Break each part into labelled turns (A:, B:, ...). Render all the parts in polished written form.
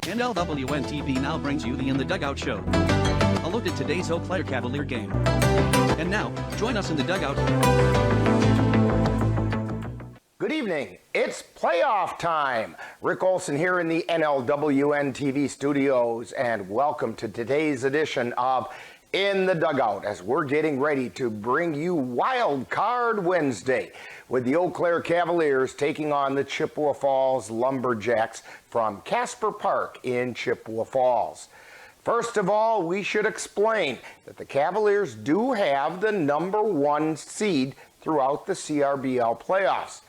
A: NLWN-TV now brings you the In the Dugout show. A look at today's Eau Claire Cavalier game. And now, join us in the dugout.
B: Good evening. It's playoff time. Rick Olson here in the NLWN-TV studios, and welcome to today's edition of In the Dugout as we're getting ready to bring you Wild Card Wednesday with the Eau Claire Cavaliers taking on the Chippewa Falls Lumberjacks from Casper Park in Chippewa Falls. First of all, we should explain that the Cavaliers do have the #1 seed throughout the CRBL playoffs.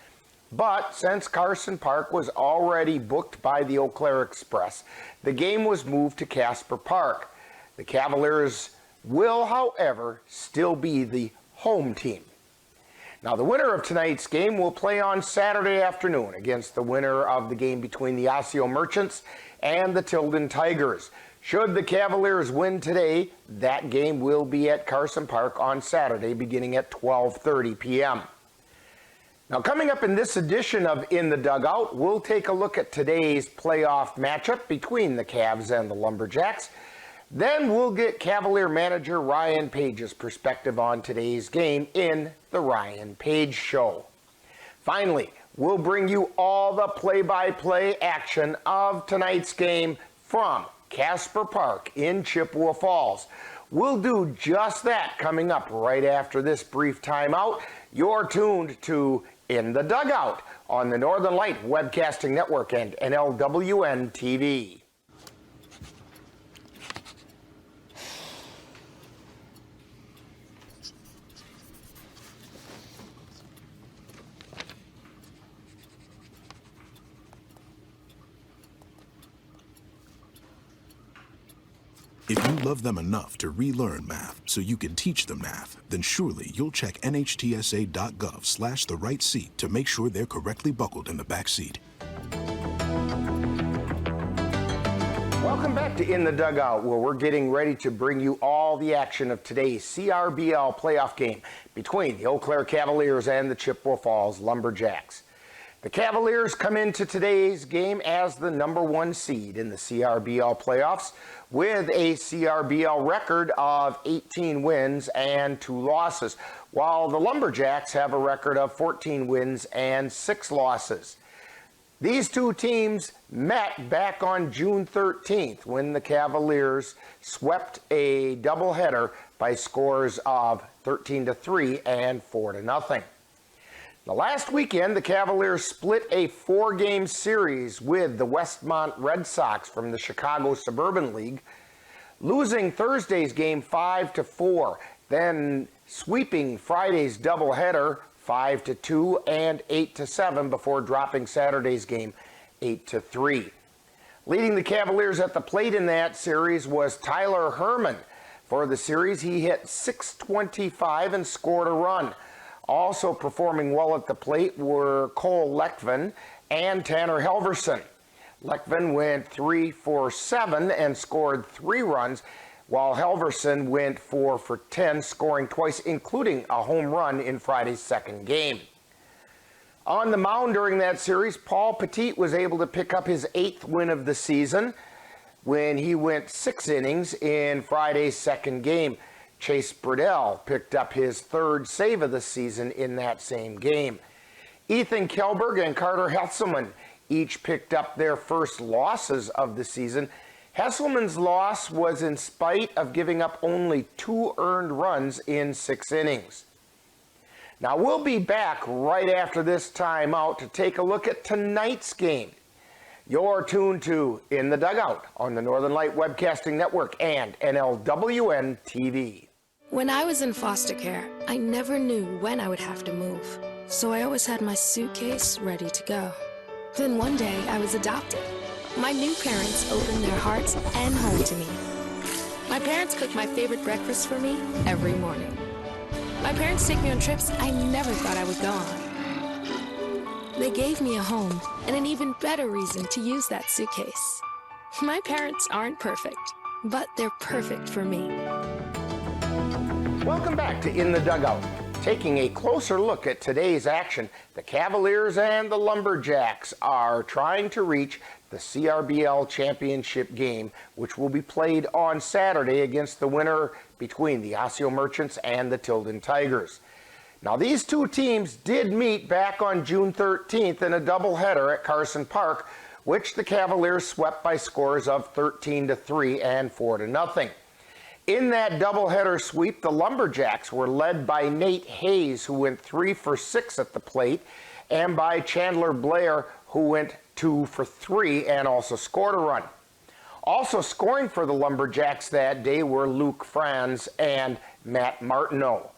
B: But since Carson Park was already booked by the Eau Claire Express, the game was moved to Casper Park. The Cavaliers will, however, still be the home team. Now, the winner of tonight's game will play on Saturday afternoon against the winner of the game between the Osseo Merchants and the Tilden Tigers. Should the Cavaliers win today, that game will be at Carson Park on Saturday beginning at 12:30 p.m. Now, coming up in this edition of In the Dugout, we'll take a look at today's playoff matchup between the Cavs and the Lumberjacks. Then we'll get Cavalier manager Ryan Page's perspective on today's game in the Ryan Page Show. Finally, we'll bring you all the play-by-play action of tonight's game from Casper Park in Chippewa Falls. We'll do just that coming up right after this brief timeout. You're tuned to In the Dugout on the Northern Light Webcasting Network and NLWN-TV.
C: If you love them enough to relearn math so you can teach them math, then surely you'll check nhtsa.gov/the right seat to make sure they're correctly buckled in the back seat.
B: Welcome back to In the Dugout, where we're getting ready to bring you all the action of today's CRBL playoff game between the Eau Claire Cavaliers and the Chippewa Falls Lumberjacks. The Cavaliers come into today's game as the #1 seed in the CRBL playoffs with a CRBL record of 18 wins and 2 losses, while the Lumberjacks have a record of 14 wins and 6 losses. These two teams met back on June 13th when the Cavaliers swept a doubleheader by scores of 13-3 and 4-0. Now, last weekend, the Cavaliers split a 4-game series with the Westmont Red Sox from the Chicago Suburban League, losing Thursday's game 5-4, then sweeping Friday's doubleheader 5-2 and 8-7 before dropping Saturday's game 8-3. Leading the Cavaliers at the plate in that series was Tyler Herman. For the series, he hit .625 and scored a run. Also performing well at the plate were Cole Lekvin and Tanner Helverson. Lekvin went 3-for-7 and scored 3 runs, while Helverson went 4-for-10, scoring twice, including a home run in Friday's second game. On the mound during that series, Paul Petit was able to pick up his 8th win of the season when he went 6 innings in Friday's second game. Chase Burdell picked up his 3rd save of the season in that same game. Ethan Kelberg and Carter Hesselman each picked up their first losses of the season. Hesselman's loss was in spite of giving up only 2 earned runs in 6 innings. Now, we'll be back right after this timeout to take a look at tonight's game. You're tuned to In the Dugout on the Northern Light Webcasting Network and NLWN-TV.
D: When I was in foster care, I never knew when I would have to move, so I always had my suitcase ready to go. Then one day, I was adopted. My new parents opened their hearts and home to me. My parents cook my favorite breakfast for me every morning. My parents take me on trips I never thought I would go on. They gave me a home and an even better reason to use that suitcase. My parents aren't perfect, but they're perfect for me.
B: Welcome back to In the Dugout. Taking a closer look at today's action, the Cavaliers and the Lumberjacks are trying to reach the CRBL championship game, which will be played on Saturday against the winner between the Osseo Merchants and the Tilden Tigers. Now, these two teams did meet back on June 13th in a doubleheader at Carson Park, which the Cavaliers swept by scores of 13-3 and 4-0. In that doubleheader sweep, the Lumberjacks were led by Nate Hayes, who went 3 for 6 at the plate, and by Chandler Blair, who went 2 for 3 and also scored a run. Also scoring for the Lumberjacks that day were Luke Franz and Matt Martineau.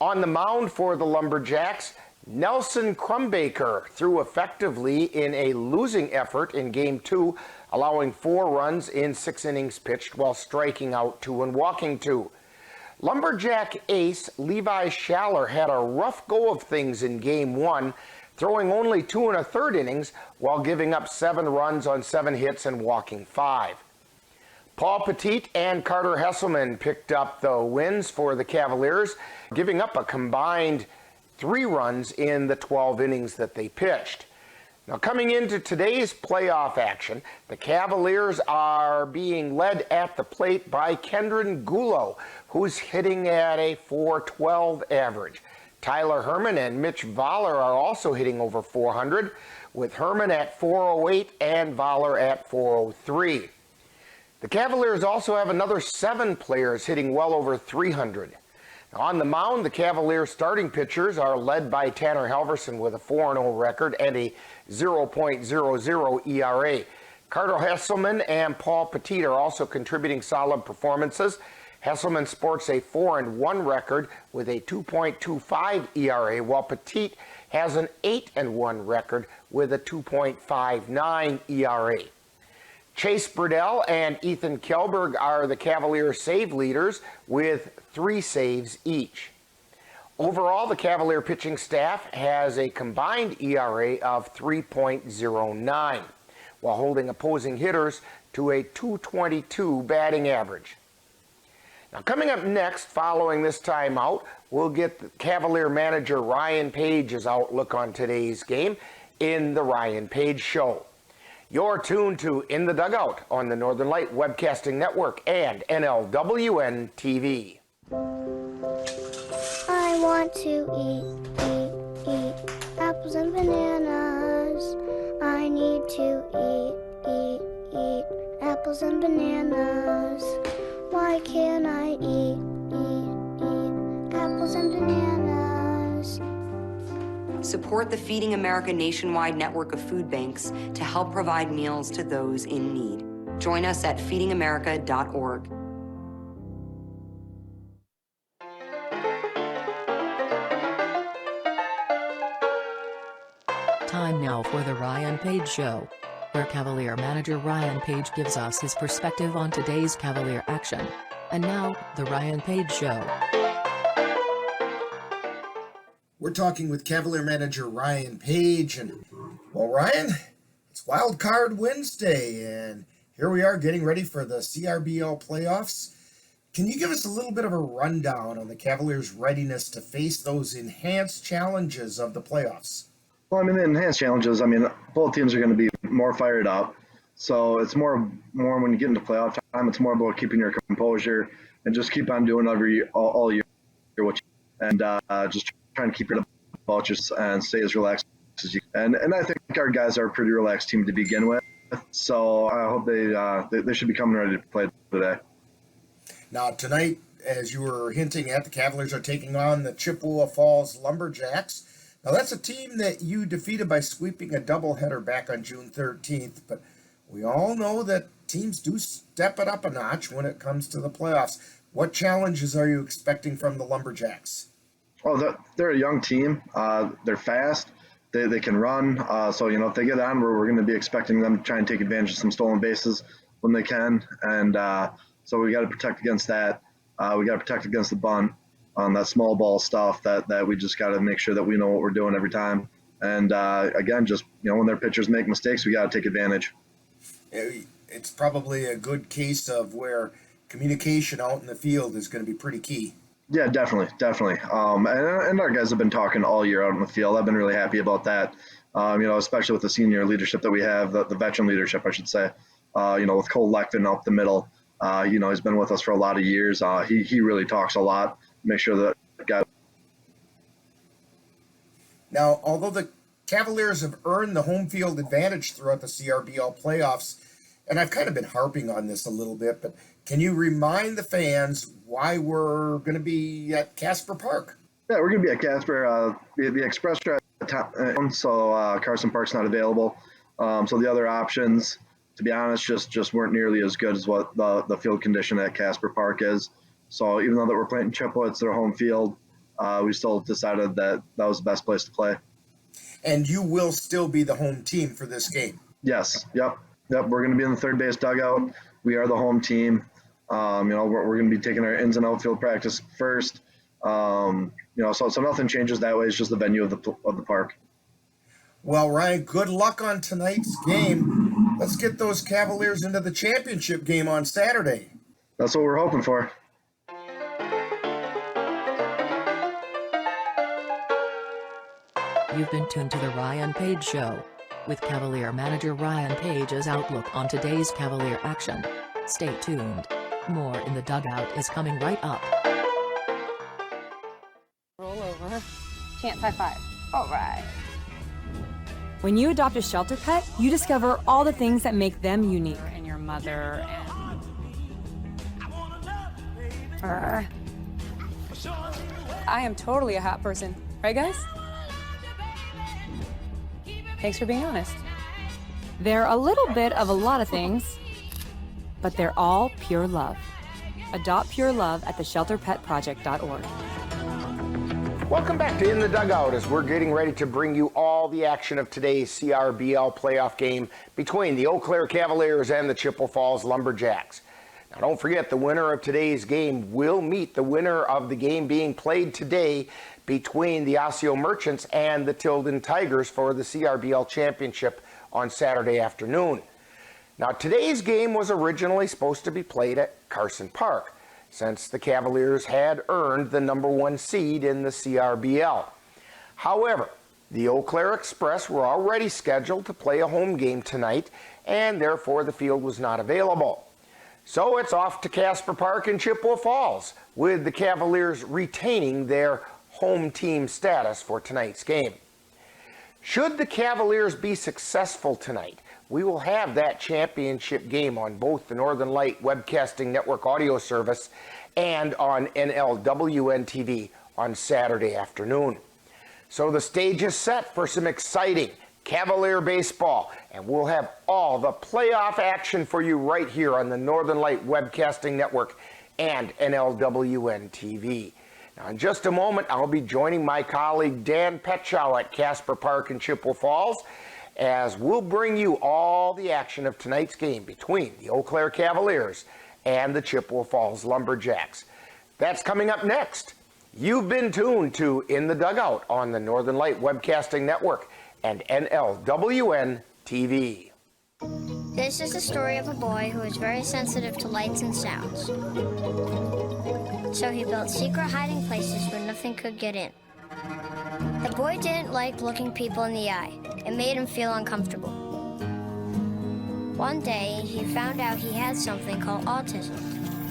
B: On the mound for the Lumberjacks, Nelson Crumbaker threw effectively in a losing effort in Game 2, allowing 4 runs in 6 innings pitched while striking out 2 and walking 2. Lumberjack ace Levi Schaller had a rough go of things in Game 1, throwing only 2 1/3 innings while giving up 7 runs on 7 hits and walking 5. Paul Petit and Carter Hesselman picked up the wins for the Cavaliers, giving up a combined 3 runs in the 12 innings that they pitched. Now, coming into today's playoff action, the Cavaliers are being led at the plate by Kendron Gulo, who's hitting at a .412 average. Tyler Herman and Mitch Voller are also hitting over .400, with Herman at .408 and Voller at .403. The Cavaliers also have another 7 players hitting well over .300. Now, on the mound, the Cavaliers starting pitchers are led by Tanner Halverson with a 4-0 record and a 0.00 ERA. Carter Hesselman and Paul Petit are also contributing solid performances. Hesselman sports a 4-1 record with a 2.25 ERA, while Petit has an 8-1 record with a 2.59 ERA. Chase Burdell and Ethan Kjellberg are the Cavaliers save leaders with 3 saves each. Overall, the Cavalier pitching staff has a combined ERA of 3.09, while holding opposing hitters to a .222 batting average. Now, coming up next, following this timeout, we'll get the Cavalier manager Ryan Page's outlook on today's game in the Ryan Page Show. You're tuned to In the Dugout on the Northern Light Webcasting Network and NLWN-TV.
E: I want to eat apples and bananas. I need to eat apples and bananas. Why can't I eat apples and bananas?
F: Support the Feeding America nationwide network of food banks to help provide meals to those in need. Join us at feedingamerica.org.
G: Time now for the Ryan Page Show, where Cavalier manager Ryan Page gives us his perspective on today's Cavalier action. And now, the Ryan Page Show.
B: We're talking with Cavalier manager Ryan Page, and well, Ryan, it's Wild Card Wednesday, and here we are getting ready for the CRBL playoffs. Can you give us a little bit of a rundown on the Cavaliers' readiness to face those enhanced challenges of the playoffs?
H: Well, I mean, the enhanced challenges, I mean, both teams are going to be more fired up. So it's more when you get into playoff time, it's more about keeping your composure and just keep on doing all year, and just trying to keep your about just and stay as relaxed as you can. And I think our guys are a pretty relaxed team to begin with. So I hope they should be coming ready to play today.
B: Now, tonight, as you were hinting at, the Cavaliers are taking on the Chippewa Falls Lumberjacks. Now, that's a team that you defeated by sweeping a doubleheader back on June 13th, but we all know that teams do step it up a notch when it comes to the playoffs. What challenges are you expecting from the Lumberjacks?
H: Oh, they're a young team. They're fast. They can run. So, if they get on, we're going to be expecting them to try and take advantage of some stolen bases when they can. And so we got to protect against that. We got to protect against the bunt, that small ball stuff that we just got to make sure that we know what we're doing every time. And again, just, when their pitchers make mistakes, we got to take advantage.
B: It's probably a good case of where communication out in the field is going to be pretty key.
H: Yeah, definitely. And our guys have been talking all year out in the field. I've been really happy about that. Especially with the senior leadership that we have, the veteran leadership, I should say. With Cole Leckvin up the middle. He's been with us for a lot of years. He really talks a lot. Make sure that guy.
B: Now, although the Cavaliers have earned the home field advantage throughout the CRBL playoffs, and I've kind of been harping on this a little bit, but can you remind the fans why we're going to be at Casper Park?
H: Yeah, we're going to be at Casper. The Express are at town, so Carson Park's not available. So the other options, to be honest, just weren't nearly as good as what the field condition at Casper Park is. So even though that we're playing Chippewa, it's their home field, we still decided that was the best place to play. And
B: you will still be the home team for this game?
H: Yes, yep. We're going to be in the third base dugout. We are the home team. We're going to be taking our ins and outfield practice first. So nothing changes that way. It's just the venue of the park.
B: Well, Ryan, good luck on tonight's game. Let's get those Cavaliers into the championship game on Saturday.
H: That's what we're hoping for.
G: You've been tuned to the Ryan Page Show with Cavalier manager Ryan Page's outlook on today's Cavalier action. Stay tuned. More in the dugout is coming right up.
I: Roll over. Chance high five. All right.
J: When you adopt a shelter pet, you discover all the things that make them unique.
I: And your mother and... I am totally a hot person. Right, guys? Thanks for being honest.
J: They're a little bit of a lot of things, but they're all pure love. Adopt pure love at theshelterpetproject.org.
B: Welcome back to In the Dugout as we're getting ready to bring you all the action of today's CRBL playoff game between the Eau Claire Cavaliers and the Chippewa Falls Lumberjacks. Now don't forget, the winner of today's game will meet the winner of the game being played today between the Osseo Merchants and the Tilden Tigers for the CRBL Championship on Saturday afternoon. Now today's game was originally supposed to be played at Carson Park, since the Cavaliers had earned the #1 seed in the CRBL. However, the Eau Claire Express were already scheduled to play a home game tonight, and therefore the field was not available. So it's off to Casper Park in Chippewa Falls, with the Cavaliers retaining their home team status for tonight's game. Should the Cavaliers be successful tonight, we will have that championship game on both the Northern Light Webcasting Network audio service and on NLWN-TV on Saturday afternoon. So the stage is set for some exciting Cavalier baseball, and we'll have all the playoff action for you right here on the Northern Light Webcasting Network and NLWN-TV. Now, in just a moment, I'll be joining my colleague Dan Petchow at Casper Park in Chippewa Falls, as we'll bring you all the action of tonight's game between the Eau Claire Cavaliers and the Chippewa Falls Lumberjacks. That's coming up next. You've been tuned to In the Dugout on the Northern Light Webcasting Network and NLWN-TV.
E: This is the story of a boy who is very sensitive to lights and sounds. So he built secret hiding places where nothing could get in. The boy didn't like looking people in the eye. It made him feel uncomfortable. One day, he found out he had something called autism.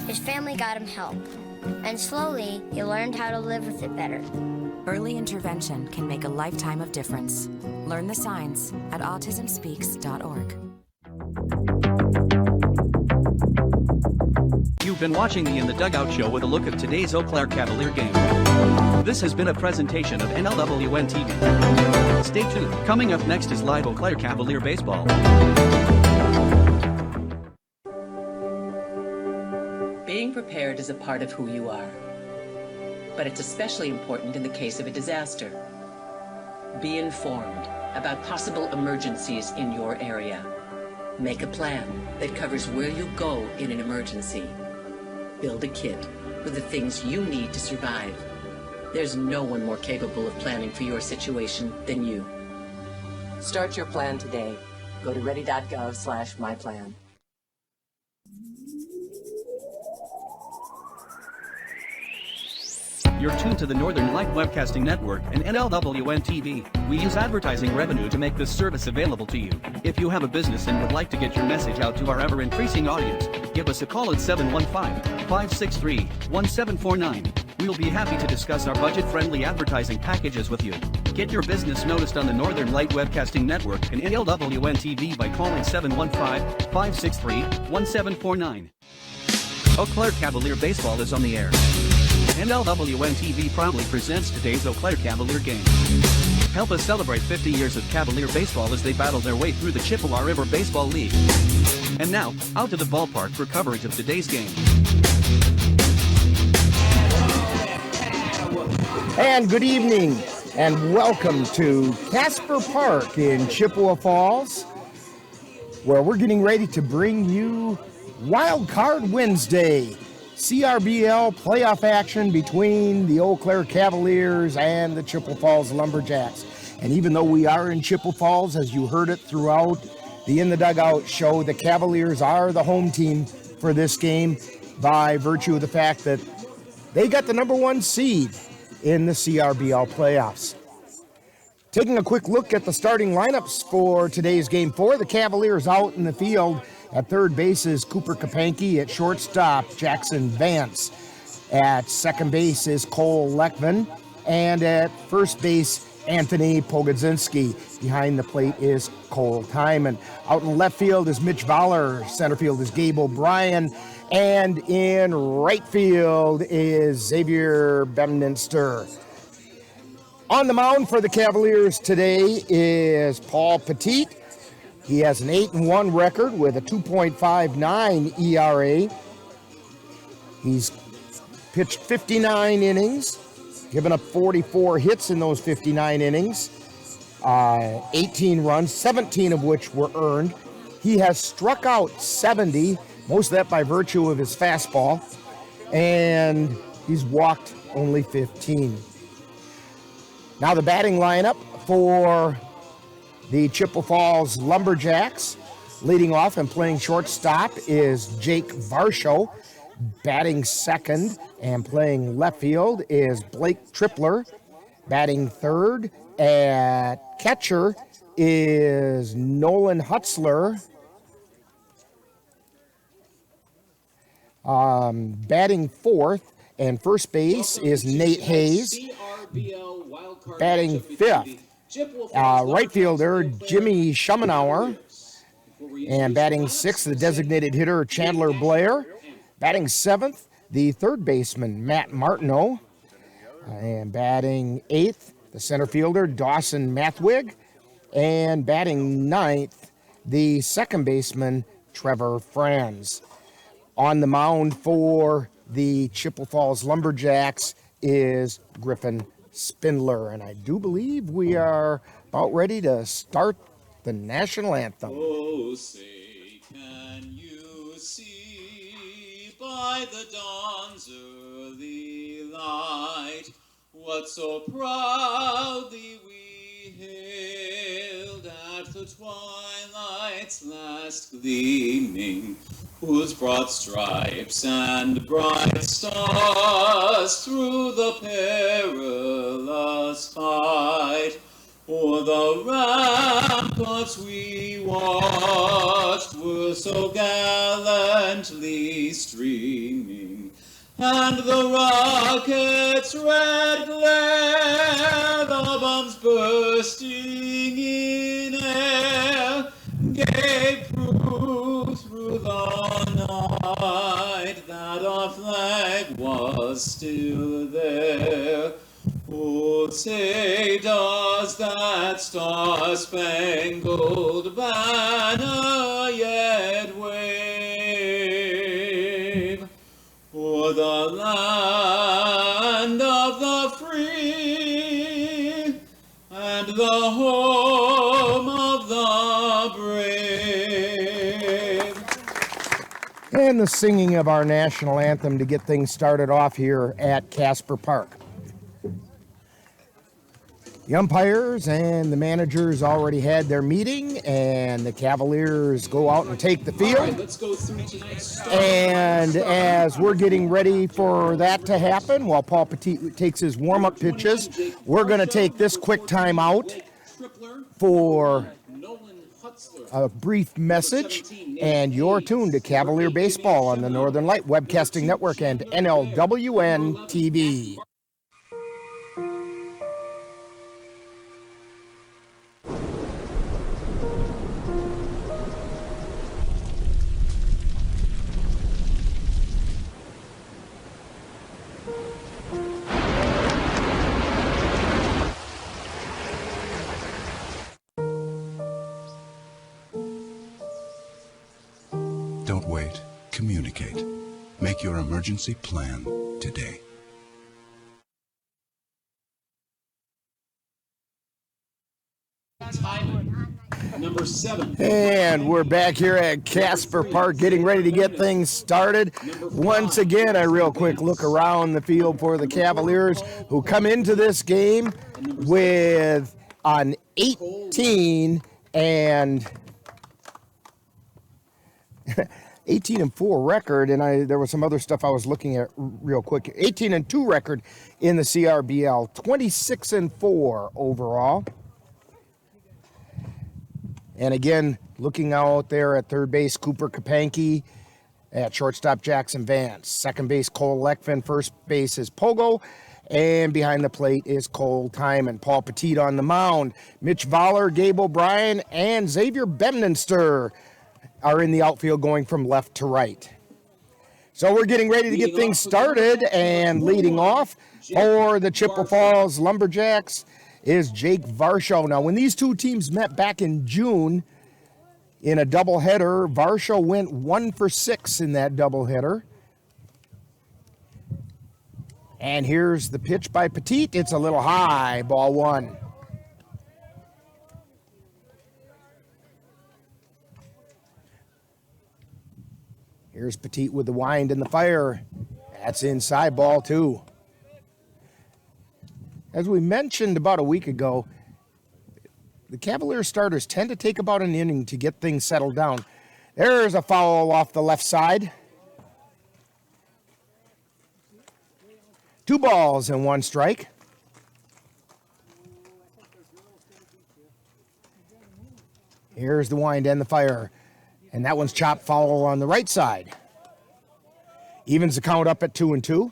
E: His family got him help, and slowly, he learned how to live with it better.
K: Early intervention can make a lifetime of difference. Learn the signs at autismspeaks.org.
A: You've been watching the In the Dugout show with a look at today's Eau Claire Cavalier game. This has been a presentation of NLWN-TV. Stay tuned. Coming up next is live Eau Claire Cavalier baseball.
L: Being prepared is a part of who you are, but it's especially important in the case of a disaster. Be informed about possible emergencies in your area. Make a plan that covers where you go in an emergency. Build a kit with the things you need to survive. There's no one more capable of planning for your situation than you. Start your plan today. Go to ready.gov/myplan.
A: You're tuned to the Northern Light Webcasting Network and NLWN-TV. We use advertising revenue to make this service available to you. If you have a business and would like to get your message out to our ever-increasing audience, give us a call at 715-563-1749. We'll be happy to discuss our budget-friendly advertising packages with you. Get your business noticed on the Northern Light Webcasting Network and NLWN-TV by calling 715-563-1749. Eau Claire Cavalier Baseball is on the air. NLWN-TV proudly presents today's Eau Claire Cavalier game. Help us celebrate 50 years of Cavalier baseball as they battle their way through the Chippewa River Baseball League. And now, out to the ballpark for coverage of today's game.
B: And good evening, and welcome to Casper Park in Chippewa Falls, where we're getting ready to bring you Wild Card Wednesday, CRBL playoff action between the Eau Claire Cavaliers and the Chippewa Falls Lumberjacks. And even though we are in Chippewa Falls, as you heard it throughout the In the Dugout show, the Cavaliers are the home team for this game by virtue of the fact that they got the number 1 seed in the CRBL playoffs. Taking a quick look at the starting lineups for today's game 4, the Cavaliers out in the field. At third base is Cooper Kapanke. At shortstop, Jackson Vance. At second base is Cole Leckman. And at first base, Anthony Pogodzinski. Behind the plate is Cole Timon. Out in left field is Mitch Voller. Center field is Gabe O'Brien. And in right field is Xavier Bedminster. On the mound for the Cavaliers today is Paul Petit. He has an 8-1 record with a 2.59 ERA. He's pitched 59 innings, given up 44 hits in those 59 innings, 18 runs, 17 of which were earned. He has struck out 70, most of that by virtue of his fastball, and he's walked only 15. Now the batting lineup for the Chippewa Falls Lumberjacks. Leading off and playing shortstop is Jake Varsho. Batting second and playing left field is Blake Tripler. Batting third at catcher is Nolan Hutzler. Batting fourth and first base is Nate Hayes. Batting fifth, right fielder Jimmy Schumanauer. And batting sixth, the designated hitter Chandler Blair. Batting seventh, the third baseman Matt Martineau. And batting eighth, the center fielder Dawson Mathwig. And batting ninth, the second baseman Trevor Franz. On the mound for the Chippewa Falls Lumberjacks is Griffin Spindler. And I do believe we are about ready to start the national anthem.
M: Oh, say, can you see by the dawn's early light what so proudly we hailed at the twilight's last gleaming, whose broad stripes and bright stars through the perilous fight o'er the ramparts we watched were so gallantly streaming, and the rocket's red glare, the bombs bursting in air, gave proof through the night that our flag was still there. Oh, say, does that star-spangled banner yet wave o'er the land of the free and the home of the brave?
B: And the singing of our national anthem to get things started off here at Casper Park. The umpires and the managers already had their meeting, and the Cavaliers go out and take the field.
M: Right, let's go through tonight's start.
B: And as we're getting ready for that to happen, while Paul Petit takes his warm-up pitches, we're going to take this quick time out for a brief message, and you're tuned to Cavalier Baseball on the Northern Light Webcasting Network and NLWN-TV.
N: Don't wait. Communicate. Make your emergency plan today.
M: Number 7.
B: And we're back here at Casper Park getting ready to get things started. Once again, a real quick look around the field for the Cavaliers, who come into this game with an 18 and 4 record, and there was some other stuff I was looking at real quick. 18-2 record in the CRBL, 26-4 overall. And again, looking out there at third base, Cooper Kapanke. At shortstop, Jackson Vance. Second base, Cole Leckfin. First base is Pogo. And behind the plate is Cole Timon. Paul Petit on the mound. Mitch Voller, Gabe O'Brien, and Xavier Bemninster are in the outfield going from left to right. So we're getting ready to get things started, and leading off for the Chippewa Falls Lumberjacks is Jake Varsho. Now, when these two teams met back in June in a doubleheader, Varsho went 1 for 6 in that doubleheader. And here's the pitch by Petit. It's a little high, ball 1. Here's Petit with the wind and the fire. That's inside, ball 2. As we mentioned about a week ago, the Cavaliers starters tend to take about an inning to get things settled down. There's a foul off the left side. 2 balls and 1 strike. Here's the wind and the fire. And that one's chopped foul on the right side. Evens the count up at 2-2.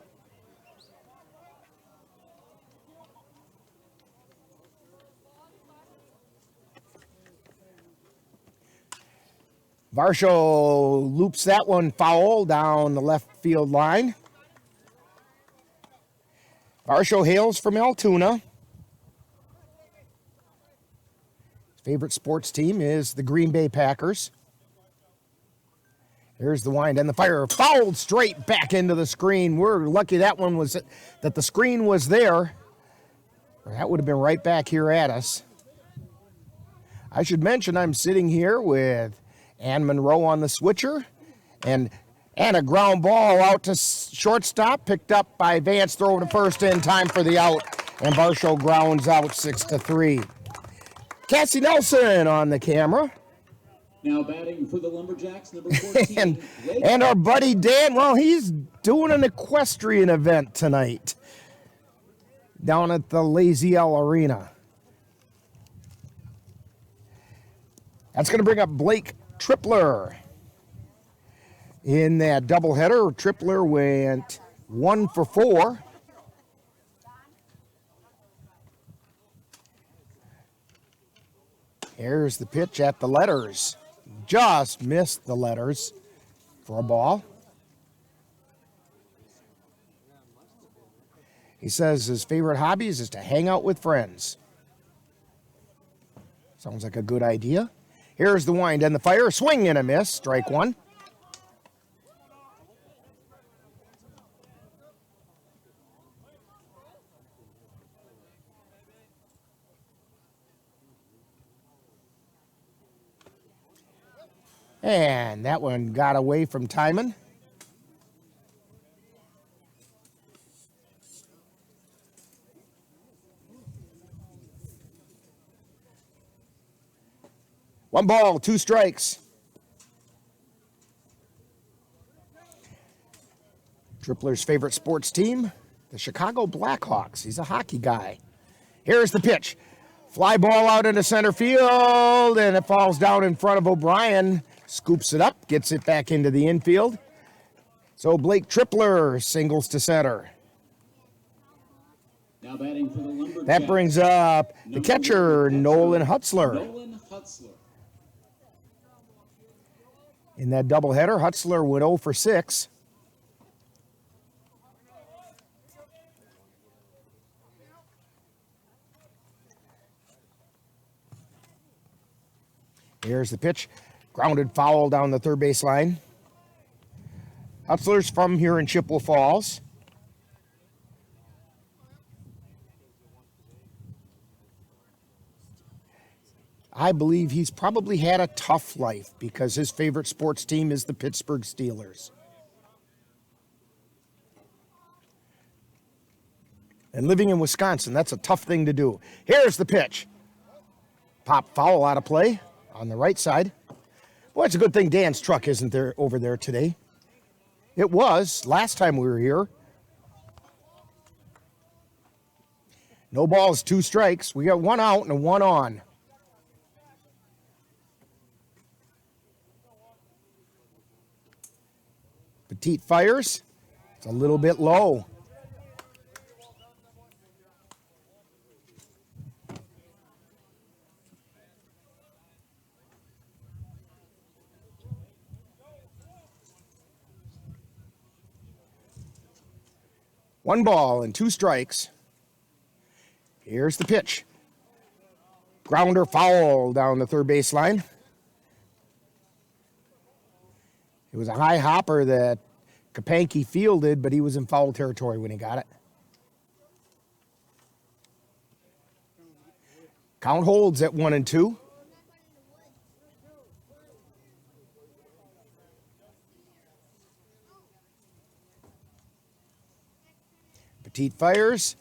B: Varsho loops that one foul down the left field line. Varsho hails from Altoona. His favorite sports team is the Green Bay Packers. Here's the wind and the fire. Fouled straight back into the screen. We're lucky that the screen was there. That would have been right back here at us. I should mention I'm sitting here with Ann Monroe on the switcher, and a ground ball out to shortstop, picked up by Vance, throw to first in time for the out, and Varsho grounds out 6-3. Cassie Nelson on the camera.
M: Now batting for the Lumberjacks, number 14.
B: and our buddy Dan, well, he's doing an equestrian event tonight down at the Lazy L Arena. That's going to bring up Blake Tripler. In that doubleheader, Tripler went 1 for 4. Here's the pitch at the letters. Just missed the letters for a ball. He says his favorite hobbies is to hang out with friends. Sounds like a good idea. Here's the wind and the fire. Swing and a miss. Strike 1. And that one got away from Timon. 1 ball, 2 strikes. Tripler's favorite sports team, the Chicago Blackhawks. He's a hockey guy. Here's the pitch. Fly ball out into center field, and it falls down in front of O'Brien. Scoops it up, gets it back into the infield. So Blake Tripler singles to center.
M: Now batting for the Lumberjacks.
B: That brings up the catcher, Nolan Hutzler. In that doubleheader, Hutzler went 0 for 6. Here's the pitch. Grounded foul down the third base line. Hutzler's from here in Chippewa Falls. I believe he's probably had a tough life because his favorite sports team is the Pittsburgh Steelers. And living in Wisconsin, that's a tough thing to do. Here's the pitch. Pop foul out of play on the right side. Boy, it's a good thing Dan's truck isn't there over there today. It was last time we were here. No balls, 2 strikes. We got 1 out and 1 on. Petit fires. It's a little bit low. One ball and 2 strikes. Here's the pitch. Grounder foul down the third base line. It was a high hopper that Kapanke fielded, but he was in foul territory when he got it. Count holds at 1 and 2. Petit fires,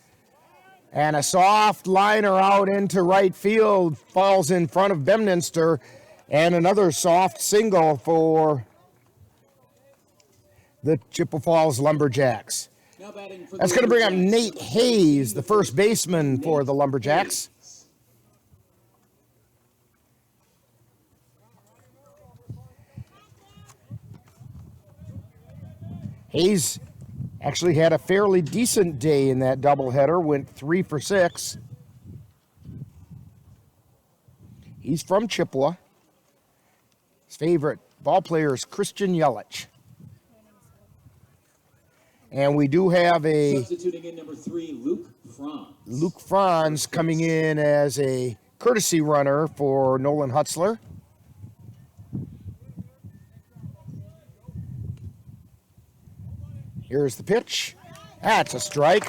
B: and a soft liner out into right field, falls in front of Bemninster, and another soft single for the Chippewa Falls Lumberjacks. That's going to bring up Nate Hayes, the first baseman for the Lumberjacks. Hayes actually had a fairly decent day in that doubleheader, went 3 for 6. He's from Chippewa. His favorite ball player is Christian Yelich. And we do have a
M: substituting in number 3,
B: Luke Franz coming in as a courtesy runner for Nolan Hutzler. Here's the pitch. That's a strike.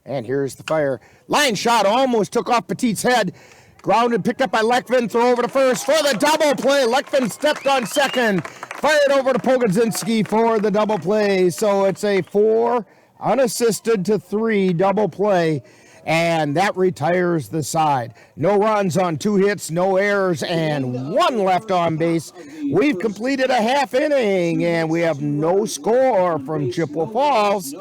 B: And here's the fire. Line shot almost took off Petit's head. Grounded, picked up by Lekvin, throw over to first for the double play. Lekvin stepped on second, fired over to Pogodzinski for the double play. So it's a 4 unassisted to 3 double play, and that retires the side. No runs on 2 hits, no errors, and 1 left on base. We've completed a half inning, and we have no score from Chippewa Falls.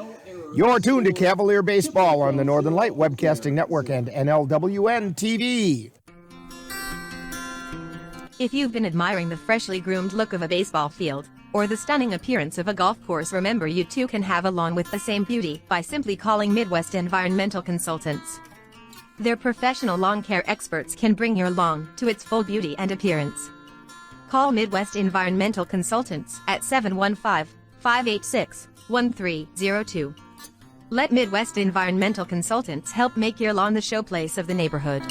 B: You're tuned to Cavalier Baseball on the Northern Light Webcasting Network and NLWN-TV.
O: If you've been admiring the freshly groomed look of a baseball field, or the stunning appearance of a golf course, remember you too can have a lawn with the same beauty by simply calling Midwest Environmental Consultants. Their professional lawn care experts can bring your lawn to its full beauty and appearance. Call Midwest Environmental Consultants at 715-586-1302. Let Midwest Environmental Consultants help make your lawn the showplace of the neighborhood.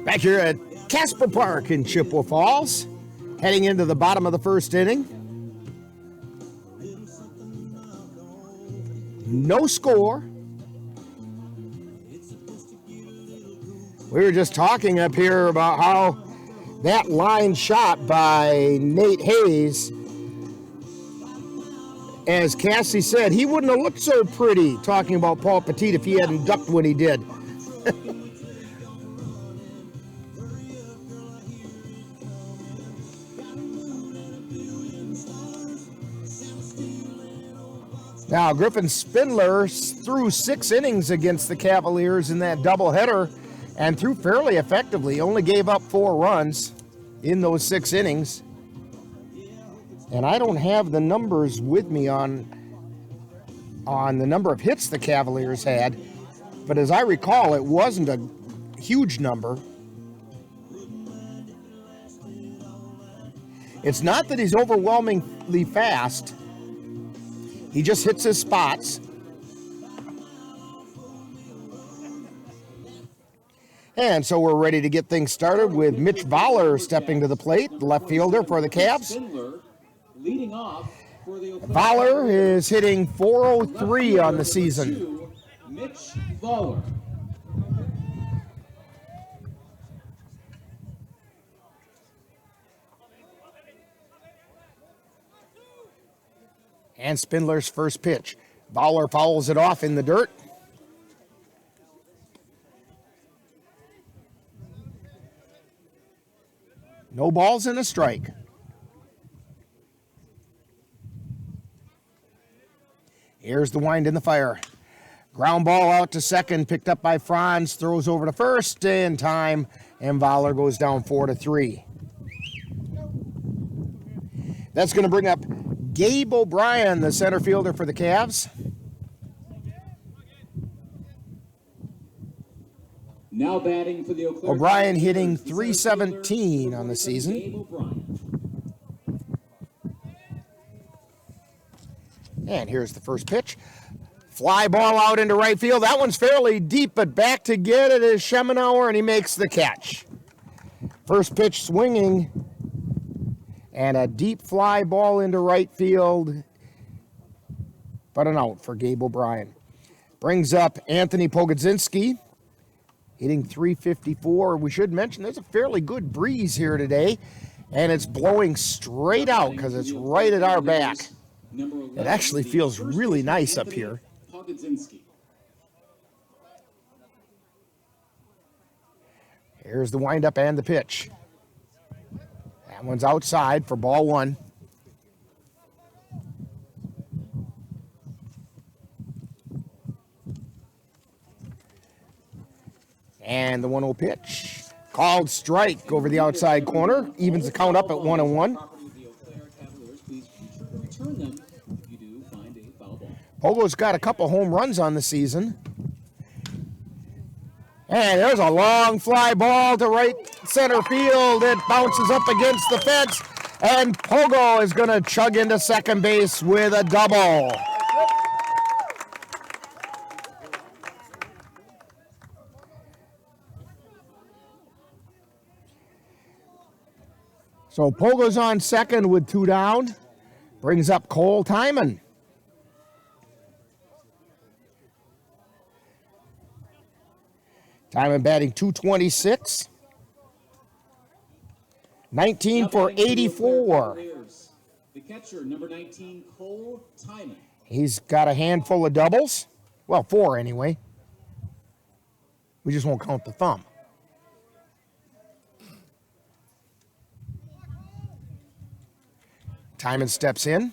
B: Back here at Casper Park in Chippewa Falls, heading into the bottom of the first inning. No score. We were just talking up here about how that line shot by Nate Hayes, as Cassie said, he wouldn't have looked so pretty talking about Paul Petit if he hadn't ducked when he did. Now, Griffin Spindler threw 6 innings against the Cavaliers in that doubleheader and threw fairly effectively. Only gave up 4 runs in those 6 innings. And I don't have the numbers with me on the number of hits the Cavaliers had, but as I recall, it wasn't a huge number. It's not that he's overwhelmingly fast. He just hits his spots. And so we're ready to get things started with Mitch Voller stepping to the plate, left fielder for the Cavs. Voller is hitting .403 on the season.
M: Mitch Voller.
B: And Spindler's first pitch. Voller fouls it off in the dirt. No balls and a strike. Here's the wind in the fire. Ground ball out to second, picked up by Franz, throws over to first in time, and Voller goes down 4-3. That's going to bring up Gabe O'Brien, the center fielder for the Cavs.
M: Now batting for the
B: O'Brien hitting .317 on the season. And here's the first pitch. Fly ball out into right field. That one's fairly deep, but back to get it is Schemenauer, and he makes the catch. First pitch swinging, and a deep fly ball into right field, but an out for Gabe O'Brien. Brings up Anthony Pogodzinski, hitting .354. We should mention there's a fairly good breeze here today, and it's blowing straight out because it's right at our back. It actually feels really nice up here. Here's the windup and the pitch. That one's outside for ball 1. And the 1-0 pitch. Called strike over the outside corner. Evens the count up at 1-1. Pogo's got a couple home runs on the season. And there's a long fly ball to right center field. It bounces up against the fence. And Pogo is going to chug into second base with a double. So Pogo's on second with 2 down. Brings up Cole Timon. Timon batting .226. 19 for 84.
M: The catcher, number 19, Cole Timon.
B: He's got a handful of doubles. Well, 4 anyway. We just won't count the thumb. Timon steps in.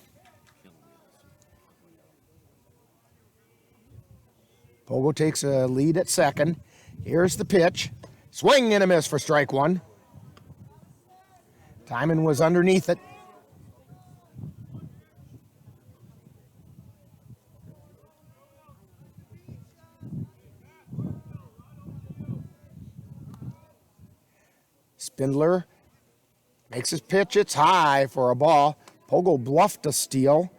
B: Pogo takes a lead at second. Here's the pitch. Swing and a miss for strike 1. Timon was underneath it. Spindler makes his pitch. It's high for a ball. Pogo bluffed a steal.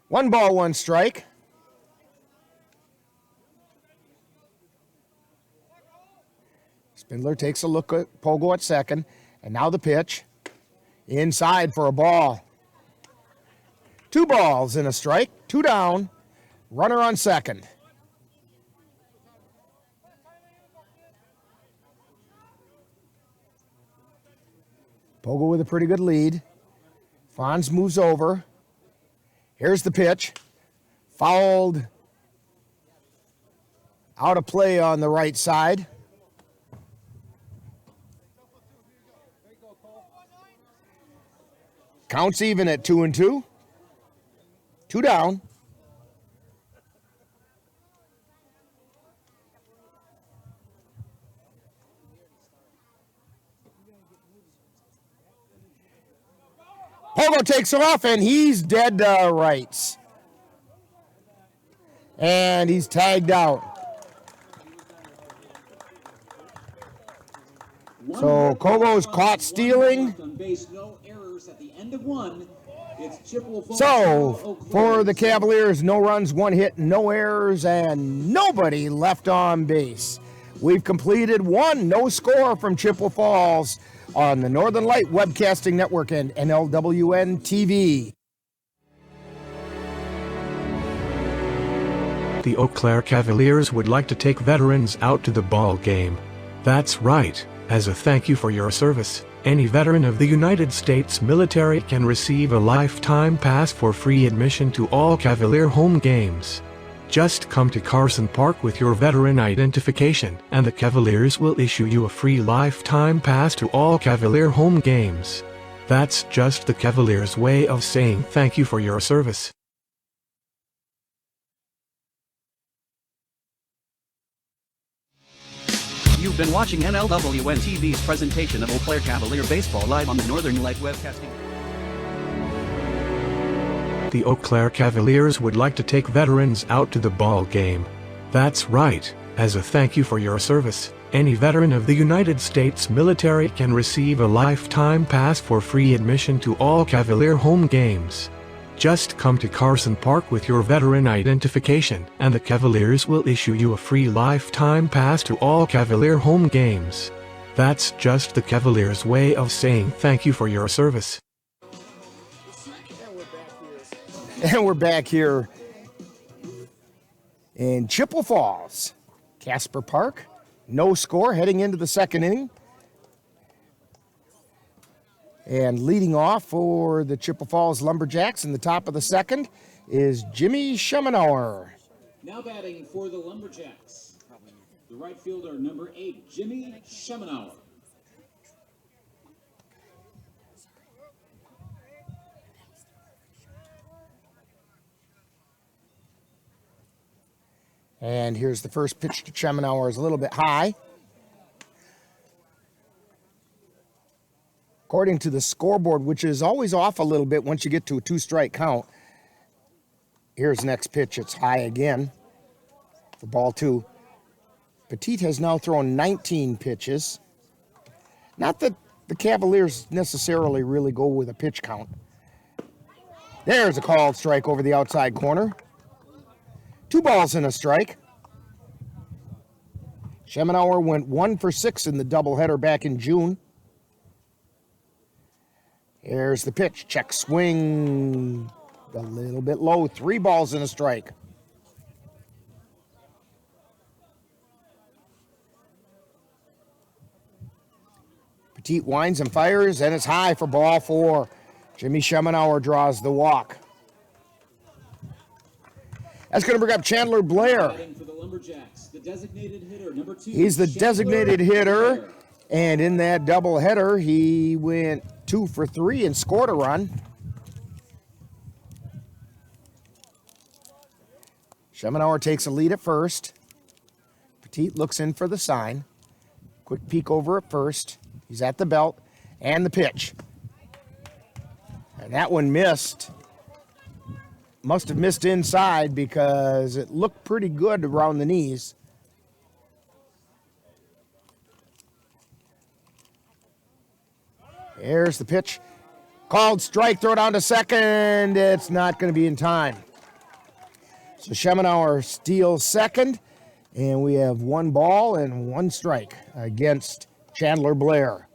B: 1 ball, 1 strike. Spindler takes a look at Pogo at second. And now the pitch. Inside for a ball. 2 balls and a strike. 2 down. Runner on second. Pogo with a pretty good lead. Fonz moves over. Here's the pitch. Fouled out of play on the right side. Counts even at 2-2. 2 down. Pogo takes off, and he's dead to rights. And he's tagged out. So Pogo's caught stealing. So for the Cavaliers, no runs, 1 hit, no errors, and nobody left on base. We've completed 1 no score from Chippewa Falls on the Northern Light Webcasting Network and NLWN-TV.
P: The Eau Claire Cavaliers would like to take veterans out to the ball game. That's right. As a thank you for your service, any veteran of the United States military can receive a lifetime pass for free admission to all Cavalier home games. Just come to Carson Park with your veteran identification, and the Cavaliers will issue you a free lifetime pass to all Cavalier home games. That's just the Cavaliers' way of saying thank you for your service.
A: You've been watching NLWN-TV's presentation of Eau Claire Cavalier Baseball live on the Northern Light Webcasting.
P: The Eau Claire Cavaliers would like to take veterans out to the ball game. That's right. As a thank you for your service, any veteran of the United States military can receive a lifetime pass for free admission to all Cavalier home games. Just come to Carson Park with your veteran identification, and the Cavaliers will issue you a free lifetime pass to all Cavalier home games. That's just the Cavaliers' way of saying thank you for your service.
B: And we're back here in Chippewa Falls. Casper Park, no score heading into the second inning. And leading off for the Chippewa Falls Lumberjacks in the top of the second is Jimmy Schemenauer.
Q: Now batting for the Lumberjacks, the right fielder, number 8, Jimmy Schemenauer.
B: And here's the first pitch to Schemenauer, is a little bit high. According to the scoreboard, which is always off a little bit once you get to a 2-strike count. Here's next pitch, it's high again for ball 2. Petit has now thrown 19 pitches. Not that the Cavaliers necessarily really go with a pitch count. There's a called strike over the outside corner. 2 balls and a strike. Schemenauer went 1 for 6 in the doubleheader back in June. Here's the pitch, check swing, a little bit low, 3 balls and a strike. Petit winds and fires, and it's high for ball 4. Jimmy Schemenauer draws the walk. That's going to bring up Chandler Blair. He's the designated hitter, and in that doubleheader, he went 2 for 3 and scored a run. Schemenauer takes a lead at first. Petit looks in for the sign. Quick peek over at first. He's at the belt, and the pitch. And that one missed. Must have missed inside because it looked pretty good around the knees. Here's the pitch. Called strike, throw down to second. It's not going to be in time. So Schemenauer steals second, and we have 1 ball and 1 strike against Chandler Blair.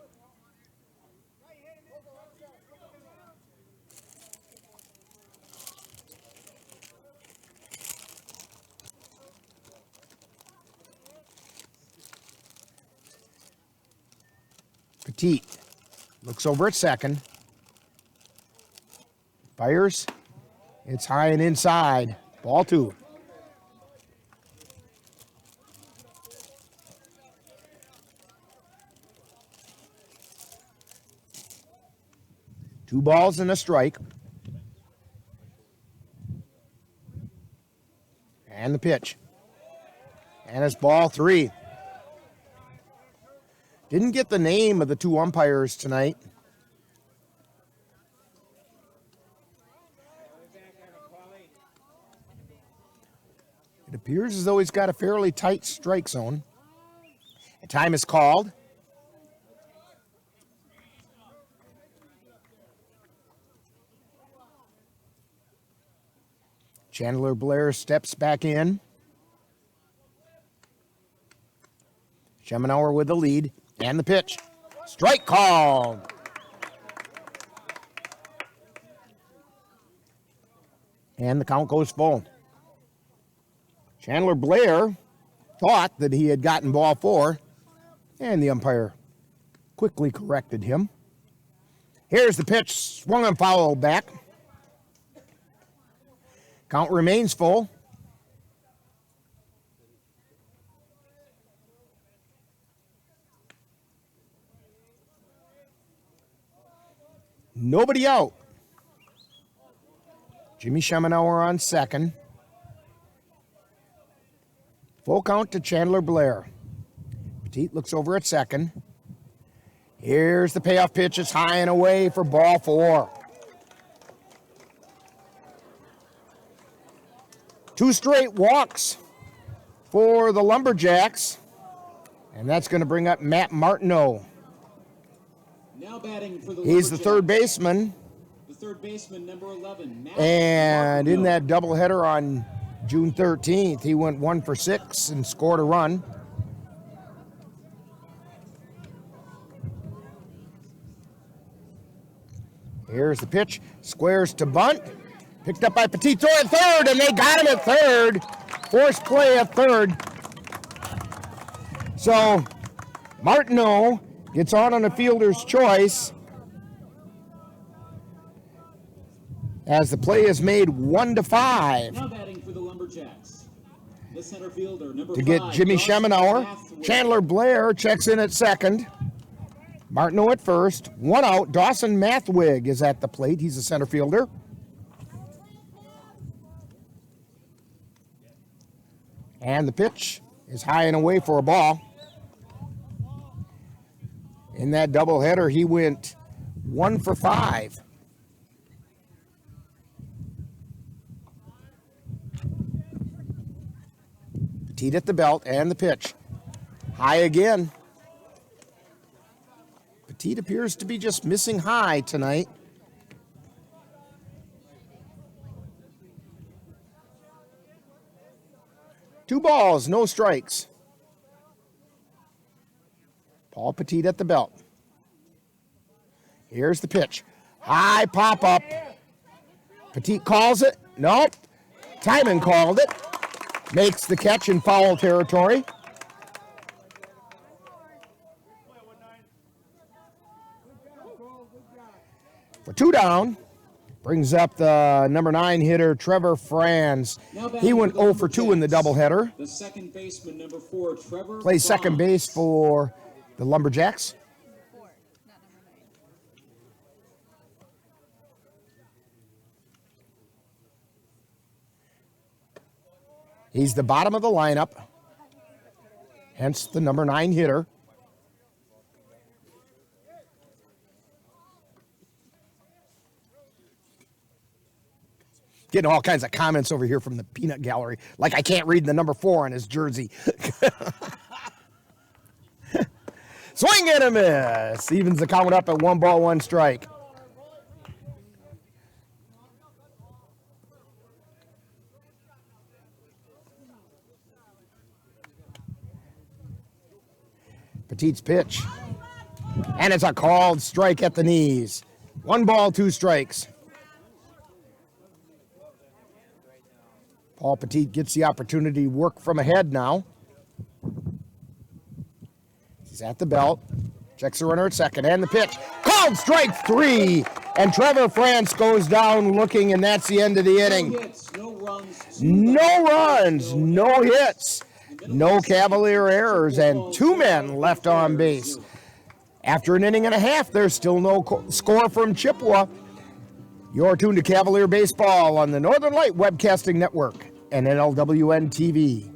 B: Petit looks over at second. Fires. It's high and inside. Ball 2. Two balls and a strike. And the pitch. And it's ball 3. Didn't get the name of the two umpires tonight. It appears as though he's got a fairly tight strike zone. A time is called. Chandler Blair steps back in. Schemenauer with the lead and the pitch. Strike called. And the count goes full. Chandler Blair thought that he had gotten ball 4, and the umpire quickly corrected him. Here's the pitch, swung and fouled back. Count remains full. Nobody out. Jimmy Schemenauer on second. Full count to Chandler Blair. Petit looks over at second. Here's the payoff pitch. It's high and away for ball 4. 2 straight walks for the Lumberjacks. And that's going to bring up Matt Martineau.
Q: Now batting for the
B: He's the third baseman.
Q: The third baseman, number 11, Matt
B: And in
Q: Martineau.
B: that doubleheader on June 13th, he went 1 for 6 and scored a run. Here's the pitch. Squares to bunt. Picked up by Petit. Throw at third, and they got him at third. Forced play at third. So Martineau gets on a fielder's choice as the play is made 1-5.
Q: Now batting for the Lumberjacks. The center fielder, number
B: To get
Q: 5,
B: Jimmy
Q: Josh
B: Schemenauer.
Q: Mathwood.
B: Chandler Blair checks in at second. Martineau at first. 1 out. Dawson Mathwig is at the plate. He's a center fielder. And the pitch is high and away for a ball. In that doubleheader, he went 1 for 5. Petit at the belt and the pitch. High again. Petit appears to be just missing high tonight. Two balls, no strikes. Paul Petit at the belt. Here's the pitch. High pop up. Petit calls it. Nope. Timon called it. Makes the catch in foul territory. For 2 down. Brings up the number 9 hitter, Trevor Franz. He went 0 for 2 in the doubleheader.
Q: The second baseman, number 4, Trevor
B: Plays second
Q: Franz.
B: base for the Lumberjacks. He's the bottom of the lineup, hence the number 9 hitter. Getting all kinds of comments over here from the peanut gallery, like I can't read the number 4 on his jersey. Swing and a miss. Evens the count up at 1 ball, 1 strike. Petit's pitch. And it's a called strike at the knees. 1 ball, 2 strikes. Paul Petit gets the opportunity to work from ahead now. He's at the belt. Checks the runner at second. And the pitch. Caught Called strike 3. And Trevor France goes down looking, and that's the end of the inning. No runs, no hits, no Cavalier errors, and 2 men left on base. After an inning and a half, there's still no score from Chippewa. You're tuned to Cavalier Baseball on the Northern Light Webcasting Network and NLWN-TV.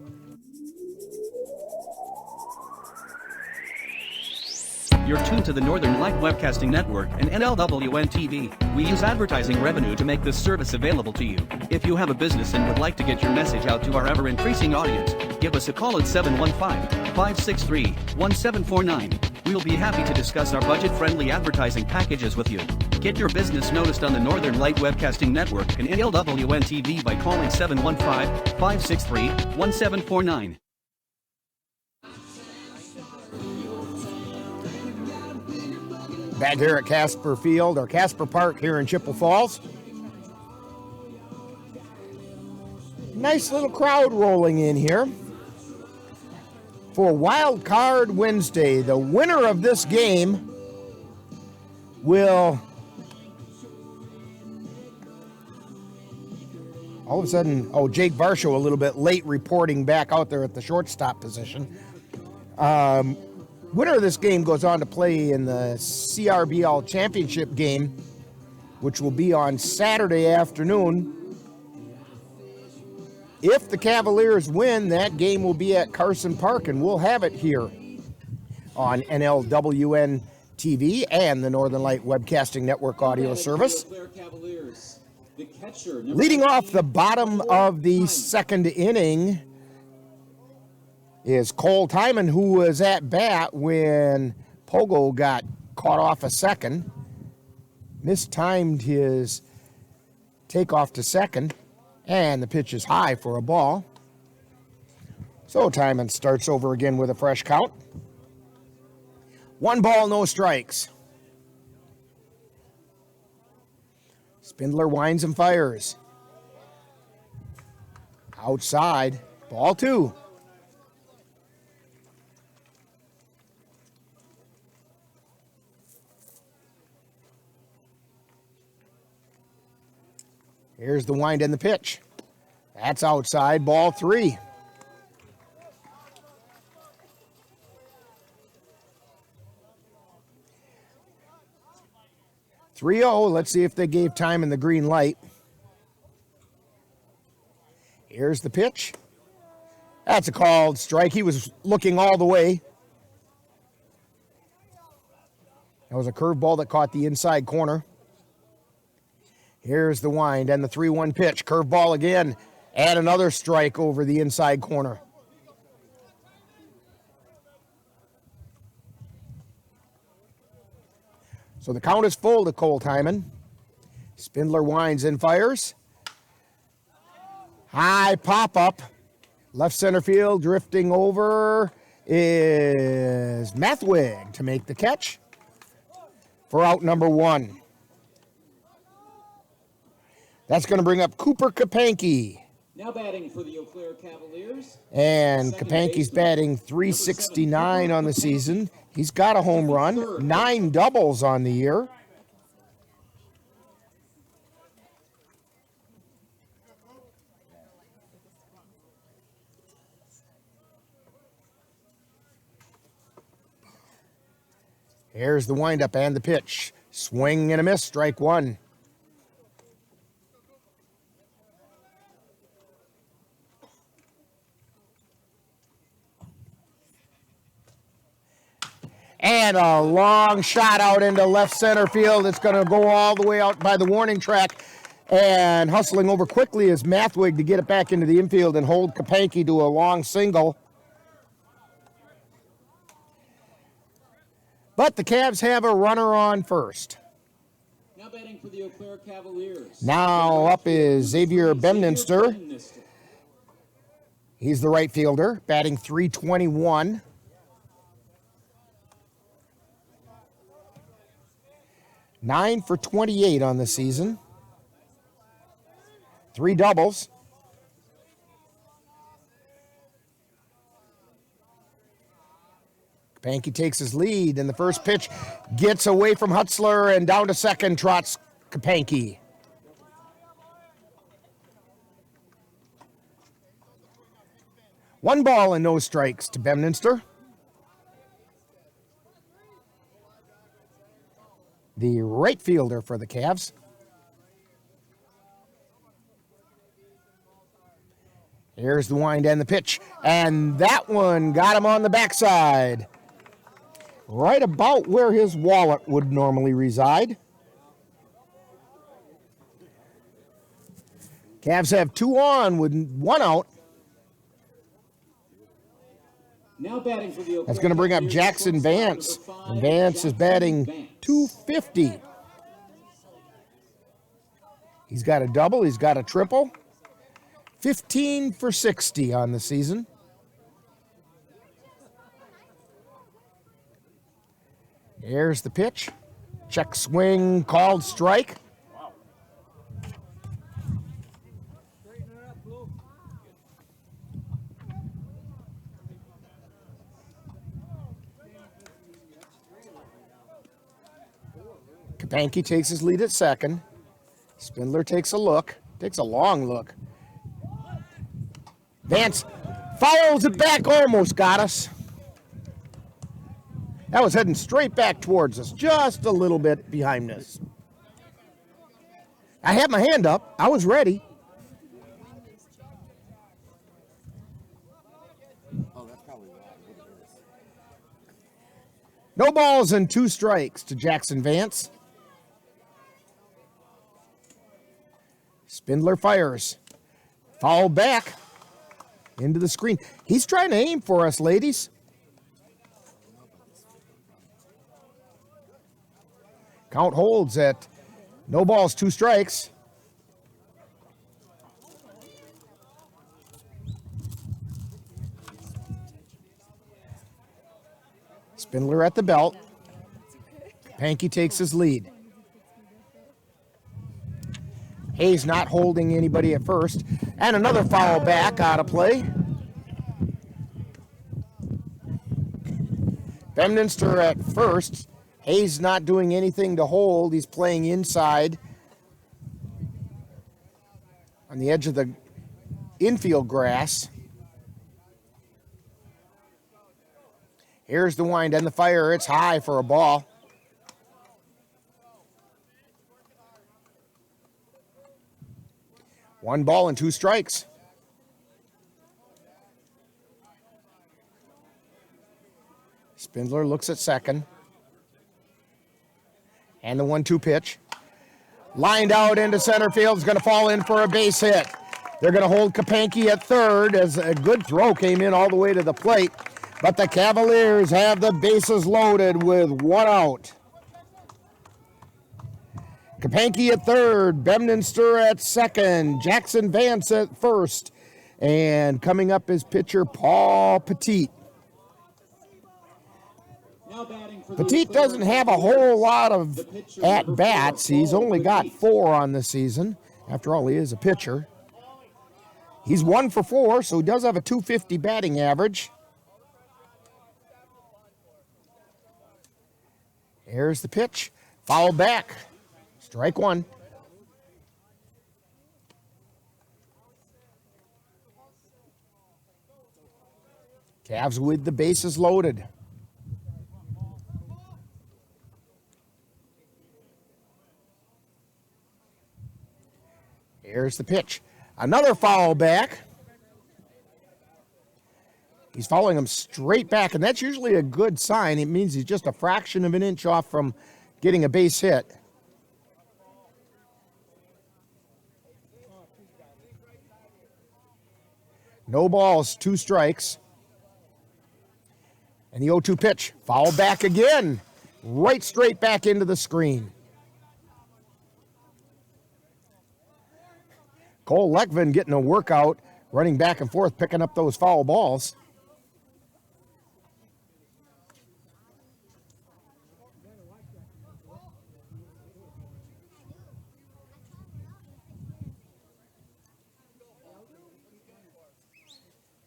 A: You're tuned to the Northern Light Webcasting Network and NLWN-TV. We use advertising revenue to make this service available to you. If you have a business and would like to get your message out to our ever-increasing audience, give us a call at 715-563-1749. We'll be happy to discuss our budget-friendly advertising packages with you. Get your business noticed on the Northern Light Webcasting Network and NLWN-TV by calling 715-563-1749.
B: Back here at Casper Field, or Casper Park here in Chippewa Falls. Nice little crowd rolling in here for Wild Card Wednesday. The winner of this game will all of a sudden, Jake Varsho a little bit late reporting back out there at the shortstop position. Winner of this game goes on to play in the CRBL championship game, which will be on Saturday afternoon. If the Cavaliers win, that game will be at Carson Park, and we'll have it here on NLWN-TV and the Northern Light Webcasting Network audio service. Leading off the bottom of the second inning is Cole Timon, who was at bat when Pogo got caught off a second. Mistimed his takeoff to second, and the pitch is high for a ball. So Timon starts over again with a fresh count. 1 ball, no strikes. Spindler winds and fires. Outside, ball 2. Here's the wind and the pitch. That's outside, ball 3. Let's see if they gave Timon the green light. Here's the pitch. That's a called strike. He was looking all the way. That was a curveball that caught the inside corner. Here's the wind and the 3-1 pitch. Curveball again, and another strike over the inside corner. So the count is full to Cole Timon. Spindler winds and fires. High pop-up. Left center field, drifting over is Mathwig to make the catch for out number 1. That's going to bring up Cooper Kapanke.
Q: Now batting for the Eau Claire Cavaliers.
B: And Kapanke's batting .369 on the season. He's got a home run, 9 doubles on the year. Here's the windup and the pitch. Swing and a miss, strike 1. And a long shot out into left center field. It's going to go all the way out by the warning track. And hustling over quickly is Mathwig to get it back into the infield and hold Kapanke to a long single. But the Cavs have a runner on first.
Q: Now batting for the Eau Claire Cavaliers.
B: Now up is Xavier Bemninster. He's the right fielder, batting .321. 9 for 28 on the season. 3 doubles. Kapanke takes his lead, and the first pitch gets away from Hutzler, and down to second trots Kapanke. One ball and no strikes to Bemminster. The right fielder for the Cavs. Here's the wind and the pitch, and that one got him on the backside. Right about where his wallet would normally reside. Cavs have 2 on with 1 out.
Q: Now batting for the
B: That's going to bring up Jackson Vance. And Vance is batting .250. He's got a double, he's got a triple. 15 for 60 on the season. Here's the pitch. Check swing, called strike. Kapanke takes his lead at second. Spindler takes a look, takes a long look. Vance fouls it back, almost got us. That was heading straight back towards us, just a little bit behind us. I had my hand up, I was ready. No balls and 2 strikes to Jackson Vance. Spindler fires. Foul back into the screen. He's trying to aim for us, ladies. Count holds at no balls, 2 strikes. Spindler at the belt. Kapanke takes his lead. Hayes not holding anybody at first. And another foul back out of play. Bemminster at first. Hayes not doing anything to hold. He's playing inside on the edge of the infield grass. Here's the wind and the fire. It's high for a ball. One ball and 2 strikes. Spindler looks at second. And the 1-2 pitch. Lined out into center field. Is going to fall in for a base hit. They're going to hold Kapanke at third as a good throw came in all the way to the plate. But the Cavaliers have the bases loaded with 1 out. Kapanke at third, Bemminster at second, Jackson Vance at first, and coming up is pitcher Paul Petit. Petit doesn't have a whole lot of at-bats. He's only got 4 on the season. After all, he is a pitcher. He's 1 for 4, so he does have a .250 batting average. Here's the pitch. Foul back. Strike 1. Cavs with the bases loaded. Here's the pitch. Another foul back. He's following him straight back, and that's usually a good sign. It means he's just a fraction of an inch off from getting a base hit. No balls, 2 strikes. And the 0-2 pitch, foul back again. Right straight back into the screen. Cole Lekvin getting a workout, running back and forth, picking up those foul balls.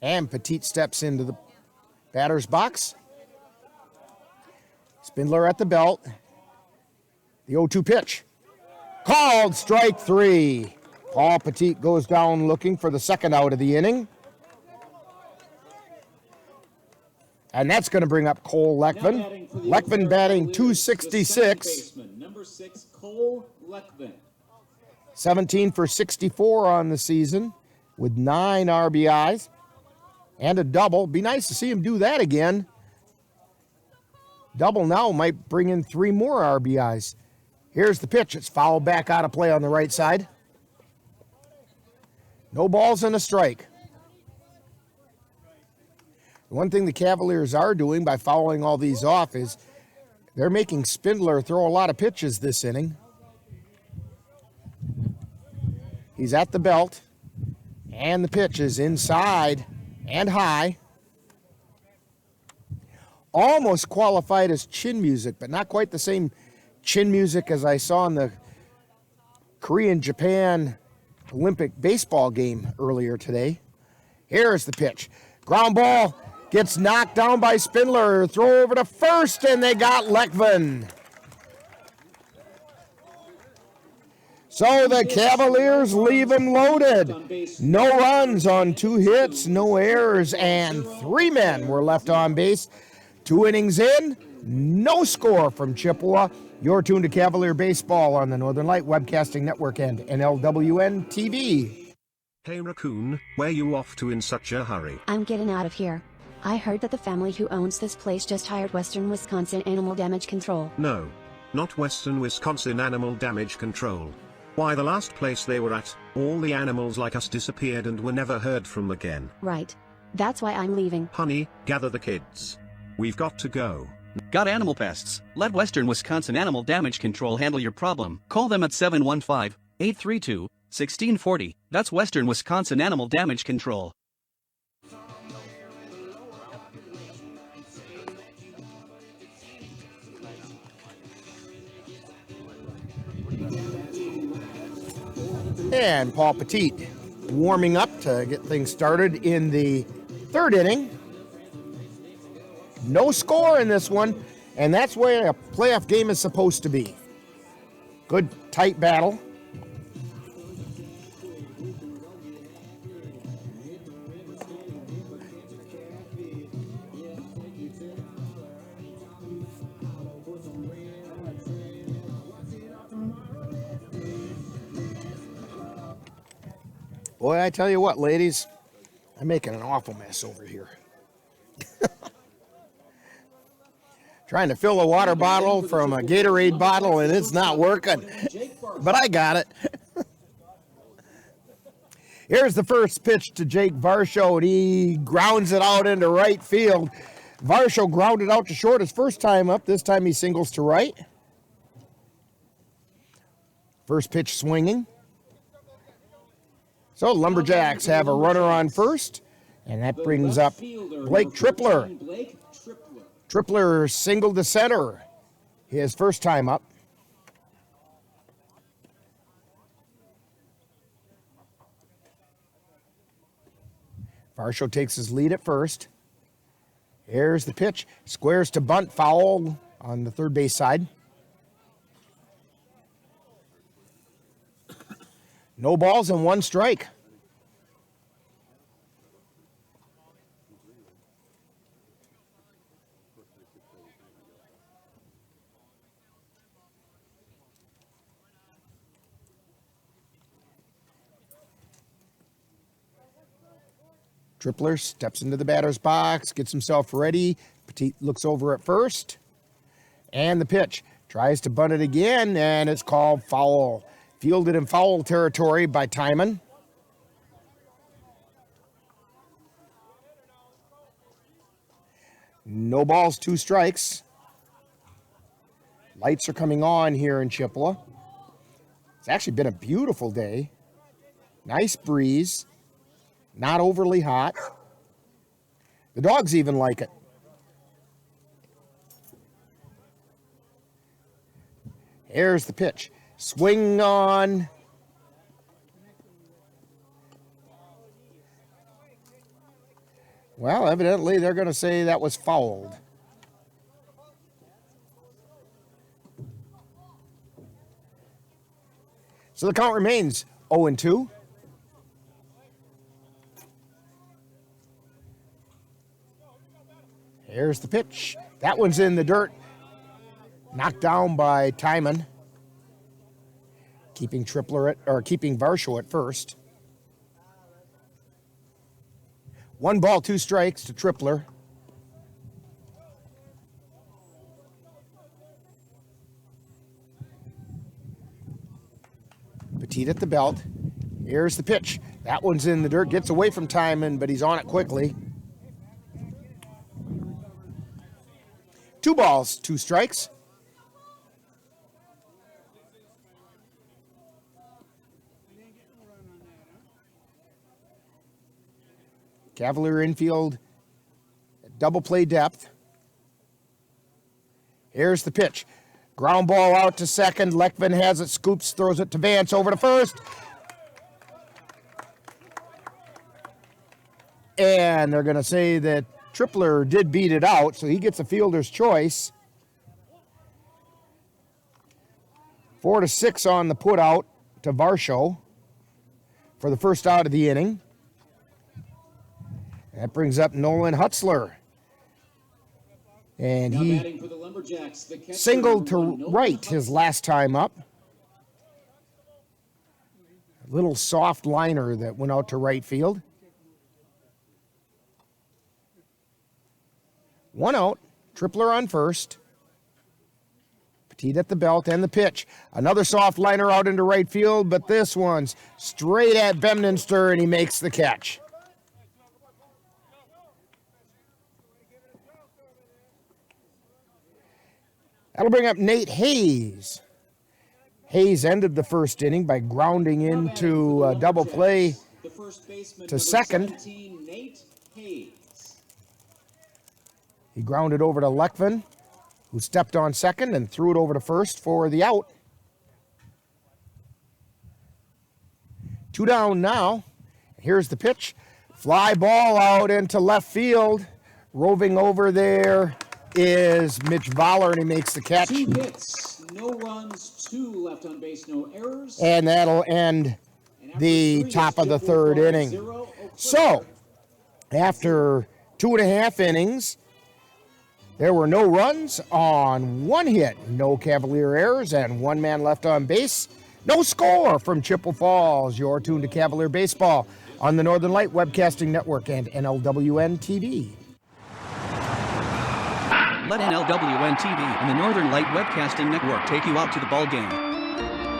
B: And Petit steps into the batter's box. Spindler at the belt. The 0-2 pitch. Called strike 3. Paul Petit goes down looking for the second out of the inning. And that's going to bring up Cole Leckman. Leckman batting .266.
Q: Number 6, Cole Leckman.
B: 17 for 64 on the season with 9 RBIs and a double. Be nice to see him do that again. Double now might bring in 3 more RBIs. Here's the pitch. It's fouled back out of play on the right side. No balls and a strike. One thing the Cavaliers are doing by fouling all these off is they're making Spindler throw a lot of pitches this inning. He's at the belt, and the pitch is inside and high. Almost qualified as chin music, but not quite the same chin music as I saw in the Korean-Japan Olympic baseball game earlier today. Here's the pitch. Ground ball gets knocked down by Spindler. Throw over to first, and they got Leckman. So the Cavaliers leave him loaded. No runs on 2 hits, no errors, and 3 men were left on base. 2 innings in, no score from Chippewa. You're tuned to Cavalier Baseball on the Northern Light Webcasting Network and NLWN-TV.
R: Hey Raccoon, where you off to in such a hurry?
S: I'm getting out of here. I heard that the family who owns this place just hired Western Wisconsin Animal Damage Control.
R: No, not Western Wisconsin Animal Damage Control. Why, the last place they were at, all the animals like us disappeared and were never heard from again.
S: Right. That's why I'm leaving.
R: Honey, gather the kids. We've got to go.
A: Got animal pests? Let Western Wisconsin Animal Damage Control handle your problem. Call them at 715-832-1640. That's Western Wisconsin Animal Damage Control.
B: And Paul Petit warming up to get things started in the 3rd inning. No score in this one, and that's where a playoff game is supposed to be. Good, tight battle. Boy, I tell you what, ladies, I'm making an awful mess over here. Trying to fill a water bottle from a Gatorade bottle, and it's not working. But I got it. Here's the first pitch to Jake Varsho, and he grounds it out into right field. Varsho grounded out to short his first time up. This time he singles to right. First pitch swinging. So Lumberjacks have a runner on first, and that brings up Blake Tripler. Tripler singled to center his first time up. Varsho takes his lead at first. Here's the pitch. Squares to bunt, foul on the third base side. No balls and 1 strike. Tripler steps into the batter's box, gets himself ready. Petit looks over at first. And the pitch. Tries to bunt it again, and it's called foul. Fielded in foul territory by Timon. No balls, 2 strikes. Lights are coming on here in Chippewa. It's actually been a beautiful day. Nice breeze. Not overly hot. The dogs even like it. Here's the pitch. Swing on. Well, evidently they're going to say that was fouled. So the count remains 0-2. Here's the pitch. That one's in the dirt. Knocked down by Timon. Keeping Varsho at first. 1 ball, 2 strikes to Tripler. Petit at the belt. Here's the pitch. That one's in the dirt. Gets away from Timon, but he's on it quickly. 2 balls, 2 strikes. Cavalier infield, double play depth. Here's the pitch. Ground ball out to second. Lekvin has it, scoops, throws it to Vance over to first. And they're going to say that Tripler did beat it out, so he gets a fielder's choice. 4-6 on the put out to Varsho for the first out of the inning. That brings up Nolan Hutzler. And he singled to right his last time up. A little soft liner that went out to right field. 1 out, Tripler on first. Petit at the belt and the pitch. Another soft liner out into right field, but this one's straight at Bemninster, and he makes the catch. That'll bring up Nate Hayes. Hayes ended the first inning by grounding into a double play to second. He grounded over to Lekvin, who stepped on second and threw it over to first for the out. 2 down now. Here's the pitch. Fly ball out into left field. Roving over there is Mitch Voller, and he makes the catch.
Q: 2 hits, no runs, 2 left on base, no errors.
B: And that'll end the top of the 3rd inning. So, after 2.5 innings, there were no runs on 1 hit, no Cavalier errors, and 1 man left on base. No score from Chippewa Falls. You're tuned to Cavalier Baseball on the Northern Light Webcasting Network and NLWN-TV.
A: Let NLWN-TV and the Northern Light Webcasting Network take you out to the ball game.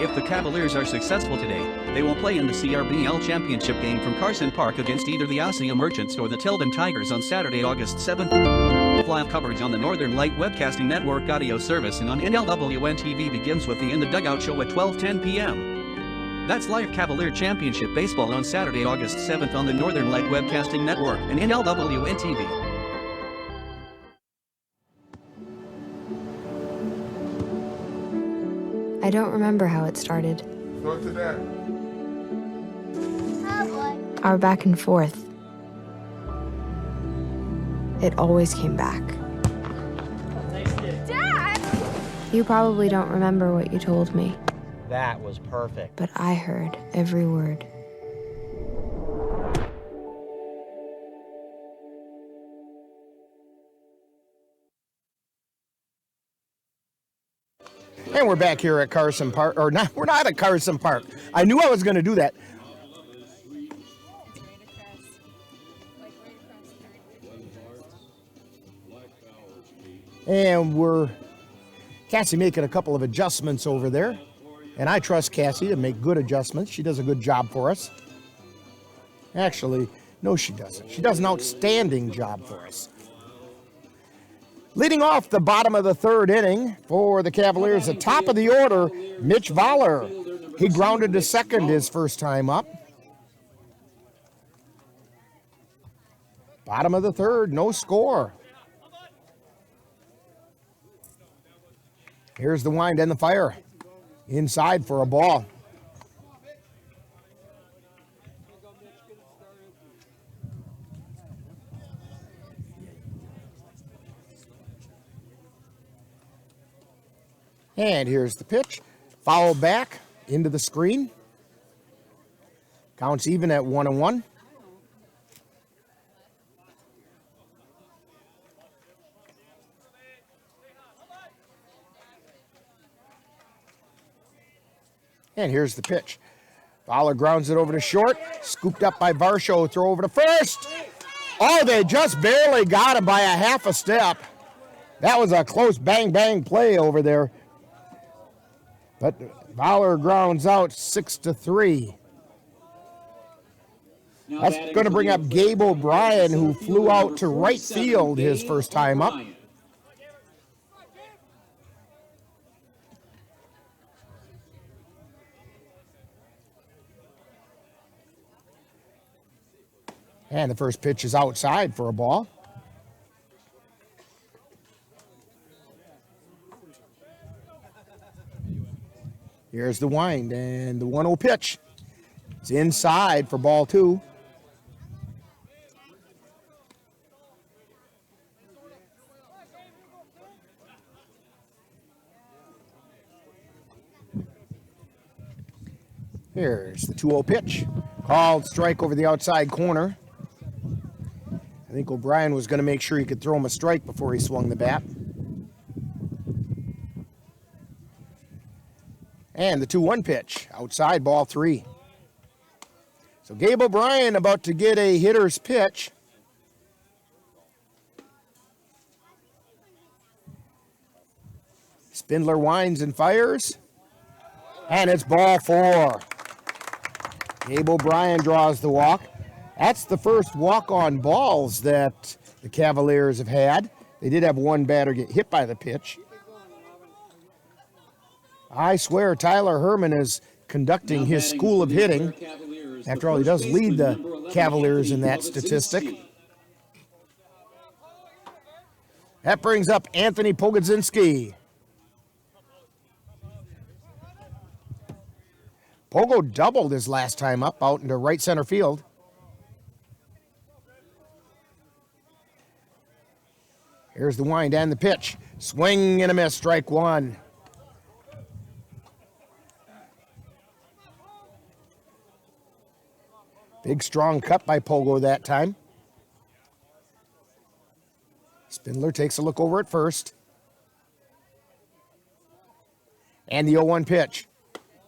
A: If the Cavaliers are successful today, they will play in the CRBL Championship game from Carson Park against either the Osceola Merchants or the Tilden Tigers on Saturday, August 7th. Live coverage on the Northern Light Webcasting Network audio service and on NLWN-TV begins with the In the Dugout show at 12:10 p.m. That's live Cavalier Championship Baseball on Saturday, August 7th on the Northern Light Webcasting Network and NLWN-TV.
D: I don't remember how it started.
T: Go to that.
D: Our back and forth. It always came back. Dad! You probably don't remember what you told me,
U: That was perfect.
D: but I heard every word.
B: And we're back here at Carson Park, or not, we're not at Carson Park. I knew I was going to do that. And we're, Cassie making a couple of adjustments over there. And I trust Cassie to make good adjustments. She does a good job for us. Actually, no, she doesn't. She does an outstanding job for us. Leading off the bottom of the 3rd inning for the Cavaliers, the top of the order, Mitch Voller. He grounded to second his first time up. Bottom of the 3rd, no score. Here's the wind and the fire. Inside for a ball. And here's the pitch. Foul back into the screen. Counts even at 1-1. And here's the pitch. Fowler grounds it over to short. Scooped up by Varsho. Throw over to first. Oh, they just barely got him by a half a step. That was a close bang-bang play over there. But Fowler grounds out 6-3. That's going to bring up Gabe O'Brien, who flew out to right field his first time up. And the first pitch is outside for a ball. Here's the wind and the 1-0 pitch. It's inside for ball 2. Here's the 2-0 pitch. Called strike over the outside corner. I think O'Brien was going to make sure he could throw him a strike before he swung the bat. And the 2-1 pitch, outside ball 3. So Gabe O'Brien about to get a hitter's pitch. Spindler winds and fires. And it's ball 4. Gabe O'Brien draws the walk. That's the first walk-on balls that the Cavaliers have had. They did have one batter get hit by the pitch. I swear Tyler Herman is conducting his school of hitting. After all, he does lead the Cavaliers in that statistic. That brings up Anthony Pogodzinski. Pogo doubled his last time up out into right center field. Here's the wind and the pitch. Swing and a miss, strike 1. Big strong cut by Pogo that time. Spindler takes a look over at first. And the 0-1 pitch.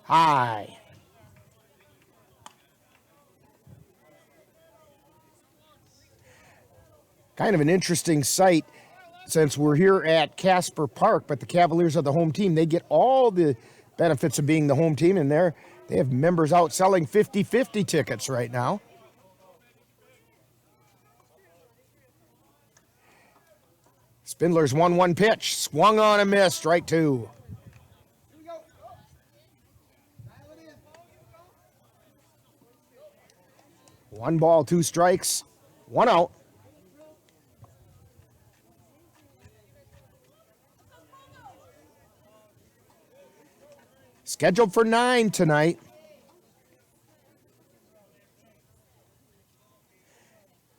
B: High. Kind of an interesting sight since we're here at Casper Park, but the Cavaliers are the home team. They get all the benefits of being the home team, and they have members out selling 50-50 tickets right now. Spindler's 1-1 pitch. Swung on a miss, strike 2. One ball, 2 strikes, 1 out. Scheduled for 9 tonight.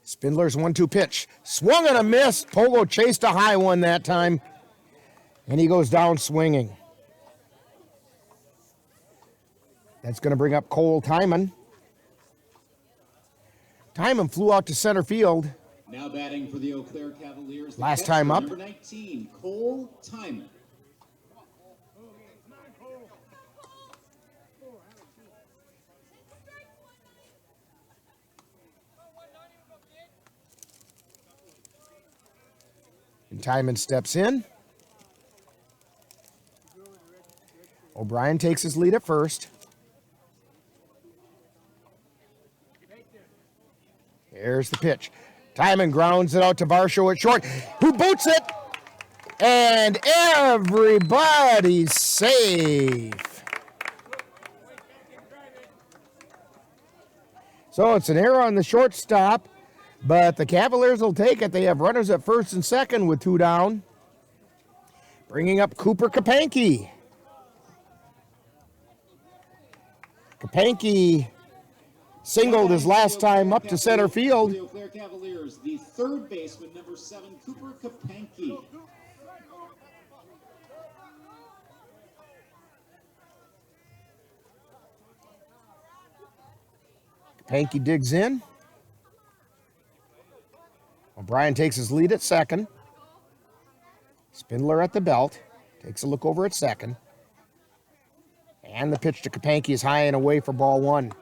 B: Spindler's 1-2 pitch. Swung and a miss. Pogo chased a high one that time. And he goes down swinging. That's going to bring up Cole Timon. Timon flew out to center field.
Q: Now batting for the Eau Claire Cavaliers.
B: Last time up.
Q: Number 19, Cole Timon.
B: And Timon steps in. O'Brien takes his lead at first. Here's the pitch. Timon grounds it out to Varsho at short, who boots it. And everybody's safe. So it's an error on the shortstop, but the Cavaliers will take it. They have runners at first and second with 2 down. Bringing up Cooper Kapanke. Kapanke singled his last time up to center field.
Q: The Eau Claire Cavaliers, the third baseman, number 7, Cooper Kapanke.
B: Kapanke digs in. O'Brien takes his lead at second. Spindler at the belt. Takes a look over at second. And the pitch to Kapanke is high and away for ball one.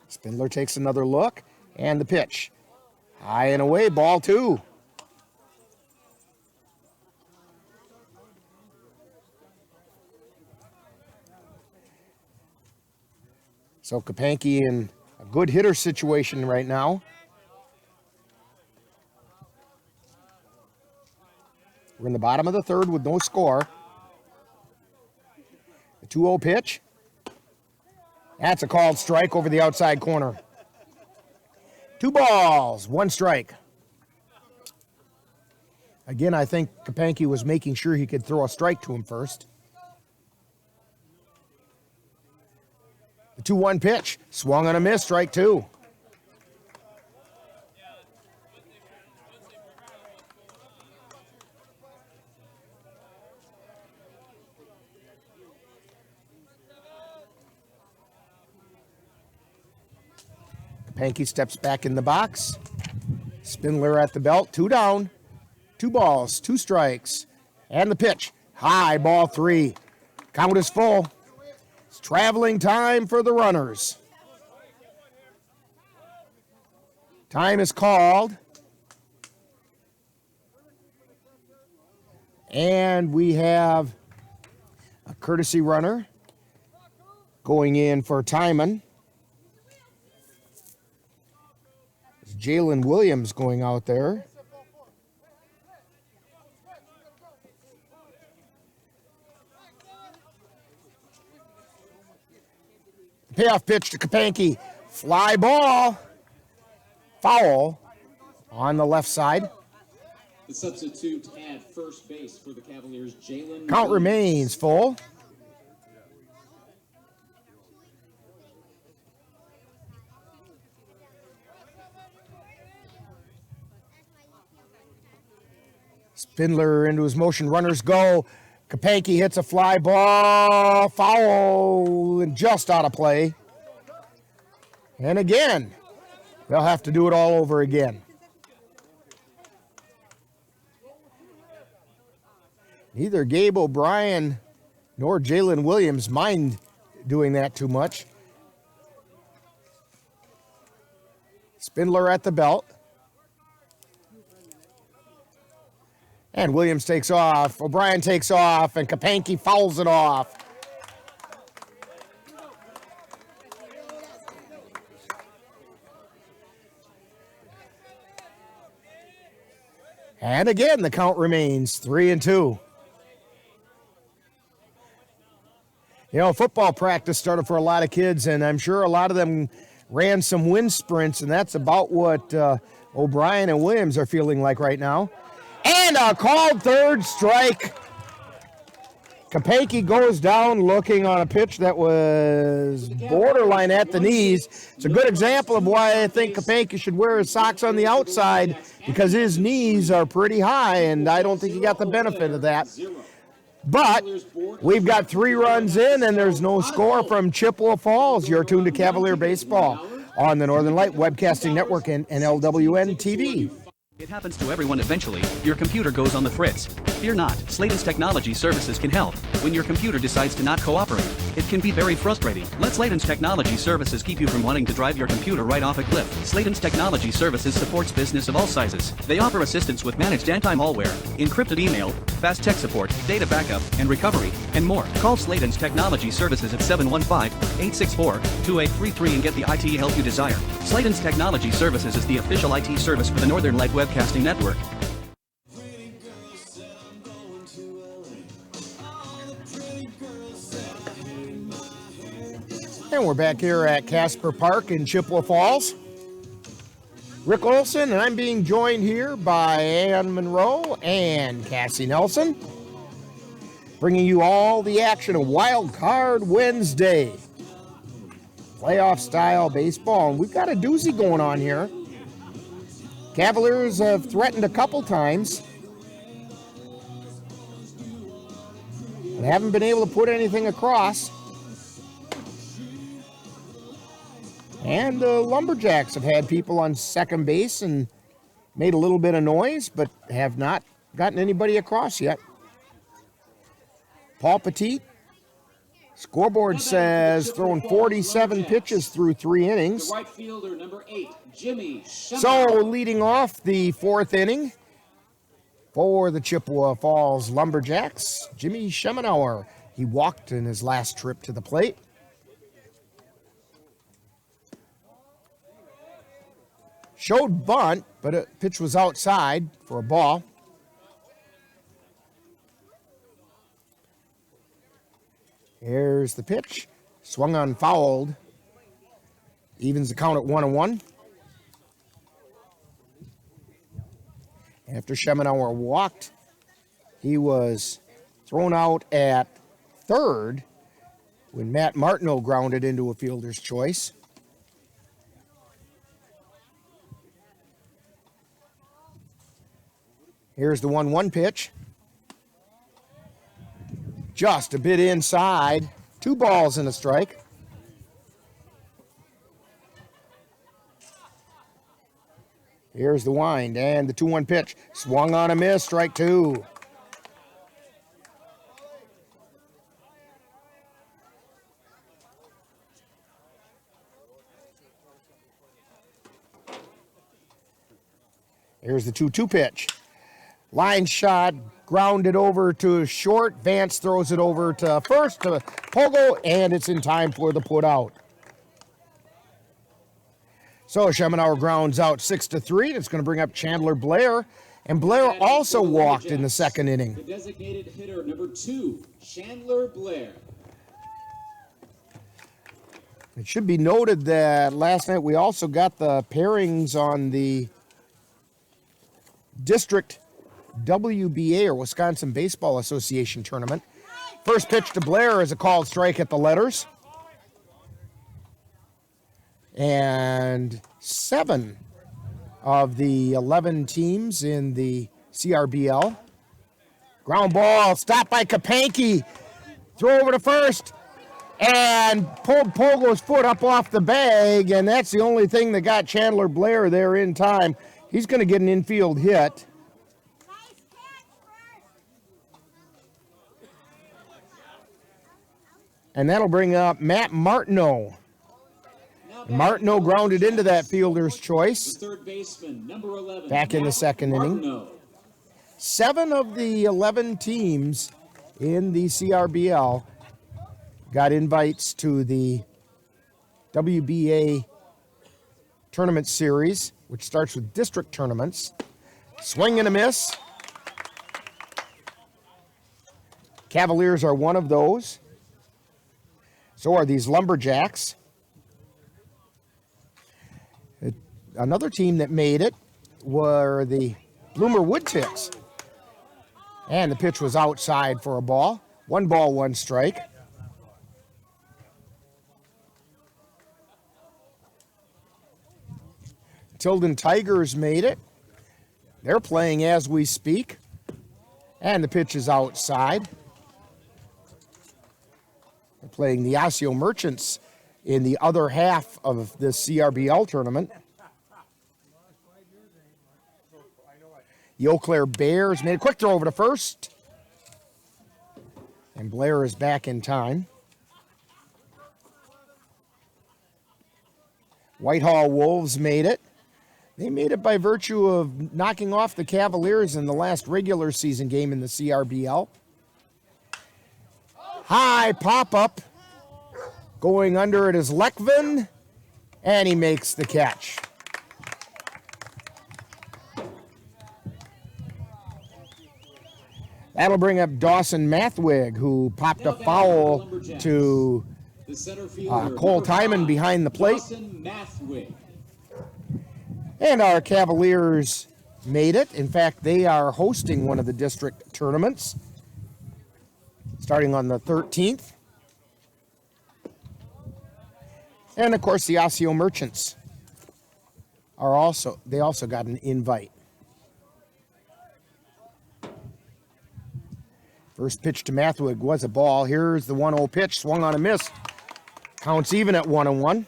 B: Spindler takes another look. And the pitch. High and away, ball two. So Kapanke in a good hitter situation right now. We're in the bottom of the third with no score. The 2-0 pitch. That's a called strike over the outside corner. 2 balls, 1 strike. Again, I think Kapanke was making sure he could throw a strike to him first. The 2-1 pitch, swung on a miss, strike 2. Kapanke steps back in the box. Spindler at the belt, 2 down. 2 balls, 2 strikes. And the pitch, high, ball 3. Count is full. It's traveling time for the runners. Time is called. And we have a courtesy runner going in for Timon. Jalen Williams going out there. Payoff pitch to Kapanke. Fly ball. Foul on the left side.
Q: The substitute at first base for the Cavaliers, Jalen.
B: Count remains full. Spindler into his motion. Runners go. Kapanke hits a fly ball. Foul and just out of play. And again, they'll have to do it all over again. Neither Gabe O'Brien nor Jalen Williams mind doing that too much. Spindler at the belt. And Williams takes off. O'Brien takes off, and Kapanke fouls it off. And again, the count remains 3-2. You know, football practice started for a lot of kids, and I'm sure a lot of them ran some wind sprints, and that's about what O'Brien and Williams are feeling like right now. And a called third strike. Kapanke goes down looking on a pitch that was borderline at the knees. It's a good example of why I think Kapanke should wear his socks on the outside, because his knees are pretty high, and I don't think he got the benefit of that. But we've got 3 runs in, and there's no score from Chippewa Falls. You're tuned to Cavalier Baseball on the Northern Light Webcasting Network and NLWN-TV.
A: It happens to everyone eventually. Your computer goes on the fritz. Fear not, Slayton's Technology Services can help. When your computer decides to not cooperate, it can be very frustrating. Let Slayton's Technology Services keep you from wanting to drive your computer right off a cliff. Slayton's Technology Services supports business of all sizes. They offer assistance with managed anti-malware, encrypted email, fast tech support, data backup, and recovery, and more. Call Slayton's Technology Services at 715-864-2833 and get the IT help you desire. Slayton's Technology Services is the official IT service for the Northern Light Webcasting Network.
B: And we're back here at Casper Park in Chippewa Falls. Rick Olson, and I'm being joined here by Ann Monroe and Cassie Nelson, bringing you all the action of Wild Card Wednesday. Playoff style baseball, and we've got a doozy going on here. Cavaliers have threatened a couple times. and haven't been able to put anything across. And the Lumberjacks have had people on second base and made a little bit of noise, but have not gotten anybody across yet. Paul Petit, scoreboard says, throwing 47 pitches through 3 innings.
Q: The right fielder, number 8, Jimmy Schemenauer.
B: So leading off the 4th inning for the Chippewa Falls Lumberjacks, Jimmy Schemenauer. He walked in his last trip to the plate. Showed bunt, but a pitch was outside for a ball. Here's the pitch. Swung on, fouled. Evens the count at 1-1. After Schemenauer walked, he was thrown out at third when Matt Martineau grounded into a fielder's choice. Here's the 1-1 pitch. Just a bit inside. 2 balls and a strike. Here's the wind and the 2-1 pitch. Swung on a miss, strike 2. Here's the 2-2 pitch. Line shot, grounded over to short. Vance throws it over to first to Pogo, and it's in time for the put out. So Schemenauer grounds out 6-3. It's going to bring up Chandler Blair. And Blair also walked in the 2nd inning.
Q: The designated hitter, number 2, Chandler Blair.
B: It should be noted that last night we also got the pairings on the district WBA, or Wisconsin Baseball Association tournament. First pitch to Blair is a called strike at the letters. And 7 of the 11 teams in the CRBL. Ground ball, stopped by Kapanke. Throw over to first. And pulled Pogo's foot up off the bag, and that's the only thing that got Chandler Blair there in time. He's going to get an infield hit. And that'll bring up Matt Martineau. Martineau grounded into that fielder's choice.
Q: The 3rd baseman, number 11,
B: back in the 2nd inning. 7 of the 11 teams in the CRBL got invites to the WBA tournament series, which starts with district tournaments. Swing and a miss. Cavaliers are one of those. So are these Lumberjacks. Another team that made it were the Bloomer Woodticks. And the pitch was outside for a ball. 1 ball, 1 strike. Tilden Tigers made it. They're playing as we speak. And the pitch is outside. They're playing the Osseo Merchants in the other half of the CRBL tournament. The Eau Claire Bears made a quick throw over to first. And Blair is back in time. Whitehall Wolves made it. They made it by virtue of knocking off the Cavaliers in the last regular season game in the CRBL. High pop-up. Going under it is Lekvin. And he makes the catch. That'll bring up Dawson Mathwig, who popped a foul to Cole Timon behind the plate. And our Cavaliers made it. In fact, they are hosting one of the district tournaments starting on the 13th. And of course, the Osseo Merchants are also got an invite. First pitch to Mathwig was a ball. Here's the 1-0 pitch, swung on a miss. Counts even at 1-1.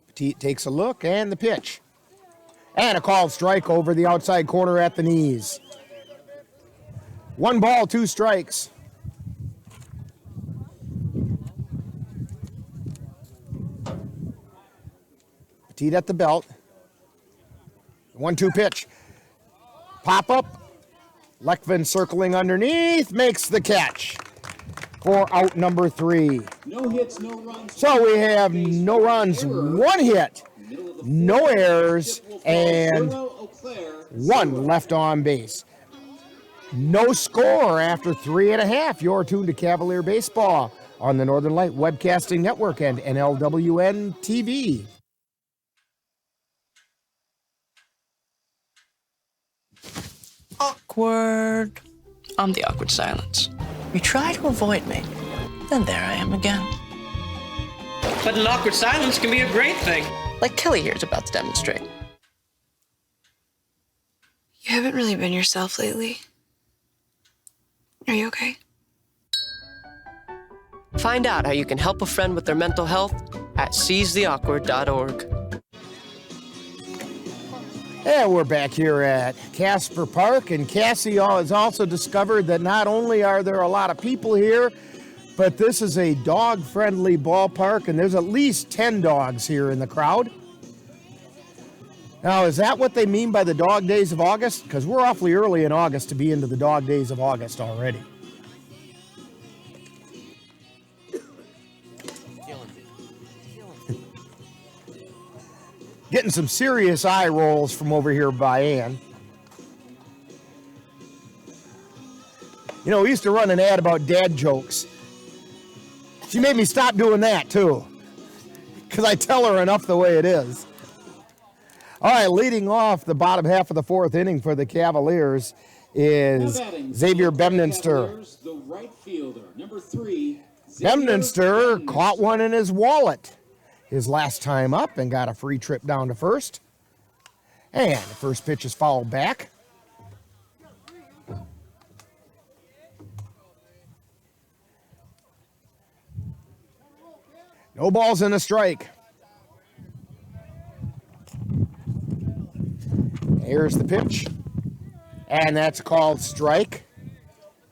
B: Petit takes a look, and the pitch. And a called strike over the outside corner at the knees. 1 ball, 2 strikes. Petit at the belt. 1-2 pitch. Pop up. Lekvin circling underneath, makes the catch for out number 3.
Q: No hits, no runs.
B: So we have no runs, 1 hit, no errors, and 1 left on base. No score after 3.5. You're tuned to Cavalier Baseball on the Northern Light Webcasting Network and NLWN-TV.
T: Awkward. I'm the awkward silence. You try to avoid me, then there I am again.
V: But an awkward silence can be a great thing.
T: Like Kelly here is about to demonstrate.
D: You haven't really been yourself lately. Are you okay?
T: Find out how you can help a friend with their mental health at seizetheawkward.org.
B: And we're back here at Casper Park, and Cassie has also discovered that not only are there a lot of people here, but this is a dog-friendly ballpark, and there's at least 10 dogs here in the crowd. Now, is that what they mean by the dog days of August? Because we're awfully early in August to be into the dog days of August already. Getting some serious eye rolls from over here by Ann. You know, we used to run an ad about dad jokes. She made me stop doing that, too, because I tell her enough the way it is. All right, leading off the bottom half of the 4th inning for the Cavaliers is Xavier Bemninster.
Q: The right fielder, number 3.
B: Bemninster caught one in his wallet his last time up and got a free trip down to first. And the first pitch is fouled back. No balls and a strike. Here's the pitch. And that's called strike.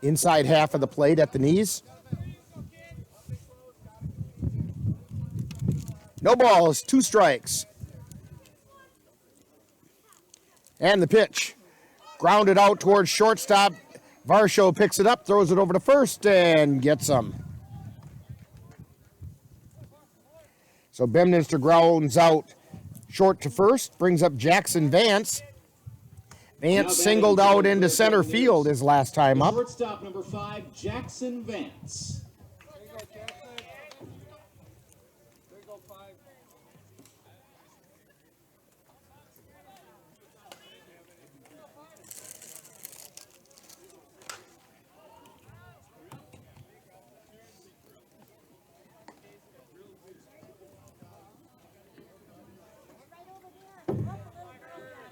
B: Inside half of the plate at the knees. No balls, 2 strikes. And the pitch. Grounded out towards shortstop. Varsho picks it up, throws it over to first, and gets him. So Bemninster grounds out short to first, brings up Jackson Vance. Vance singled out into center field his last time up.
Q: Shortstop number 5, Jackson Vance.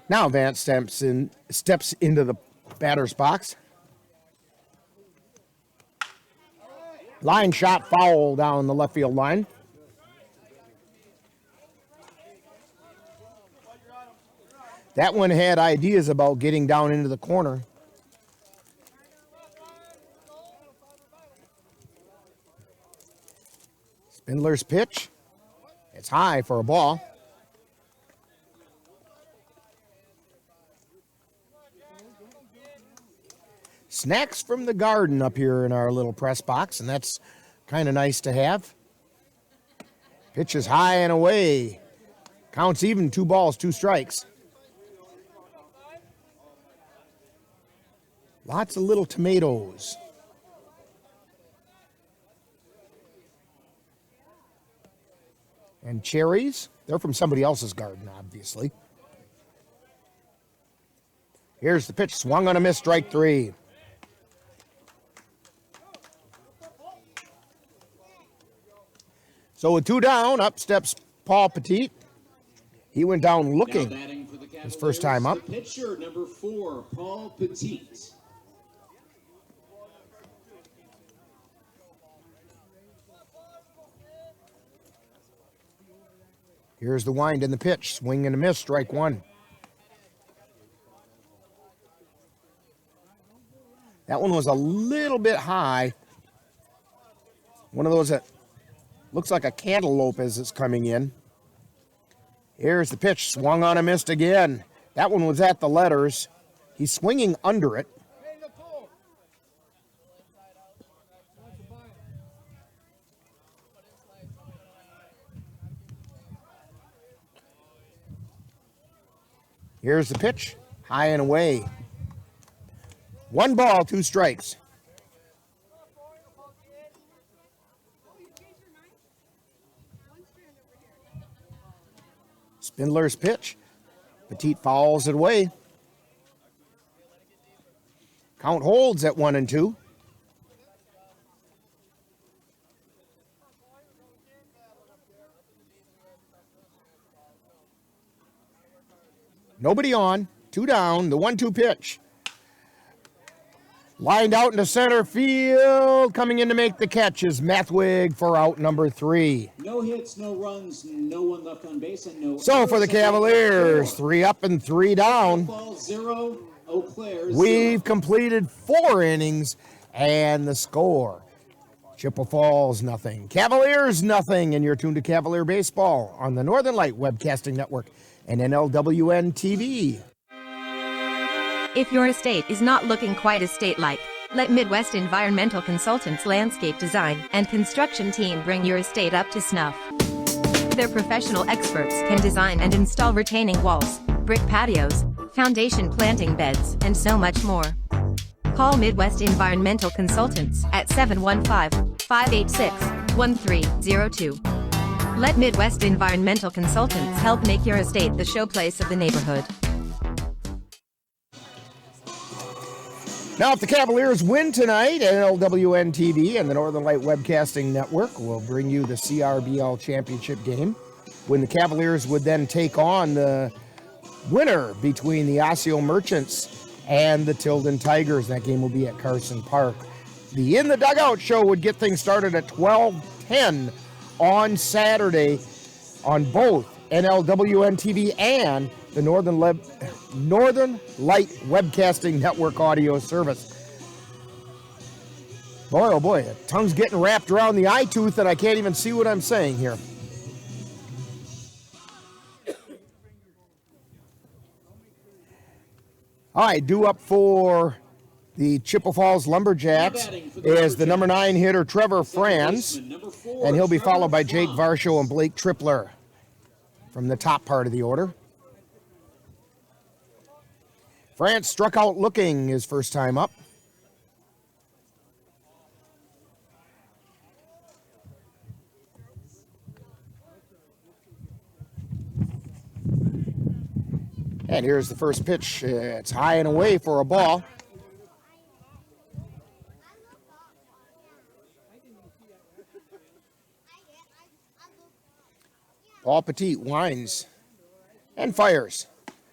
B: Now Vance steps into the batter's box. Line shot foul down the left field line. That one had ideas about getting down into the corner. Spindler's pitch. It's high for a ball. Snacks from the garden up here in our little press box, and that's kind of nice to have. Pitch is high and away. Counts even, 2 balls, 2 strikes. Lots of little tomatoes. And cherries. They're from somebody else's garden, obviously. Here's the pitch, swung on a miss, strike 3. So with 2 down, up steps Paul Petit. He went down looking his first time up.
Q: The pitcher, number 4, Paul Petit.
B: Here's the wind and the pitch. Swing and a miss, strike 1. That one was a little bit high. One of those that looks like a cantaloupe as it's coming in. Here's the pitch. Swung on and missed again. That one was at the letters. He's swinging under it. Here's the pitch. High and away. 1 ball, 2 strikes. Spindler's pitch. Petit fouls it away. Count holds at 1 and 2. Nobody on. 2 down. The 1-2 pitch. Lined out into center field. Coming in to make the catch is Mathwig for out number 3.
Q: No hits, no runs, no one left on base, and no.
B: So for the Cavaliers, 3 up and 3 down.
Q: Ball 0, Eau Claire 0.
B: We've completed 4 innings and the score. Chippewa Falls nothing. Cavaliers nothing. And you're tuned to Cavalier Baseball on the Northern Light Webcasting Network and NLWN-TV.
O: If your estate is not looking quite estate-like, let Midwest Environmental Consultants Landscape Design and Construction Team bring your estate up to snuff. Their professional experts can design and install retaining walls, brick patios, foundation planting beds, and so much more. Call Midwest Environmental Consultants at 715-586-1302. Let Midwest Environmental Consultants help make your estate the showplace of the neighborhood.
B: Now, if the Cavaliers win tonight, NLWN-TV and the Northern Light Webcasting Network will bring you the CRBL Championship game, when the Cavaliers would then take on the winner between the Osseo Merchants and the Tilden Tigers. That game will be at Carson Park. The In the Dugout show would get things started at 12:10 on Saturday on both NLWN-TV and the Northern Light Webcasting Network audio service. Boy, oh boy, the tongue's getting wrapped around the eye tooth and I can't even see what I'm saying here. All right, due up for the Chippewa Falls Lumberjacks is the number 9 hitter, Trevor Franz, and he'll be followed by Jake Varsho and Blake Tripler from the top part of the order. France struck out looking his first time up. And here's the first pitch. It's high and away for a ball. Paul Petit winds and fires.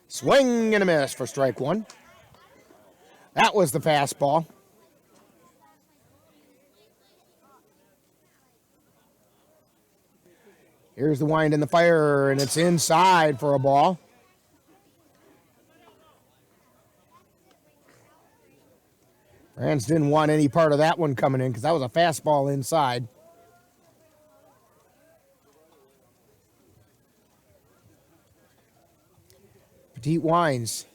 B: Swing and a miss for strike 1. That was the fastball. Here's the wind and the fire, and it's inside for a ball. Franz didn't want any part of that one coming in because that was a fastball inside. Petit winds,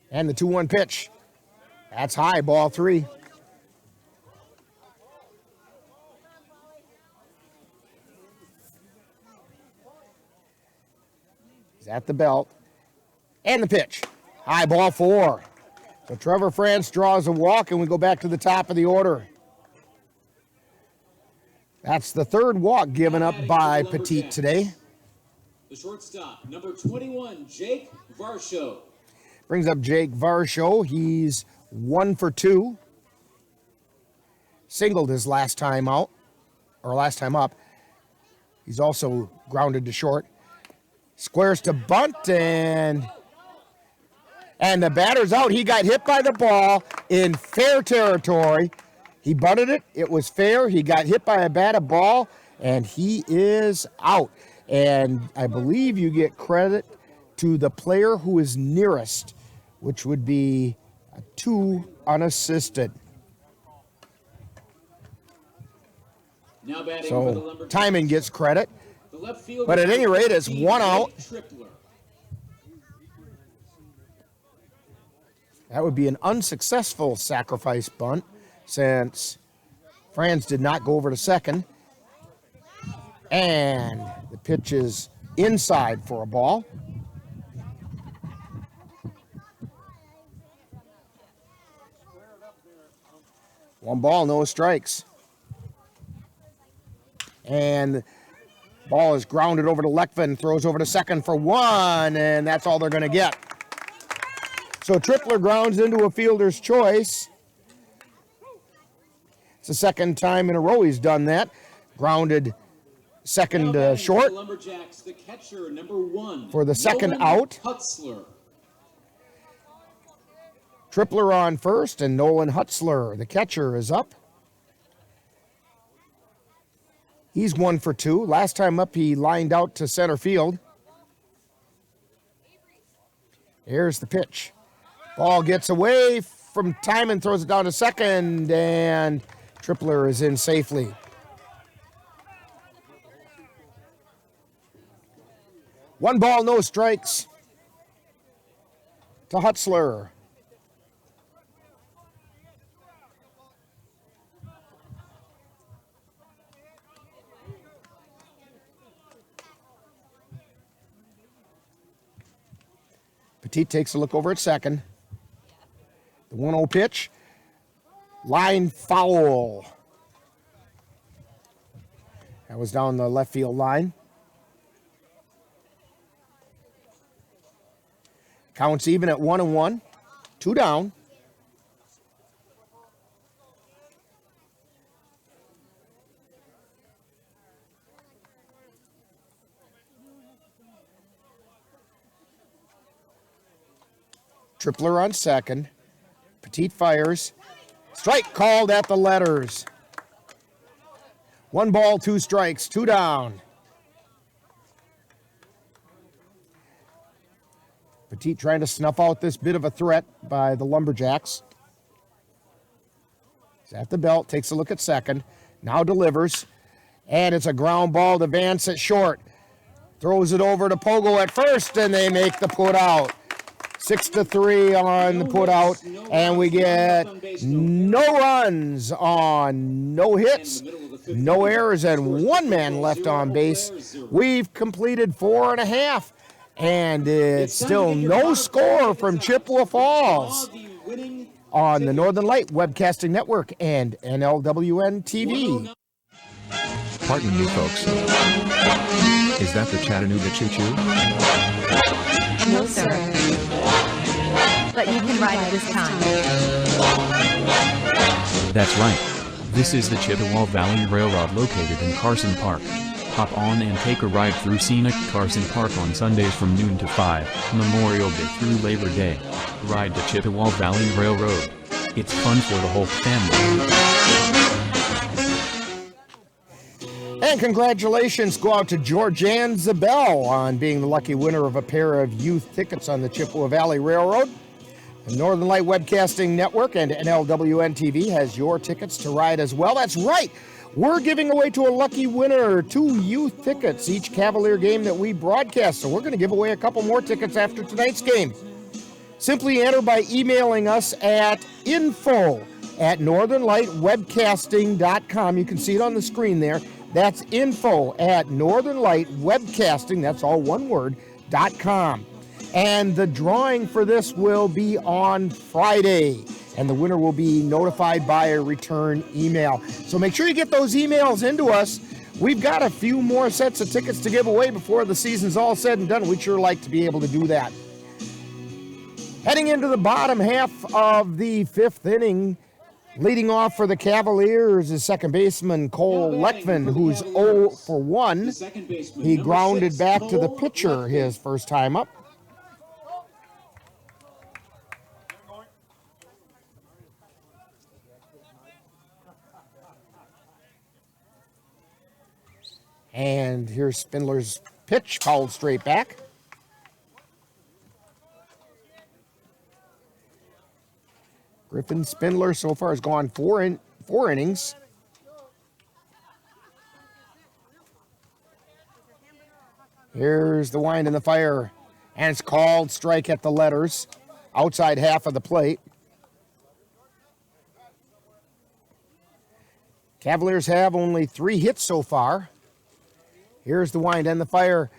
B: and the 2-1 pitch. That's high, ball 3. He's at the belt, and the pitch. High, ball 4. So Trevor Franz draws a walk, and we go back to the top of the order. That's the 3rd walk given up by Petit today.
Q: The shortstop, number 21, Jake Varsho.
B: Brings up Jake Varsho. He's 1 for 2. Singled his last time out, or last time up. He's also grounded to short. Squares to bunt, and the batter's out. He got hit by the ball in fair territory. He bunted it. It was fair. He got hit by a batted ball, and he is out. And I believe you get credit to the player who is nearest, which would be a 2 unassisted.
Q: Now batting for the
B: So
Q: Lumberjacks.
B: Timon gets credit.
Q: The left fielder,
B: But at any rate, it's
Q: 15,
B: 1 out.
Q: Tripler.
B: That would be an unsuccessful sacrifice bunt since Franz did not go over to second. And the pitch is inside for a ball. One ball, no strikes. And the ball is grounded over to Leckvin, throws over to second for 1, and that's all they're going to get. So Tripler grounds into a fielder's choice. It's the second time in a row he's done that. Grounded second short
Q: The Lumberjacks, the catcher, number 1,
B: for the second
Q: Nolan
B: out.
Q: Hutzler.
B: Tripler on first, and Nolan Hutzler, the catcher, is up. He's 1 for 2. Last time up, he lined out to center field. Here's the pitch. Ball gets away from Timon, throws it down to second, and Tripler is in safely. One ball, no strikes to Hutzler. Petit takes a look over at second. The 1-0 pitch. Line foul. That was down the left field line. Counts even at 1-1. 2 down. Tripler on second. Petit fires. Strike called at the letters. 1 ball, 2 strikes, 2 down. Petit trying to snuff out this bit of a threat by the Lumberjacks. He's at the belt, takes a look at second. Now delivers. And it's a ground ball to Vance at short. Throws it over to Pogo at first, and they make the put out. 6-3 on the put out, and we get no runs on no hits, no errors, and 1 man left on base. We've completed 4.5, and it's still no score from Chippewa Falls on the Northern Light Webcasting Network and NLWN-TV.
C: Pardon me, folks. Is that the Chattanooga Choo-Choo?
O: No, sir. But you can ride it this time.
F: That's right. This is the Chippewa Valley Railroad located in Carson Park. Hop on and take a ride through scenic Carson Park on Sundays from noon to 5, Memorial Day through Labor Day. Ride the Chippewa Valley Railroad. It's fun for the whole family.
B: And congratulations go out to Georgianne Zabel on being the lucky winner of a pair of youth tickets on the Chippewa Valley Railroad. The Northern Light Webcasting Network and NLWN-TV has your tickets to ride as well. That's right. We're giving away to a lucky winner 2 youth tickets each Cavalier game that we broadcast. So we're going to give away a couple more tickets after tonight's game. Simply enter by emailing us at info@northernlightwebcasting.com. You can see it on the screen there. That's info@northernlightwebcasting, that's all one word, .com. And the drawing for this will be on Friday, and the winner will be notified by a return email. So make sure you get those emails into us. We've got a few more sets of tickets to give away before the season's all said and done. We'd sure like to be able to do that. Heading into the bottom half of the 5th inning, Leading off for the Cavaliers is second baseman Cole Leckman, who's 0 for 1. He grounded back to the pitcher his first time up. And here's Spindler's pitch, called straight back. Griffin Spindler so far has gone four innings. Here's the wind and the fire, and it's called strike at the letters, outside half of the plate. Cavaliers have only 3 hits so far. Here's the wind and the fire.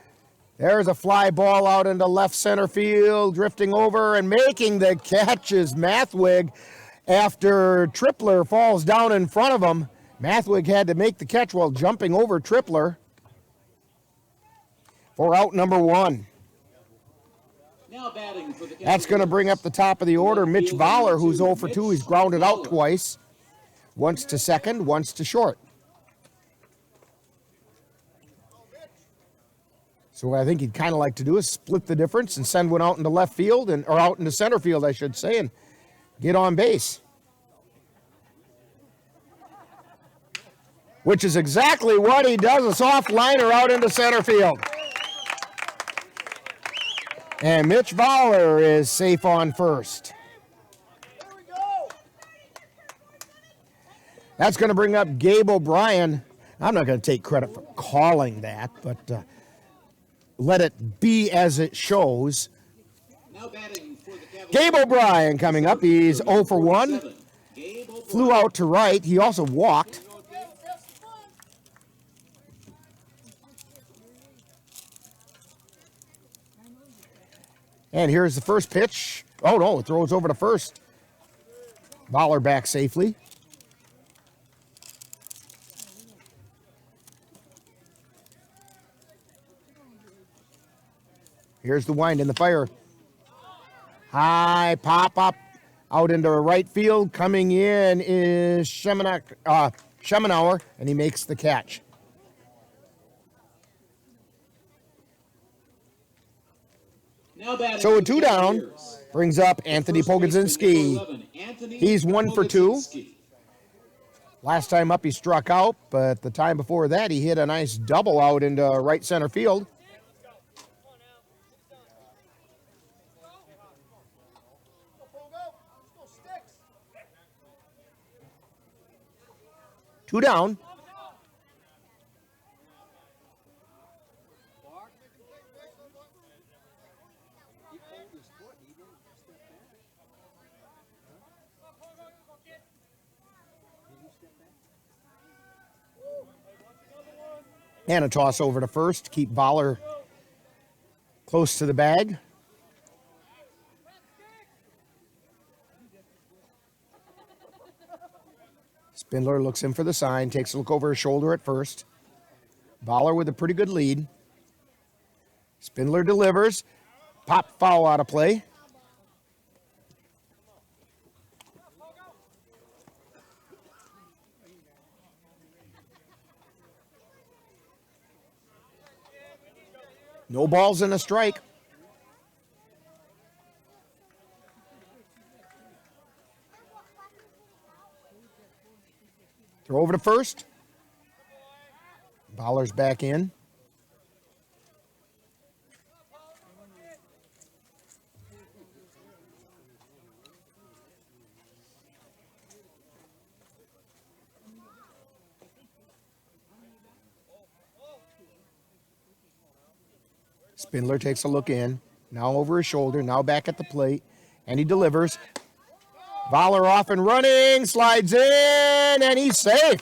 B: There's a fly ball out into left center field, drifting over and making the catch is Mathwig. After Tripler falls down in front of him, Mathwig had to make the catch while jumping over Tripler for out number 1.
Q: Now batting for the
B: That's going to bring up the top of the order Mitch Voller, who's 0 for 2. He's grounded out twice, once to second, once to short. So what I think he'd kind of like to do is split the difference and send one out into left field, or out into center field, I should say, and get on base. Which is exactly what he does, a soft liner out into center field. And Mitch Voller is safe on first. That's going to bring up Gabe O'Brien. I'm not going to take credit for calling that, but let it be as it shows. Gabe O'Brien coming up. He's 0 for 1. Flew out to right. He also walked. And here's the first pitch. Oh, no, it throws over to first. Voller back safely. Here's the wind and the fire. High pop up out into right field. Coming in is Schemenauer, and he makes the catch. So a 2 down brings up Anthony Pogodzinski. He's 1 for 2. Last time up he struck out, but the time before that he hit a nice double out into right center field. Two down. And a toss over to first. Keep Voller close to the bag. Spindler looks in for the sign, takes a look over his shoulder at first. Voller with a pretty good lead. Spindler delivers. Pop foul out of play. No balls and a strike. Throw over to first. Voller's back in. Spindler takes a look in. Now over his shoulder. Now back at the plate. And he delivers. Voller off and running, slides in, and he's safe.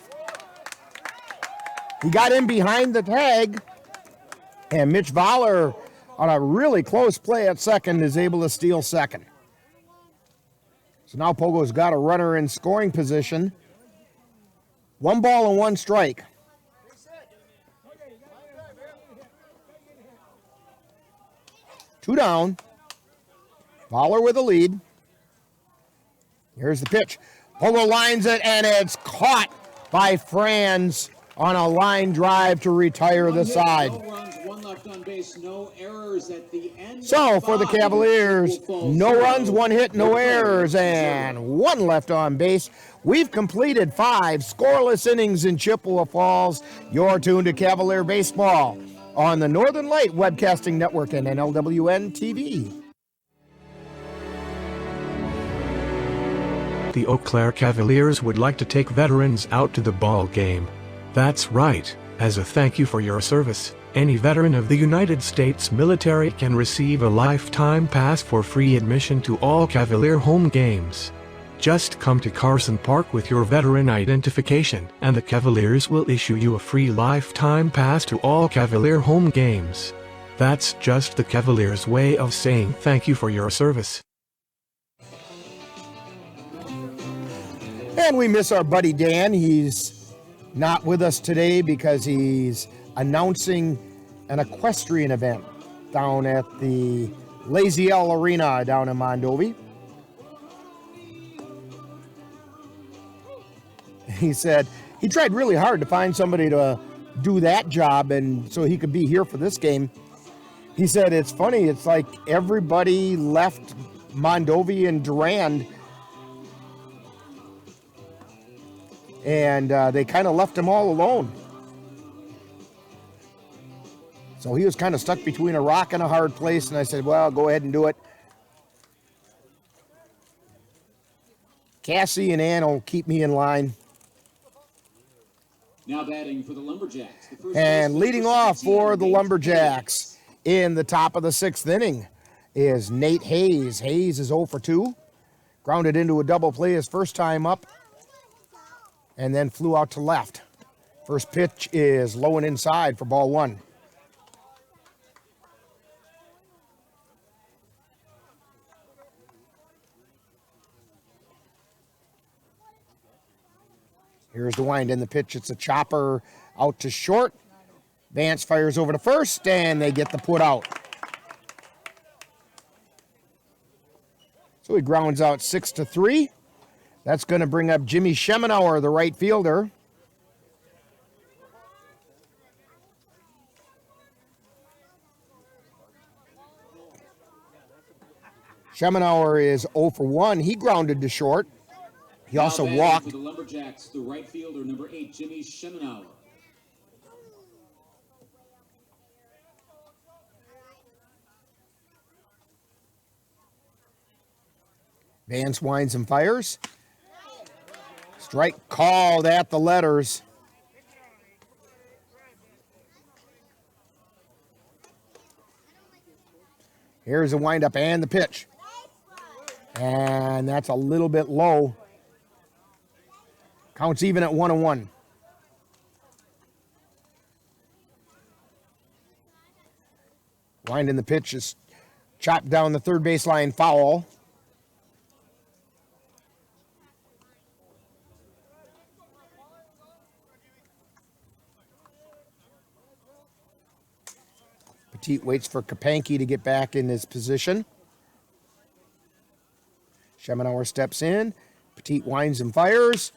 B: He got in behind the tag, and Mitch Voller, on a really close play at second, is able to steal second. So now Pogo's got a runner in scoring position. 1 ball and 1 strike. Two down. Voller with a lead. Here's the pitch. Polo lines it, and it's caught by Franz on a line drive to retire the side.
Q: No runs, one left on base, no errors at the end.
B: So for the Cavaliers, no runs, one hit, no errors, and one left on base. We've completed 5 scoreless innings in Chippewa Falls. You're tuned to Cavalier Baseball on the Northern Light Webcasting Network and NLWN-TV.
P: The Eau Claire Cavaliers would like to take veterans out to the ball game. That's right. As a thank you for your service, any veteran of the United States military can receive a lifetime pass for free admission to all Cavalier home games. Just come to Carson Park with your veteran identification, and the Cavaliers will issue you a free lifetime pass to all Cavalier home games. That's just the Cavaliers' way of saying thank you for your service.
B: And we miss our buddy Dan. He's not with us today because he's announcing an equestrian event down at the Lazy L Arena down in Mondovi. He said he tried really hard to find somebody to do that job and so he could be here for this game. He said it's funny, it's like everybody left Mondovi and Durand, and they kind of left him all alone. So he was kind of stuck between a rock and a hard place, and I said, well, go ahead and do it. Cassie and Ann will keep me in line.
Q: Now batting for the Lumberjacks.
B: And leading off for the Lumberjacks in the top of the 6th inning is Nate Hayes. Hayes is 0 for 2. Grounded into a double play his first time up, and then flew out to left. First pitch is low and inside for ball 1. Here's the wind in the pitch. It's a chopper out to short. Vance fires over to first, and they get the put out. So he grounds out 6-3. That's going to bring up Jimmy Schemenauer, the right fielder. Schemenauer is 0 for 1. He grounded to short. He also walked.
Q: For the Lumberjacks, the right fielder, number 8, Jimmy Schemenauer.
B: Vance winds and fires. Strike called at the letters. Here's the windup and the pitch. And that's a little bit low. Counts even at 1-1. Wind in the pitch is chopped down the third baseline, foul. Petit waits for Kapanke to get back in his position. Schemenauer steps in. Petit winds and fires.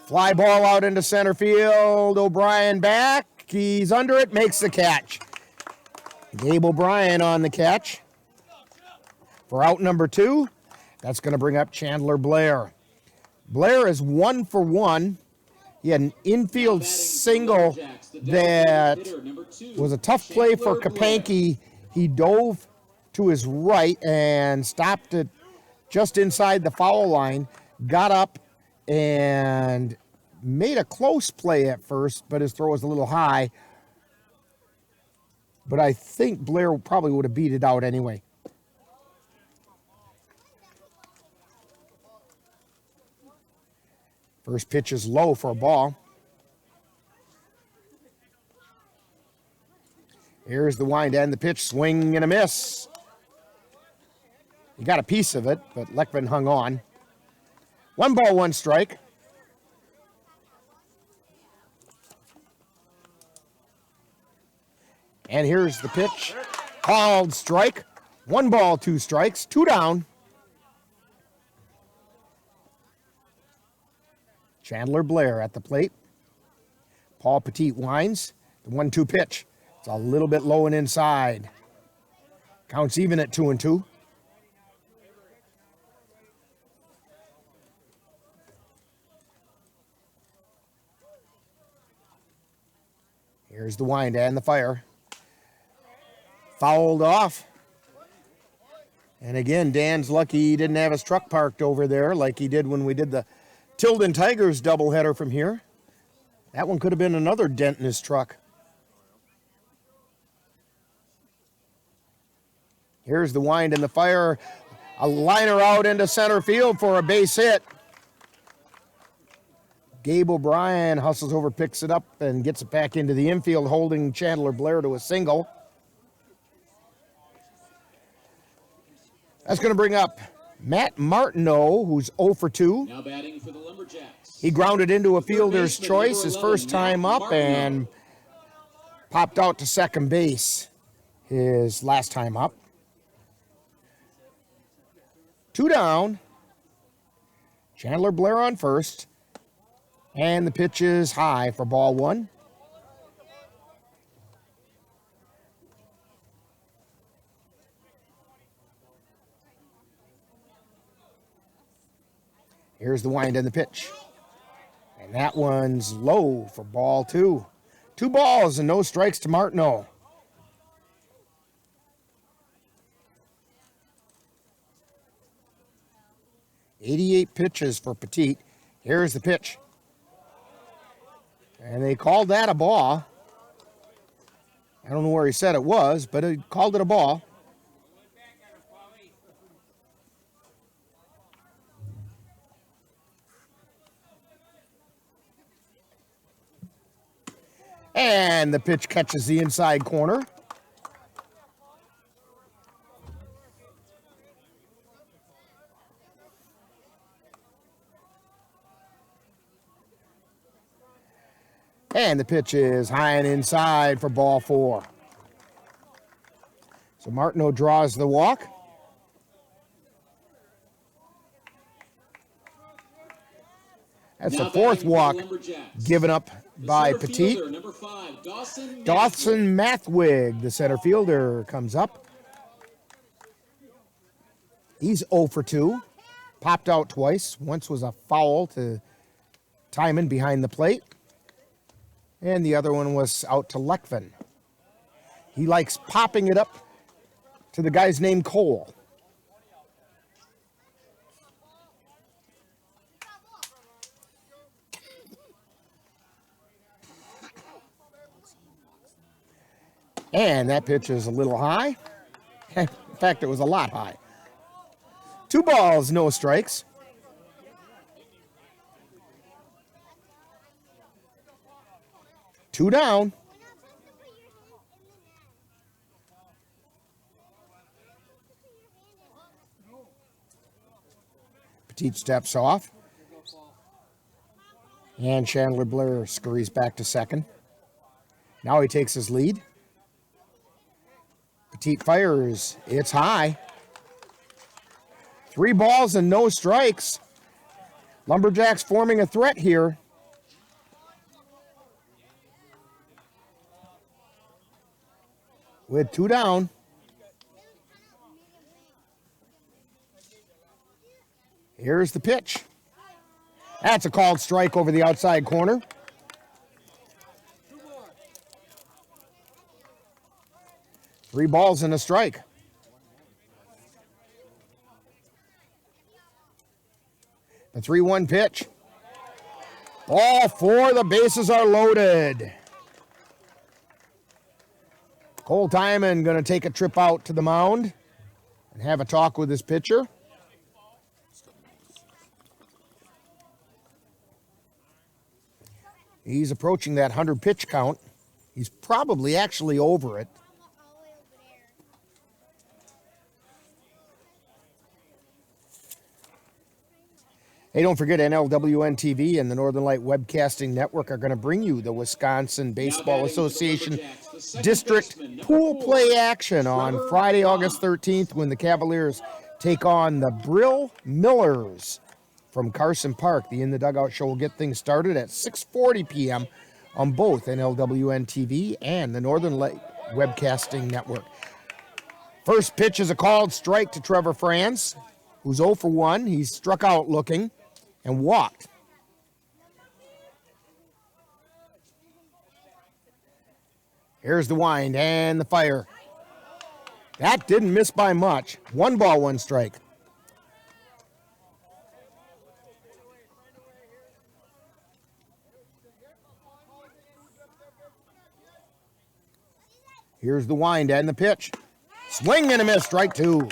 B: Fly ball out into center field. O'Brien back. He's under it, makes the catch. Gabe O'Brien on the catch for out number 2. That's going to bring up Chandler Blair. Blair is 1 for 1. He had an infield single that was a tough play for Kapanke. He dove to his right and stopped it just inside the foul line, got up and made a close play at first, but his throw was a little high. But I think Blair probably would have beat it out anyway. First pitch is low for a ball. Here's the wind and the pitch, swing and a miss. He got a piece of it, but Leckman hung on. 1 ball, 1 strike. And here's the pitch, called strike. 1 ball, 2 strikes, 2 down. Chandler Blair at the plate. Paul Petit winds. The 1-2 pitch. It's a little bit low and inside. Counts even at 2-2. Here's the wind and the fire. Fouled off. And again, Dan's lucky he didn't have his truck parked over there like he did when we did the Tilden Tigers doubleheader from here. That one could have been another dent in his truck. Here's the wind and the fire. A liner out into center field for a base hit. Gabe O'Brien hustles over, picks it up, and gets it back into the infield, holding Chandler Blair to a single. That's going to bring up Matt Martineau, who's 0 for 2.
Q: Now batting for the Lumberjacks.
B: He grounded into a fielder's choice his first time up and popped out to second base his last time up. 2 down. Chandler Blair on first. And the pitch is high for ball 1. Here's the wind and the pitch. And that one's low for ball 2. 2 balls and no strikes to Martineau. .88 pitches for Petit. Here's the pitch. And they called that a ball. I don't know where he said it was, but he called it a ball. And the pitch catches the inside corner. And the pitch is high and inside for ball 4. So Martineau draws the walk. That's the 4th walk given up by Petit. Dawson Mathwig, the center fielder, comes up. He's 0 for 2. Popped out twice. Once was a foul to Timon behind the plate. And the other one was out to Leckvin. He likes popping it up to the guy's name Cole. And that pitch is a little high. In fact, it was a lot high. 2 balls, no strikes. Two down. Petit steps off. And Chandler Blair scurries back to second. Now he takes his lead. Petit fires. It's high. 3 balls and no strikes. Lumberjacks forming a threat here. With 2 down. Here's the pitch. That's a called strike over the outside corner. Three balls and a strike. The 3-1 pitch. Ball 4, the bases are loaded. Cole Timon going to take a trip out to the mound and have a talk with his pitcher. He's approaching that 100 pitch count. He's probably actually over it. Hey, don't forget NLWN-TV and the Northern Light Webcasting Network are going to bring you the Wisconsin Baseball Association District Pool Play action on Friday, August 13th when the Cavaliers take on the Brill Millers from Carson Park. The In the Dugout show will get things started at 6:40 p.m. on both NLWN-TV and the Northern Light Webcasting Network. First pitch is a called strike to Trevor France, who's 0 for 1. He's struck out looking and walked. Here's the wind and the fire. That didn't miss by much. 1 ball, 1 strike. Here's the wind and the pitch. Swing and a miss, strike 2.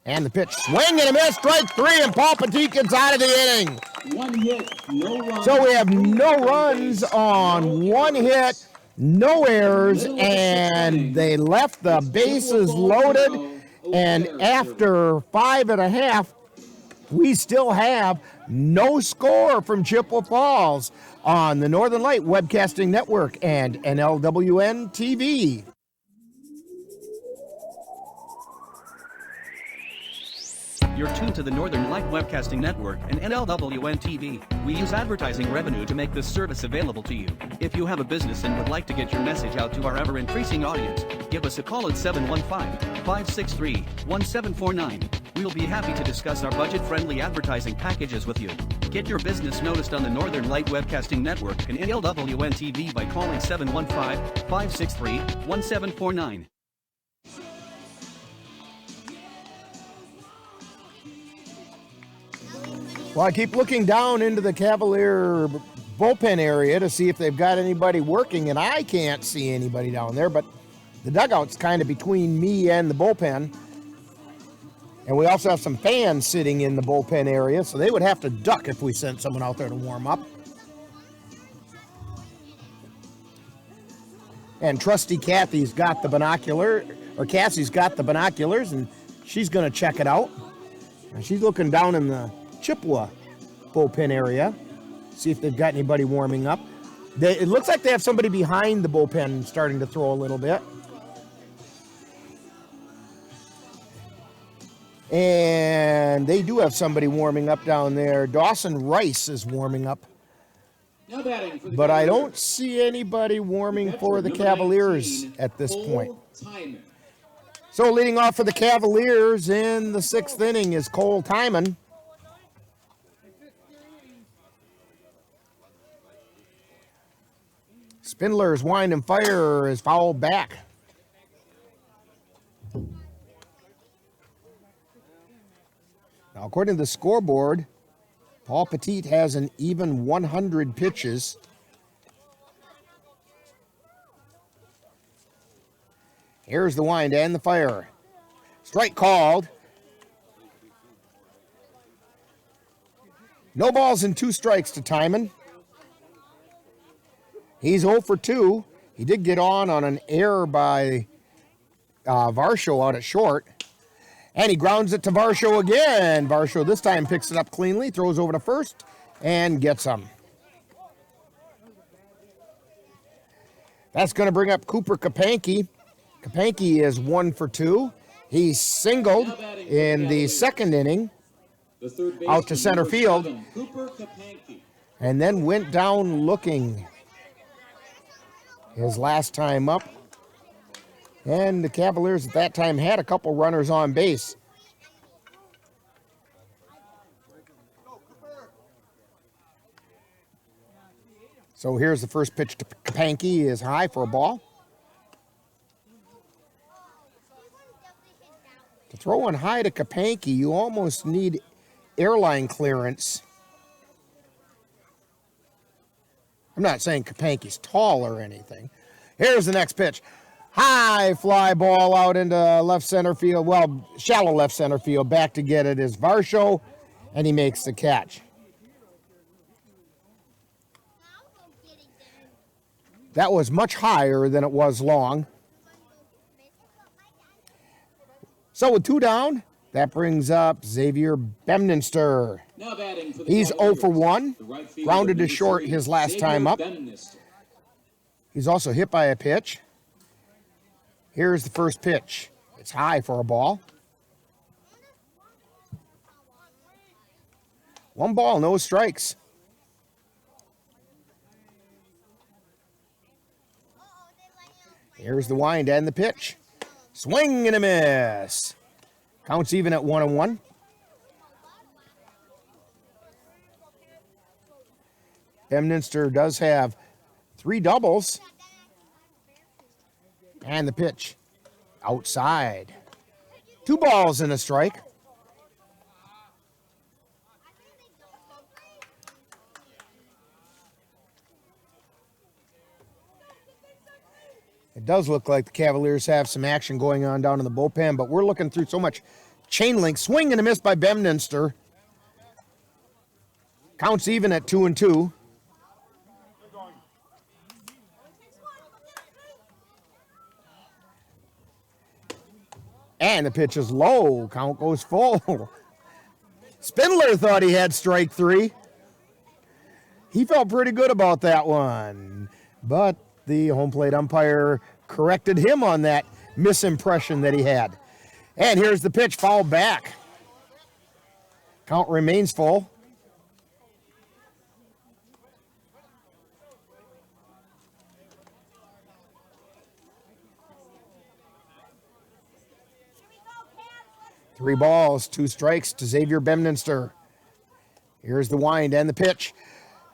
B: And the pitch, swing and a miss, strike 3, and Paul Petit gets out of the inning.
Q: 1 hit, no runs.
B: So we have no runs on 1 hit, no errors, and they left the bases loaded. And after 5 1/2, we still have no score from Chippewa Falls on the Northern Light Webcasting Network and NLWN-TV.
A: You're tuned to the Northern Light Webcasting Network and NLWN-TV. We use advertising revenue to make this service available to you. If you have a business and would like to get your message out to our ever-increasing audience, give us a call at 715-563-1749. We'll be happy to discuss our budget-friendly advertising packages with you. Get your business noticed on the Northern Light Webcasting Network and NLWN-TV by calling 715-563-1749.
B: Well, I keep looking down into the Cavalier bullpen area to see if they've got anybody working, and I can't see anybody down there, but the dugout's kind of between me and the bullpen. And we also have some fans sitting in the bullpen area, so they would have to duck if we sent someone out there to warm up. And trusty Kathy's got the binocular, or Cassie's got the binoculars, and she's going to check it out. And she's looking down in the Chippewa bullpen area, see if they've got anybody warming up. It looks like they have somebody behind the bullpen starting to throw a little bit. And they do have somebody warming up down there. Dawson Rice is warming up. But I don't see anybody warming for the Cavaliers at this point. So leading off for the Cavaliers in the 6th inning is Cole Timon. Spindler's wind and fire is fouled back. Now, according to the scoreboard, Paul Petit has an even 100 pitches. Here's the wind and the fire. Strike called. No balls and 2 strikes to Timon. He's 0 for 2. He did get on an error by Varsho out at short. And he grounds it to Varsho again. Varsho this time picks it up cleanly, throws over to first, and gets him. That's going to bring up Cooper Kapanke. Kapanke is 1 for 2. He singled in the 2nd inning out to center field and then went down looking his last time up. And the Cavaliers at that time had a couple runners on base. So here's the first pitch to Kapanke, is high for a ball. To throw one high to Kapanke, you almost need airline clearance. I'm not saying Kapanke's tall or anything. Here's the next pitch. High fly ball out into left center field. Well, shallow left center field. Back to get it is Varsho, and he makes the catch. That was much higher than it was long. So with 2 down, that brings up Xavier Bemninster.
Q: Now batting for the
B: He's 0 for
Q: Cavaliers.
B: 1,
Q: The right fielder,
B: grounded to
Q: number
B: short
Q: 3,
B: his last
Q: Xavier
B: time up.
Q: Bennister.
B: He's also hit by a pitch. Here's the first pitch. It's high for a ball. 1 ball, no strikes. Here's the wind and the pitch. Swing and a miss. Counts even at 1-1. Bedminster does have 3 doubles. And the pitch outside. 2 balls and a strike. It does look like the Cavaliers have some action going on down in the bullpen, but we're looking through so much chain link. Swing and a miss by Bedminster. Counts even at 2-2. And the pitch is low. Count goes full. Spindler thought he had strike 3. He felt pretty good about that one. But the home plate umpire corrected him on that misimpression that he had. And here's the pitch, fouled back. Count remains full. Three balls, 2 strikes to Xavier Bedminster. Here's the wind and the pitch.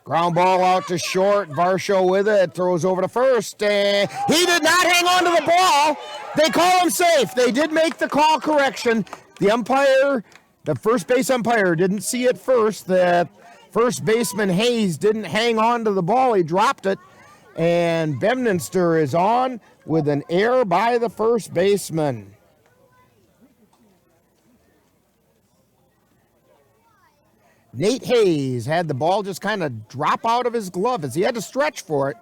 B: Ground ball out to short. Varsho with it. Throws over to first. And he did not hang on to the ball. They call him safe. They did make the call correction. The umpire, the first base umpire, didn't see it first. The first baseman, Hayes, didn't hang on to the ball. He dropped it. And Bedminster is on with an error by the first baseman. Nate Hayes had the ball just kind of drop out of his glove as he had to stretch for it,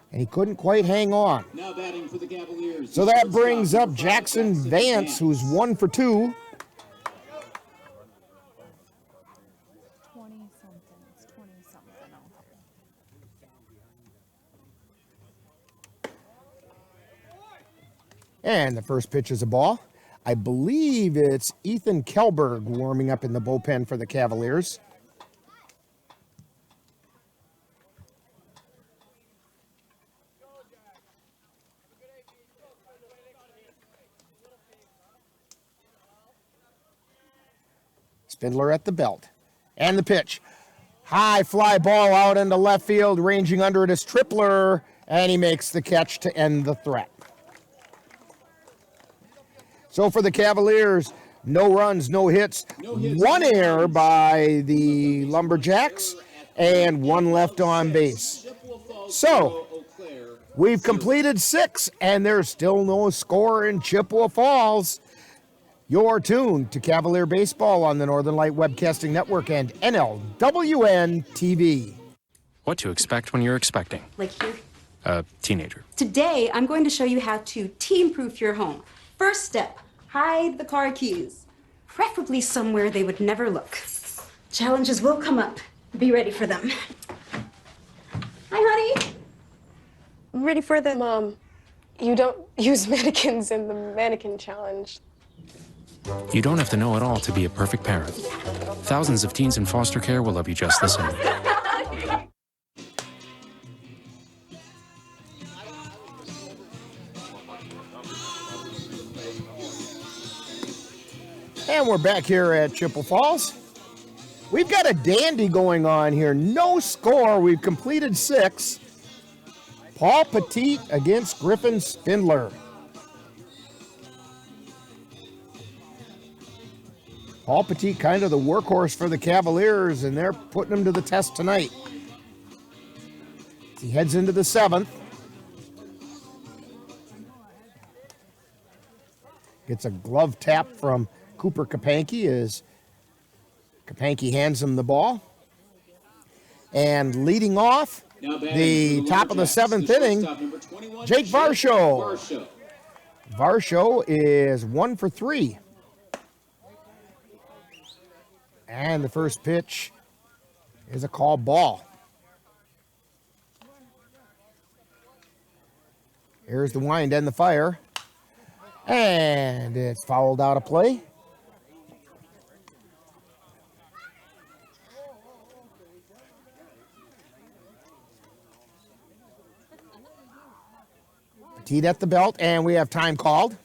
B: and he couldn't quite hang on.
Q: Now batting for the Cavaliers.
B: So that brings up Jackson Vance, who's 1 for 2. And the first pitch is a ball. I believe it's Ethan Kelberg warming up in the bullpen for the Cavaliers. Spindler at the belt. And the pitch. High fly ball out into left field. Ranging under it is Tripler. And he makes the catch to end the threat. So for the Cavaliers, no runs, no hits. 1 error by the Lumberjacks. And 1 left on base. So we've completed 6. And there's still no score in Chippewa Falls. You're tuned to Cavalier Baseball on the Northern Light Webcasting Network and NLWN-TV.
G: What to expect when you're expecting.
H: Like here.
G: A teenager.
H: Today, I'm going to show you how to teen-proof your home. First step, hide the car keys. Preferably somewhere they would never look. Challenges will come up. Be ready for them. Hi, honey.
W: Ready for them? Mom, you don't use mannequins in the mannequin challenge.
G: You don't have to know it all to be a perfect parent. Thousands of teens in foster care will love you just the same.
B: And we're back here at Chippewa Falls. We've got a dandy going on here. No score. We've completed 6. Paul Petit against Griffin Spindler. Paul Petit kind of the workhorse for the Cavaliers, and they're putting him to the test tonight. He heads into the 7th. Gets a glove tap from Cooper Kapanke as Kapanke hands him the ball. And leading off the top of the 7th inning, Jake Varsho. Varsho is 1 for 3. And the first pitch is a called ball. Here's the wind and the fire. And it's fouled out of play. Petit at the belt, and we have time called.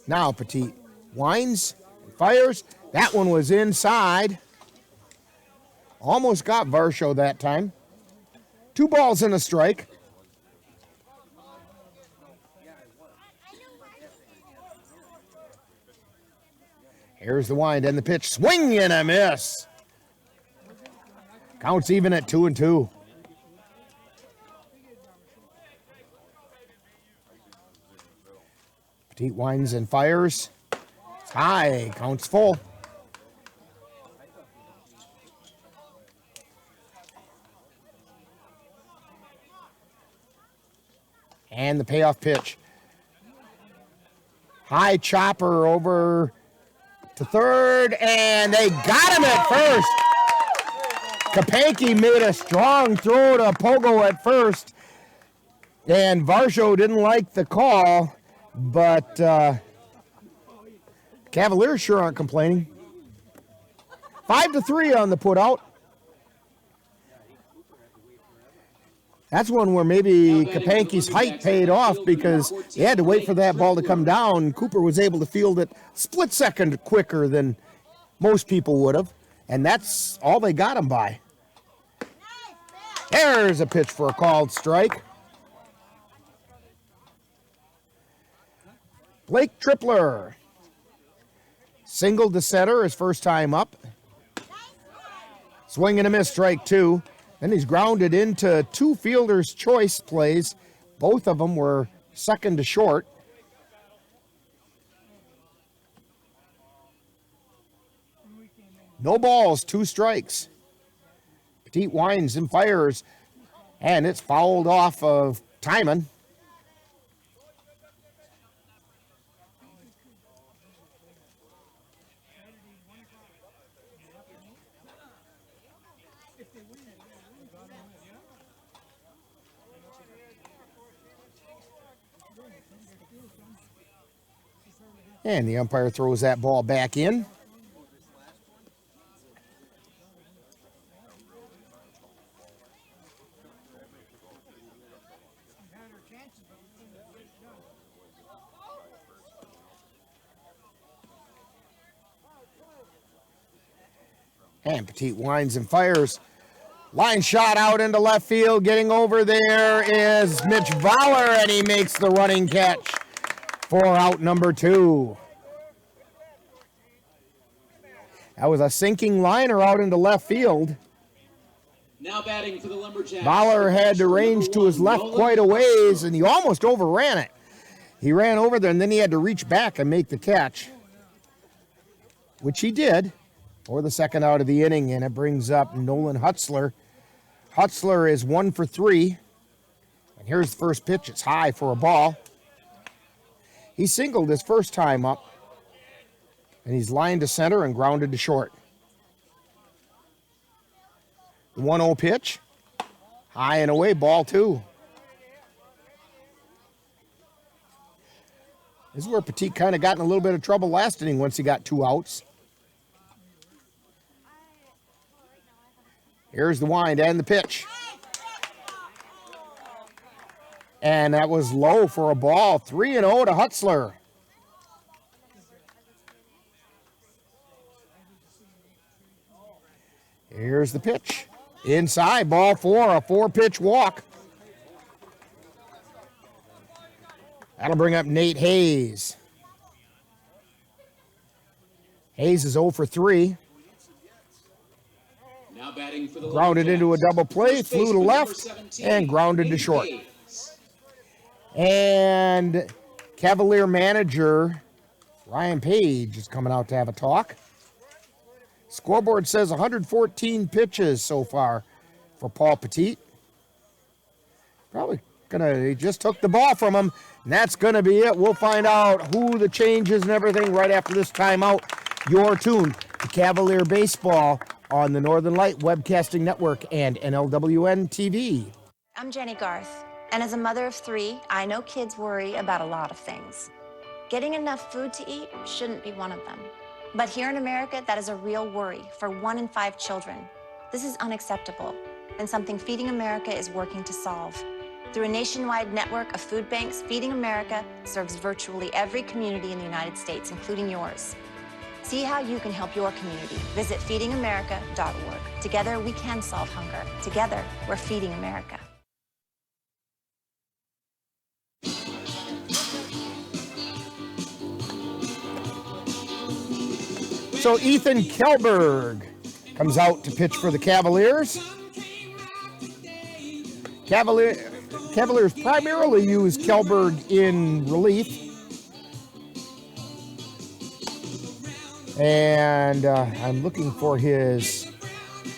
B: Now Petit winds, fires. That one was inside. Almost got Varsho that time. 2 balls and a strike. Here's the wind and the pitch. Swing and a miss. Counts even at 2-2. Petit winds and fires. It's high. Counts full. And the payoff pitch. High chopper over to third, and they got him at first. Kapanke made a strong throw to Pogo at first, and Varsho didn't like the call, but Cavaliers sure aren't complaining. 5-3 on the putout. That's one where maybe Kapanke's height paid off because he had to wait for that ball to come down. Cooper was able to field it split second quicker than most people would have, and that's all they got him by. There's a pitch for a called strike. Blake Tripler. Single to center his first time up. Swing and a miss, strike 2. Then he's grounded into 2 fielder's choice plays. Both of them were second to short. No balls, 2 strikes. Petit winds and fires, and it's fouled off of Timon. And the umpire throws that ball back in. And Petit winds and fires. Line shot out into left field. Getting over there is Mitch Voller, and he makes the running catch for out number 2. That was a sinking liner out into left field.
Q: Now batting for the Lumberjacks.
B: Voller had to range to his left quite a ways, and he almost overran it. He ran over there, and then he had to reach back and make the catch, which he did for the second out of the inning, and it brings up Nolan Hutzler. Hutzler is 1 for 3, and here's the first pitch. It's high for a ball. He singled his first time up, and he's lined to center and grounded to short. The 1-0 pitch, high and away, ball 2. This is where Petit kind of got in a little bit of trouble last inning once he got 2 outs. Here's the wind and the pitch. And that was low for a ball. 3-0 to Hutzler. Here's the pitch. Inside, ball 4, a 4-pitch walk. That'll bring up Nate Hayes. Hayes is 0 for 3.
Q: Now batting for the
B: Grounded into a double play, flew to left, and grounded to short. And Cavalier manager Ryan Page is coming out to have a talk. Scoreboard says 114 pitches so far for Paul Petit. Probably he just took the ball from him, and that's gonna be it. We'll find out who the changes and everything right after this timeout. You're tuned to Cavalier Baseball on the Northern Light Webcasting Network and NLWN-TV.
E: I'm Jenny Garth, and as a mother of 3, I know kids worry about a lot of things. Getting enough food to eat shouldn't be one of them. But here in America, that is a real worry for 1 in 5 children. This is unacceptable, and something Feeding America is working to solve. Through a nationwide network of food banks, Feeding America serves virtually every community in the United States, including yours. See how you can help your community. Visit feedingamerica.org. Together, we can solve hunger. Together, we're Feeding America.
B: So Ethan Kjellberg comes out to pitch for the Cavaliers. Cavaliers primarily use Kjellberg in relief. And I'm looking for his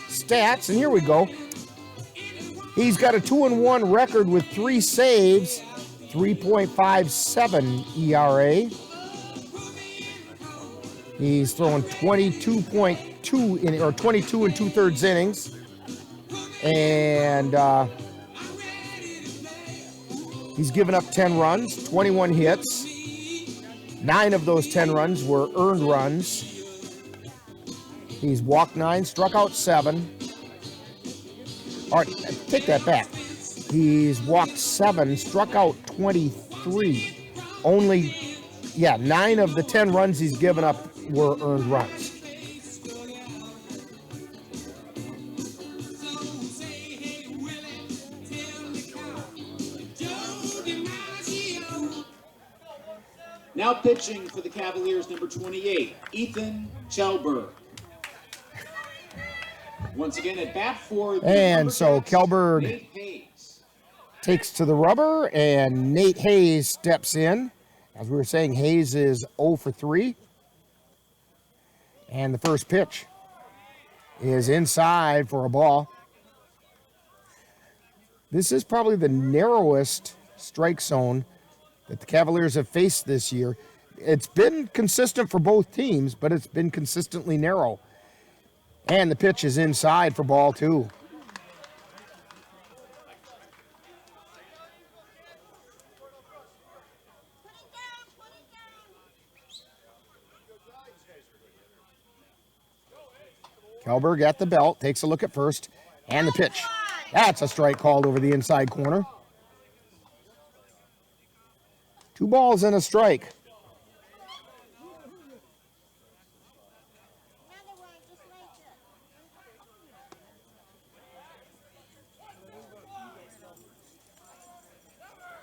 B: stats, and here we go. He's got a 2-1 record with 3 saves, 3.57 ERA. He's throwing 22 and 2/3 innings. And he's given up 10 runs, 21 hits. 9 of those 10 runs were earned runs. He's walked 9, struck out 7. All right, take that back. He's walked 7, struck out 23. Only, 9 of the 10 runs he's given up were earned runs.
Q: Now pitching for the Cavaliers, number 28, Ethan Kjellberg. Once again at bat for the
B: And so Kjellberg
Q: Nate Hayes
B: takes to the rubber, and Nate Hayes steps in. As we were saying, Hayes is 0 for 3. And the first pitch is inside for a ball. This is probably the narrowest strike zone that the Cavaliers have faced this year. It's been consistent for both teams, but it's been consistently narrow. And the pitch is inside for ball 2. Kjellberg at the belt, takes a look at first, and the pitch. That's a strike called over the inside corner. 2 balls and a strike.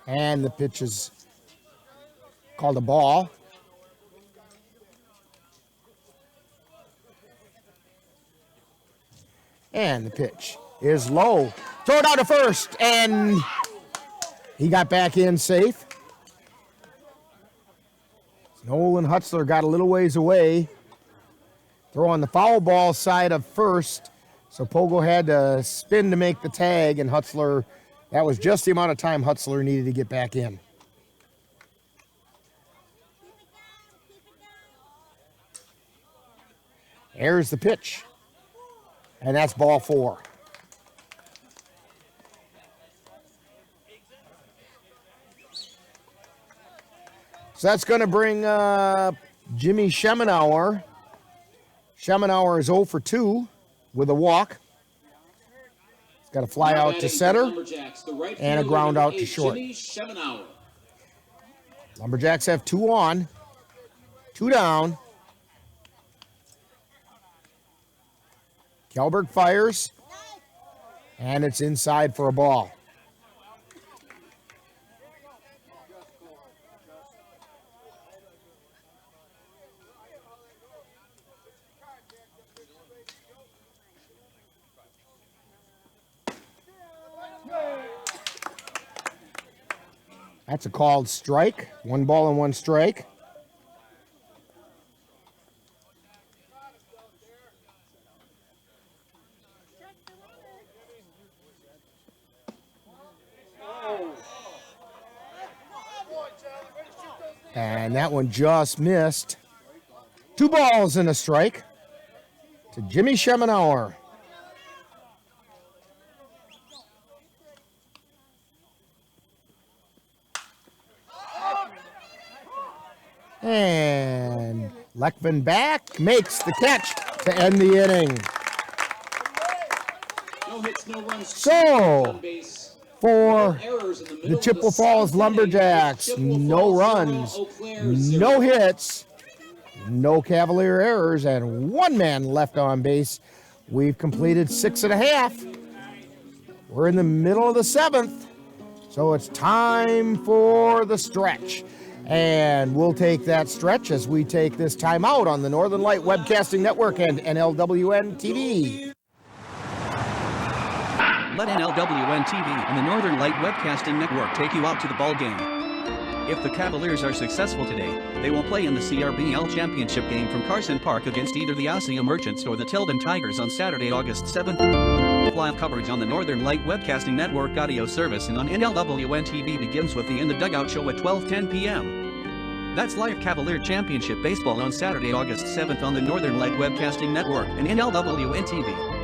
B: And the pitch is called a ball. And the pitch is low. Throw it out to first, and he got back in safe. Nolan Hutzler got a little ways away. Throw on the foul ball side of first. So Pogo had to spin to make the tag, and Hutzler, that was just the amount of time Hutzler needed to get back in. There's the pitch. And that's ball 4. So that's going to bring Jimmy Schemenauer. Schemenauer is 0 for 2 with a walk. He's got a fly out to center and a ground out to short. Lumberjacks have 2 on, 2 down. Kjellberg fires, and it's inside for a ball. That's a called strike. 1 ball and 1 strike. And that one just missed. 2 balls and a strike to Jimmy Schemenauer. And Leckman back, makes the catch to end the inning.
Q: No hits, no runs.
B: So, for the Chippewa Falls Lumberjacks, no runs, no hits, no Cavalier errors, and 1 man left on base. We've completed 6.5. We're in the middle of the 7th, so it's time for the stretch. And we'll take that stretch as we take this timeout on the Northern Light Webcasting Network and NLWN-TV.
A: Let NLWN-TV and the Northern Light Webcasting Network take you out to the ball game. If the Cavaliers are successful today, they will play in the CRBL Championship game from Carson Park against either the Osceola Merchants or the Tilden Tigers on Saturday, August 7th. Live coverage on the Northern Light Webcasting Network audio service and on NLWN-TV begins with the In the Dugout show at 12:10 p.m. That's live Cavalier Championship baseball on Saturday, August 7th on the Northern Light Webcasting Network and NLWN-TV.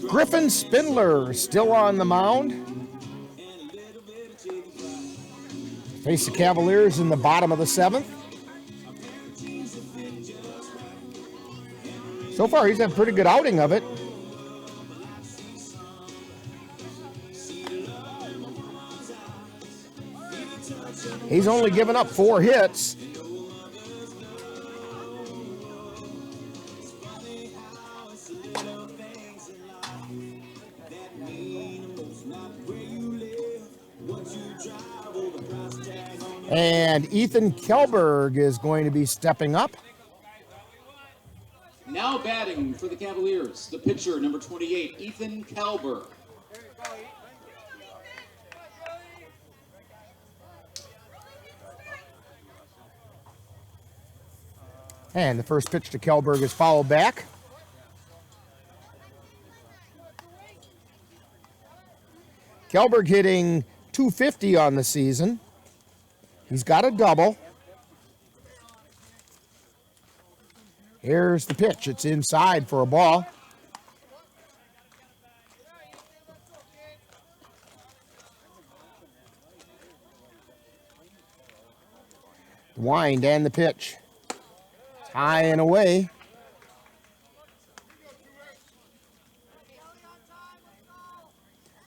B: Griffin Spindler still on the mound. Face the Cavaliers in the bottom of the 7th. So far, he's had a pretty good outing of it. He's only given up 4 hits. And Ethan Kjellberg is going to be stepping up.
Q: Now batting for the Cavaliers, the pitcher, number 28, Ethan Kjellberg.
B: And the first pitch to Kjellberg is fouled back. Kjellberg hitting .250 on the season. He's got a double. Here's the pitch. It's inside for a ball. The wind and the pitch. It's high and away.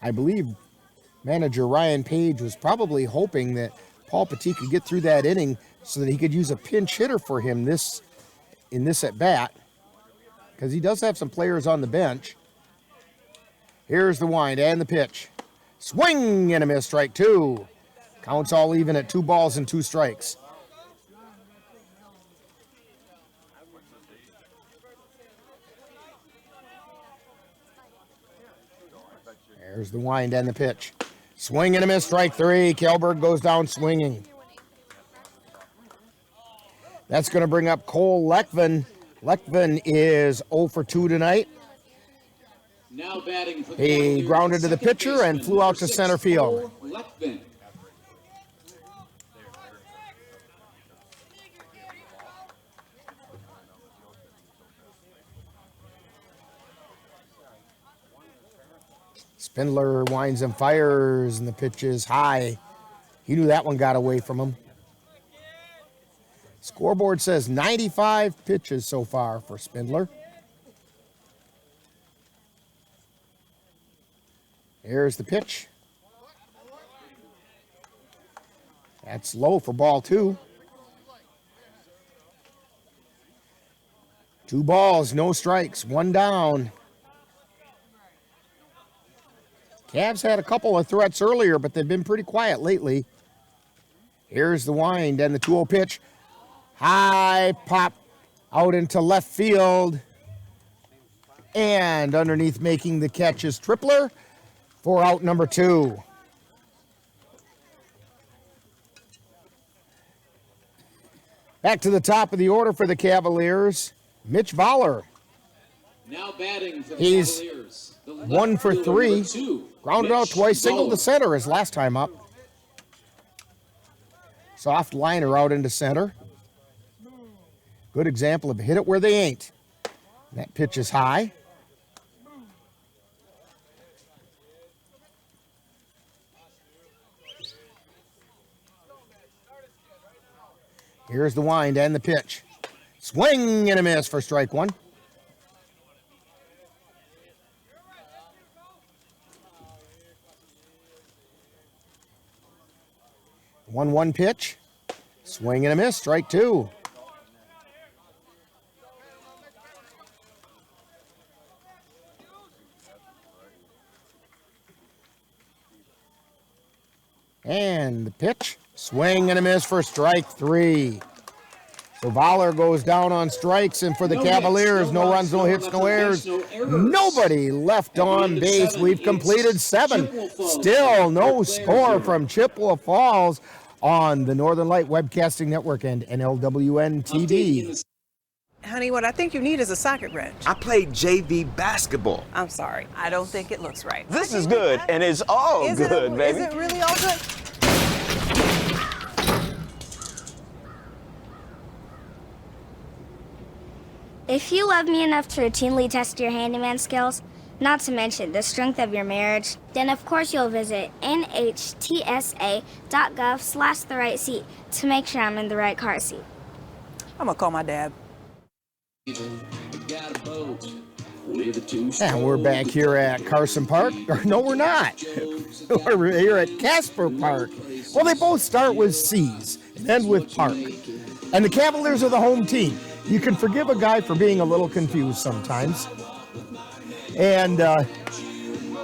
B: I believe manager Ryan Page was probably hoping that Paul Petit could get through that inning so that he could use a pinch hitter for him in this at bat, because he does have some players on the bench. Here's the wind and the pitch. Swing and a miss, strike 2. Counts all even at 2 balls and 2 strikes. There's the wind and the pitch. Swing and a miss, strike 3. Kjellberg goes down swinging. That's going to bring up Cole Leckman. Leckman is 0 for 2 tonight.
Q: Now batting for the
B: He
Q: Cavaliers,
B: grounded to the pitcher and flew out to center field.
Q: Leckman.
B: Spindler winds and fires, and the pitch is high. He knew that one got away from him. Scoreboard says 95 pitches so far for Spindler. Here's the pitch. That's low for ball 2. 2 balls, no strikes, 1 down. Cavs had a couple of threats earlier, but they've been pretty quiet lately. Here's the wind and the 2-0 pitch. High pop out into left field. And underneath making the catch is Tripler for out number 2. Back to the top of the order for the Cavaliers, Mitch Voller.
Q: Now batting for the
B: He's
Q: Cavaliers.
B: 1 for 3. Grounded out twice, singled to center his last time up. Soft liner out into center. Good example of hit it where they ain't. That pitch is high. Here's the wind and the pitch. Swing and a miss for strike one. One pitch. Swing and a miss, strike two. And the pitch, swing and a miss for strike three. So Voller goes down on strikes, and for the Cavaliers, no runs, no hits, no errors. Nobody left on base. We've completed 7. Still no score from Chippewa Falls on the Northern Light Webcasting Network and NLWN-TV.
I: Honey, what I think you need is a socket wrench.
J: I played JV basketball.
I: I'm sorry. I don't think it looks right.
J: This is good, and it's all good, baby.
I: Is it really all good?
K: If you love me enough to routinely test your handyman skills, not to mention the strength of your marriage, then of course you'll visit nhtsa.gov/therightseat to make sure I'm in the right car seat.
I: I'm gonna call my dad.
B: And we're back here at Carson Park. No, we're not. We're here at Casper Park. Well, they both start with C's and end with Park. And the Cavaliers are the home team. You can forgive a guy for being a little confused sometimes. And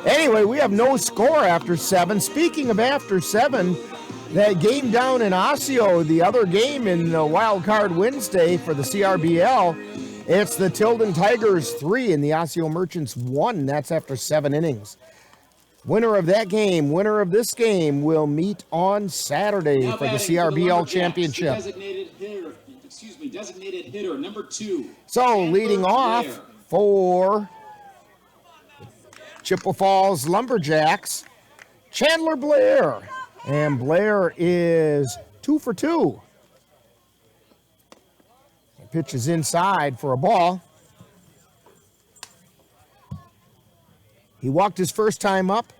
B: anyway, we have no score after 7. Speaking of after 7, that game down in Osseo, the other game in the Wild Card Wednesday for the CRBL, it's the Tilden Tigers 3 and the Osseo Merchants 1. That's after 7 innings. Winner of that game, winner of this game, will meet on Saturday for the CRBL Championship.
Q: Designated hitter number 2.
B: So leading off for Chippewa Falls Lumberjacks, Chandler Blair. And Blair is 2 for 2. The pitch is inside for a ball. He walked his first time up,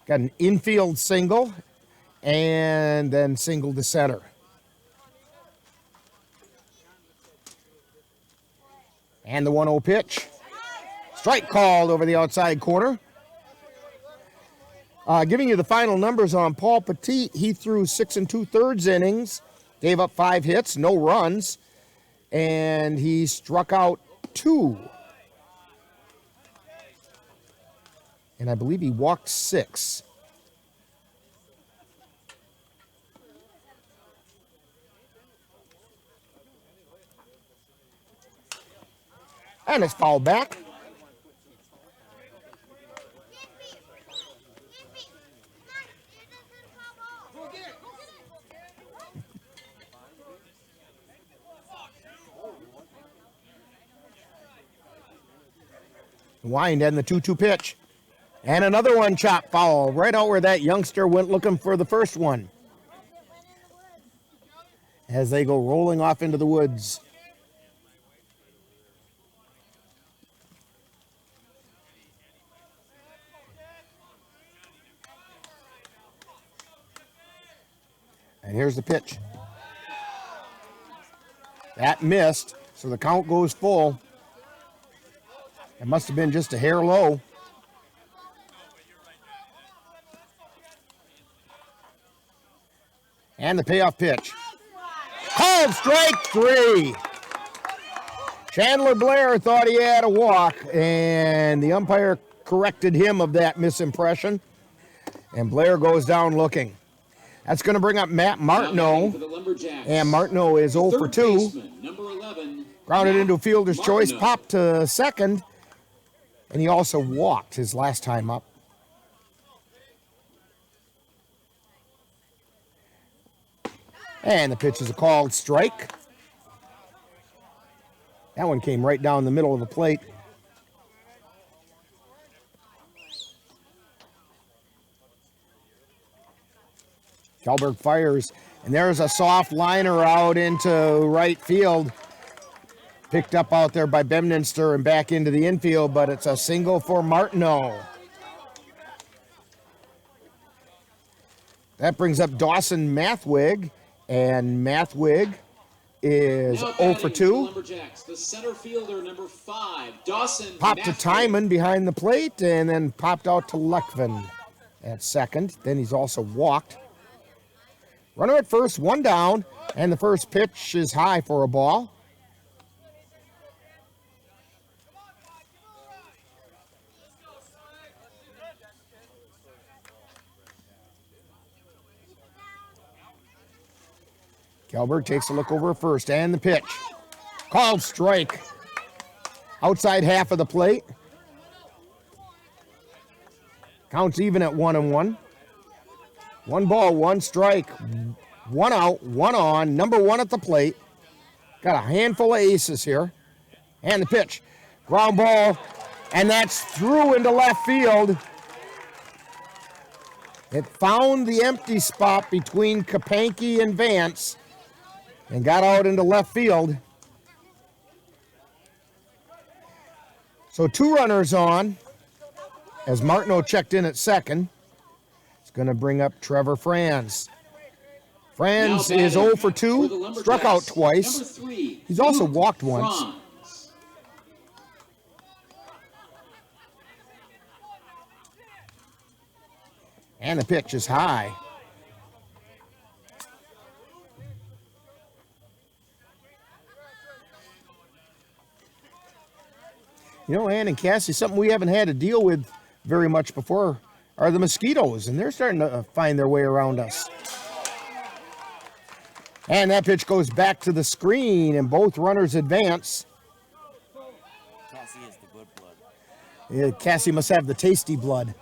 B: got an infield single, and then singled to center. And the 1-0 pitch. Strike called over the outside corner. Giving you the final numbers on Paul Petit, he threw 6 2/3 innings, gave up 5 hits, no runs, and he struck out 2. And I believe he walked 6. And it's fouled back. Wind and the 2-2 pitch. And another one chopped foul right out where that youngster went looking for the first one. As they go rolling off into the woods. And here's the pitch. That missed, so the count goes full. It must have been just a hair low. And the payoff pitch. Called strike 3. Chandler Blair thought he had a walk, and the umpire corrected him of that misimpression. And Blair goes down looking. That's going to bring up Matt Martineau. And Martineau is 0 for 2. Grounded into a fielder's choice, popped to second. And he also walked his last time up. And the pitch is a called strike. That one came right down the middle of the plate. Kelberg fires, and there's a soft liner out into right field. Picked up out there by Bemninster and back into the infield, but it's a single for Martineau. That brings up Dawson Mathwig, and Mathwig is 0 for 2.
Q: Lumberjacks, the center fielder, number 5, Dawson.
B: Popped to Timon behind the plate, and then popped out to Lechvin at second. Then he's also walked. Runner at first, one down, and the first pitch is high for a ball. Kelberg takes a look over at first, and the pitch. Called strike. Outside half of the plate. Counts even at 1-1. 1 ball, 1 strike. 1 out, 1 on. Number 1 at the plate. Got a handful of aces here. And the pitch. Ground ball, and that's through into left field. It found the empty spot between Kapanke and Vance and got out into left field. So 2 runners on as Martineau checked in at second. It's going to bring up Trevor Franz. Franz is 0 for 2, struck out twice. He's also walked once. And the pitch is high. You know, Ann and Cassie, something we haven't had to deal with very much before are the mosquitoes, and they're starting to find their way around us. And that pitch goes back to the screen, and both runners advance.
L: Cassie is the good blood.
B: Yeah, Cassie must have the tasty blood.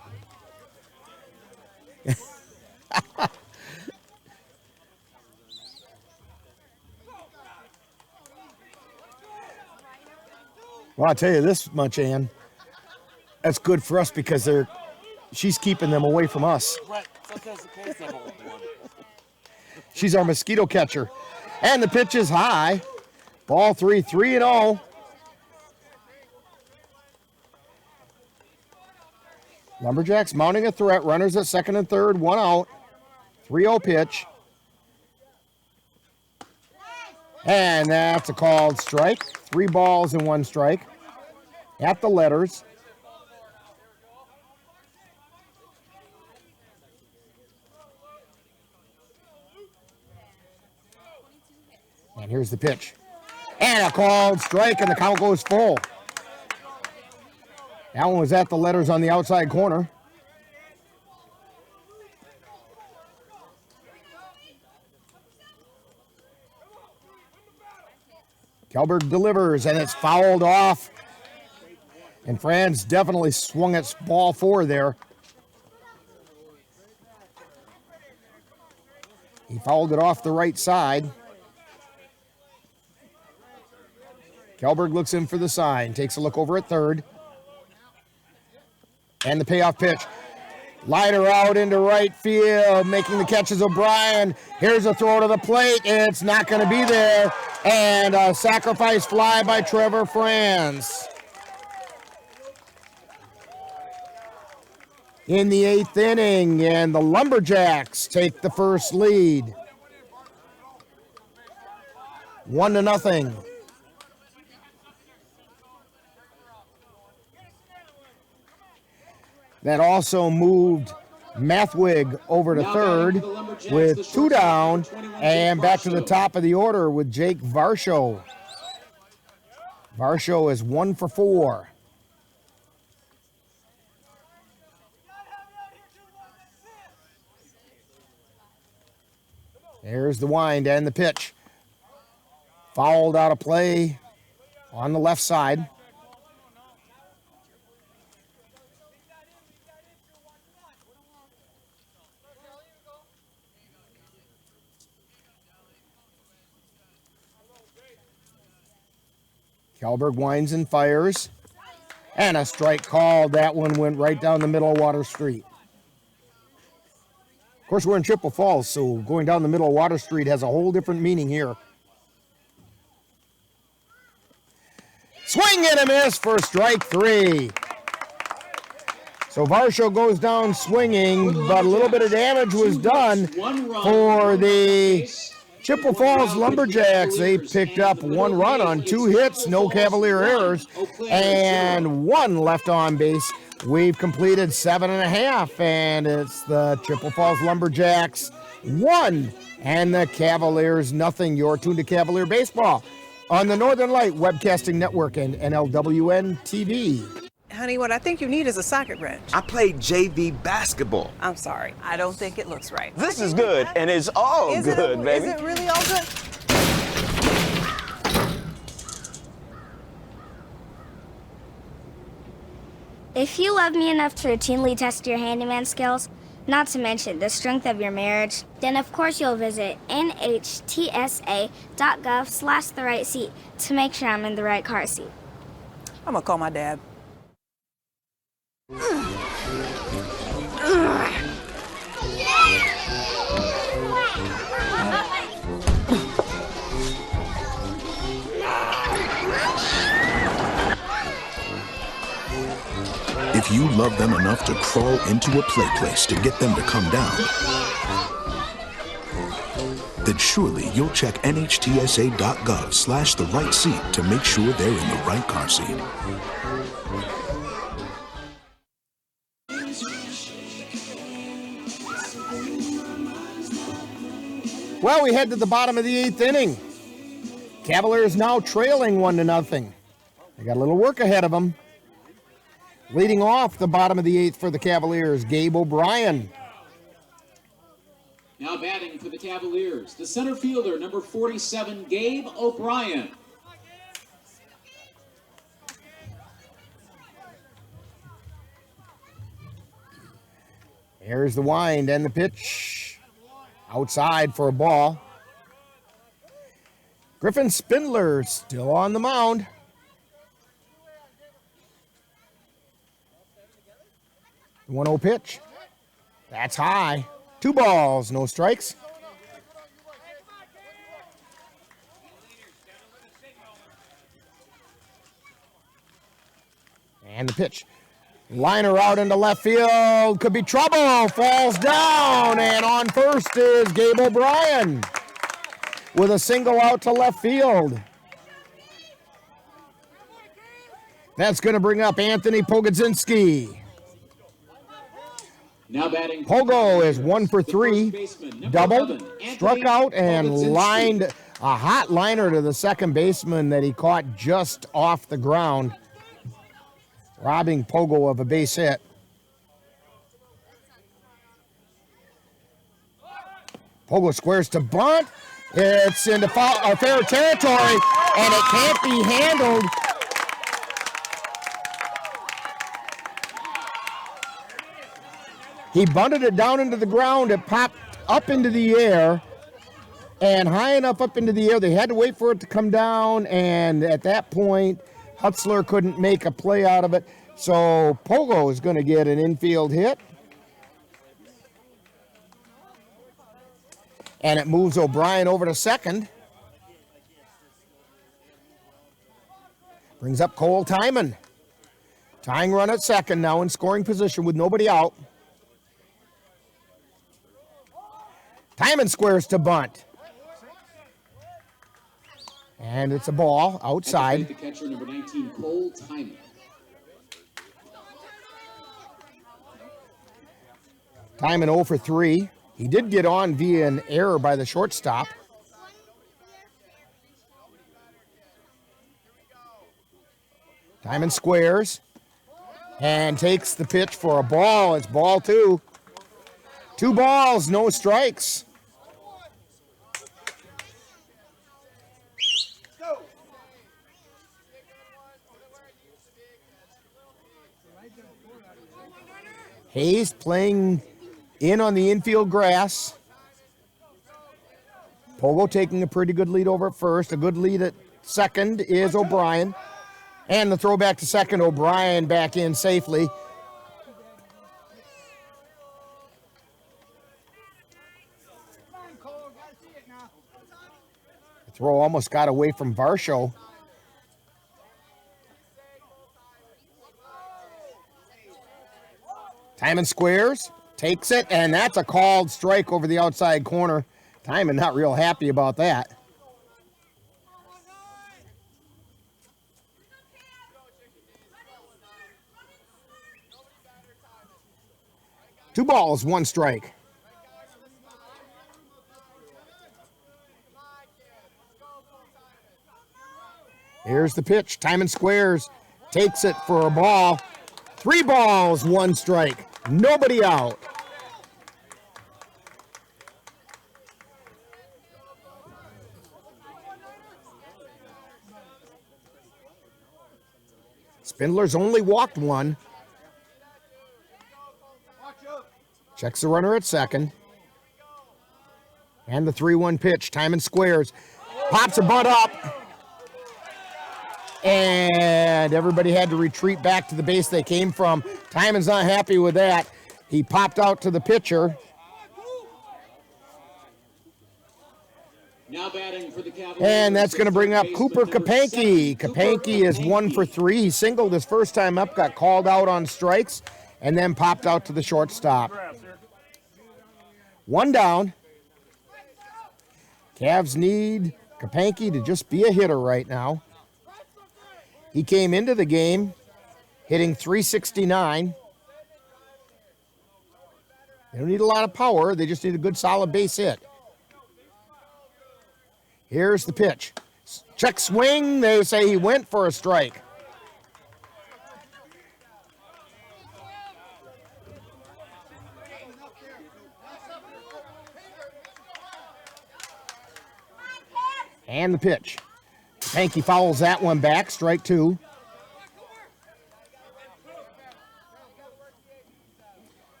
B: Well, I'll tell you this much, Ann. That's good for us because she's keeping them away from us.
L: Right. Sometimes the case have old blood.
B: She's our mosquito catcher. And the pitch is high. Ball 3, 3-0. Lumberjacks mounting a threat. Runners at second and third. 1 out. 3-0 pitch. And that's a called strike. 3 balls and 1 strike. At the letters. And here's the pitch. And a called strike, and the count goes full. That one was at the letters on the outside corner. Kelberg delivers, and it's fouled off. And Franz definitely swung its ball 4 there. He fouled it off the right side. Kelberg looks in for the sign, takes a look over at third. And the payoff pitch. Liner out into right field, making the catch is O'Brien. Here's a throw to the plate. It's not going to be there. And a sacrifice fly by Trevor Franz. In the 8th inning, and the Lumberjacks take the first lead. 1-0. That also moved Mathwig over to third with 2 down, and back to the top of the order with Jake Varsho. Varsho is 1 for 4. There's the wind and the pitch. Fouled out of play on the left side. Kelberg winds and fires. And a strike called. That one went right down the middle of Water Street. Of course, we're in Chippewa Falls, so going down the middle of Water Street has a whole different meaning here. Swing and a miss for strike 3. So Varsho goes down swinging, but a little bit of damage was done for the Chippewa Falls Lumberjacks. They picked up 1 run on 2 hits, no Cavalier errors, and 1 left on base. We've completed 7.5, and it's the Chippewa Falls Lumberjacks 1 and the Cavaliers nothing. You're tuned to Cavalier Baseball on the Northern Light Webcasting Network and NLWN-TV.
I: Honey, what I think you need is a socket wrench.
J: I played JV basketball.
I: I'm sorry. I don't think it looks right.
J: This is good, and it's all good, baby.
I: Is it really all good?
K: If you love me enough to routinely test your handyman skills, not to mention the strength of your marriage, then of course you'll visit nhtsa.gov/the-right-seat to make sure I'm in the right car seat.
I: I'm gonna call my dad.
M: If you love them enough to crawl into a play place to get them to come down, then surely you'll check nhtsa.gov/the-right-seat to make sure they're in the right car seat.
B: Well, we head to the bottom of the 8th inning. Cavaliers now trailing 1-0. They got a little work ahead of them. Leading off the bottom of the 8th for the Cavaliers, Gabe O'Brien.
Q: Now batting for the Cavaliers, the center fielder, number 47, Gabe O'Brien.
B: Here's the wind and the pitch. Outside for a ball. Griffin Spindler still on the mound. The 1-0 pitch. That's high. 2 balls, no strikes. And the pitch. Liner out into left field. Could be trouble. Falls down. And on first is Gabe O'Brien with a single out to left field. That's going to bring up Anthony Pogodzinski.
Q: Now batting.
B: Pogo is 1 for 3. Doubled, struck out, and lined a hot liner to the second baseman that he caught just off the ground, robbing Pogo of a base hit. Pogo squares to bunt. It's into fair territory, and it can't be handled. He bunted it down into the ground. It popped up into the air, and high enough up into the air, they had to wait for it to come down, and at that point, Hutzler couldn't make a play out of it. So Pogo is going to get an infield hit. And it moves O'Brien over to second. Brings up Cole Timon. Tying run at second now in scoring position with nobody out. Timon squares to bunt. And it's a ball outside.
Q: The catcher, number 19, Cole Timon.
B: Timon 0 for 3. He did get on via an error by the shortstop. Timon squares and takes the pitch for a ball. It's ball 2. 2 balls, no strikes. Hayes playing in on the infield grass. Pogo taking a pretty good lead over at first. A good lead at second is O'Brien. And the throw back to second, O'Brien back in safely. The throw almost got away from Varsho. Timon squares, takes it, and that's a called strike over the outside corner. Timon not real happy about that. Two balls, one strike. Here's the pitch. Timon squares, takes it for a ball. 3 balls, 1 strike. Nobody out. Spindler's only walked 1. Checks the runner at second. And the 3-1 pitch. Timon squares. Pops a butt up. And everybody had to retreat back to the base they came from. Timon's not happy with that. He popped out to the pitcher.
Q: Now batting for the Cavaliers.
B: And that's going to bring up Cooper Kapanke. Kapanke is 1 for 3. He singled his first time up, got called out on strikes, and then popped out to the shortstop. 1 down. Cavs need Kapanke to just be a hitter right now. He came into the game hitting .369. They don't need a lot of power. They just need a good, solid base hit. Here's the pitch. Check swing. They say he went for a strike. And the pitch. Kapanke fouls that one back, strike 2.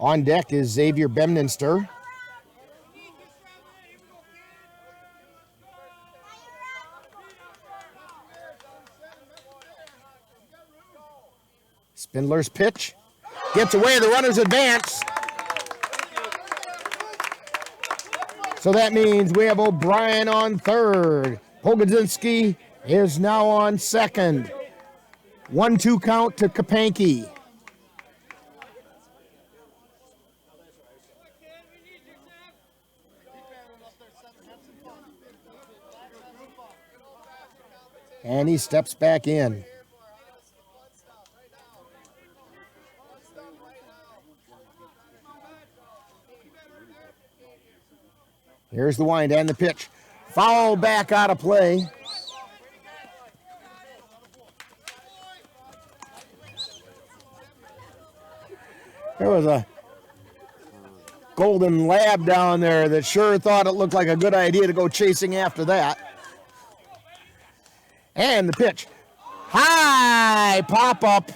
B: On deck is Xavier Bemninster. Spindler's pitch. Gets away, the runners advance. So that means we have O'Brien on third. Pogodzinski is now on second. 1-2 count to Kapanke. And he steps back in. Here's the wind and the pitch. Foul back out of play. There was a golden lab down there that sure thought it looked like a good idea to go chasing after that. And the pitch. High pop-up.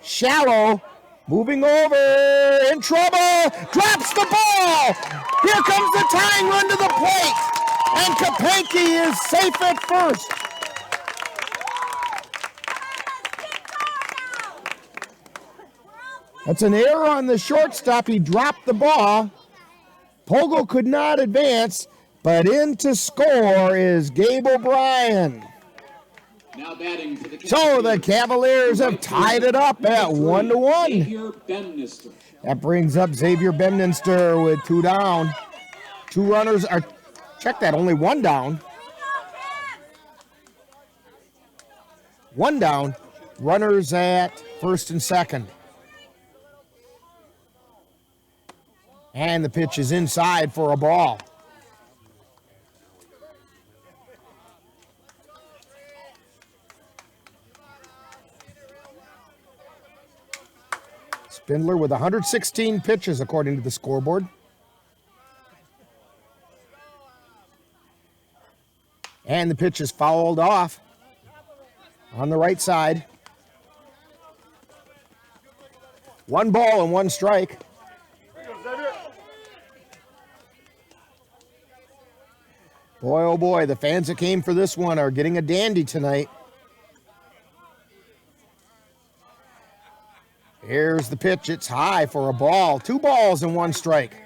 B: Shallow. Moving over. In trouble. Drops the ball. Here comes the tying run to the plate. And Kapanke is safe at first. That's an error on the shortstop. He dropped the ball. Pogo could not advance, but in to score is Gabe O'Brien.
Q: Now batting for the
B: So the Cavaliers have tied it up at 1-1. That brings up Xavier Bemninster with 2 down. 2 runners are, check that, only 1 down. 1 down, runners at first and second. And the pitch is inside for a ball. Spindler with 116 pitches according to the scoreboard. And the pitch is fouled off on the right side. 1 ball and 1 strike. Boy, oh boy, the fans that came for this one are getting a dandy tonight. Here's the pitch. It's high for a ball. 2 balls and 1 strike.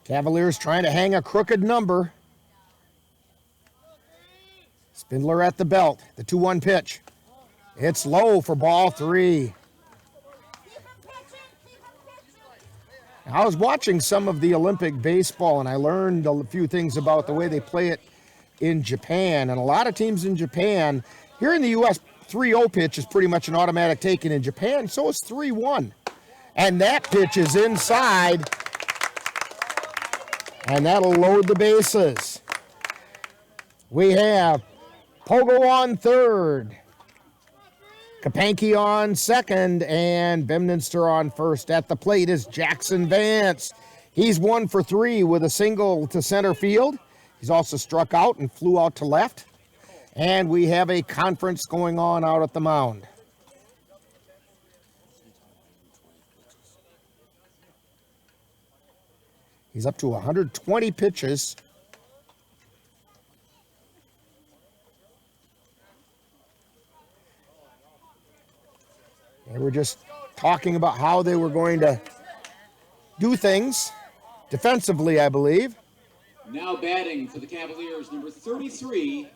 B: Cavaliers trying to hang a crooked number. Spindler at the belt. The 2-1 pitch. It's low for ball 3. I was watching some of the Olympic baseball, and I learned a few things about the way they play it in Japan. And a lot of teams in Japan, here in the U.S., 3-0 pitch is pretty much an automatic take, and in Japan, so is 3-1. And that pitch is inside, and that'll load the bases. We have Pogo on third, Kapanke on second, and Bemninster on first. At the plate is Jackson Vance. He's 1 for 3 with a single to center field. He's also struck out and flew out to left. And we have a conference going on out at the mound. He's up to 120 pitches. They were just talking about how they were going to do things defensively, I believe.
Q: Now batting for the Cavaliers, number 33,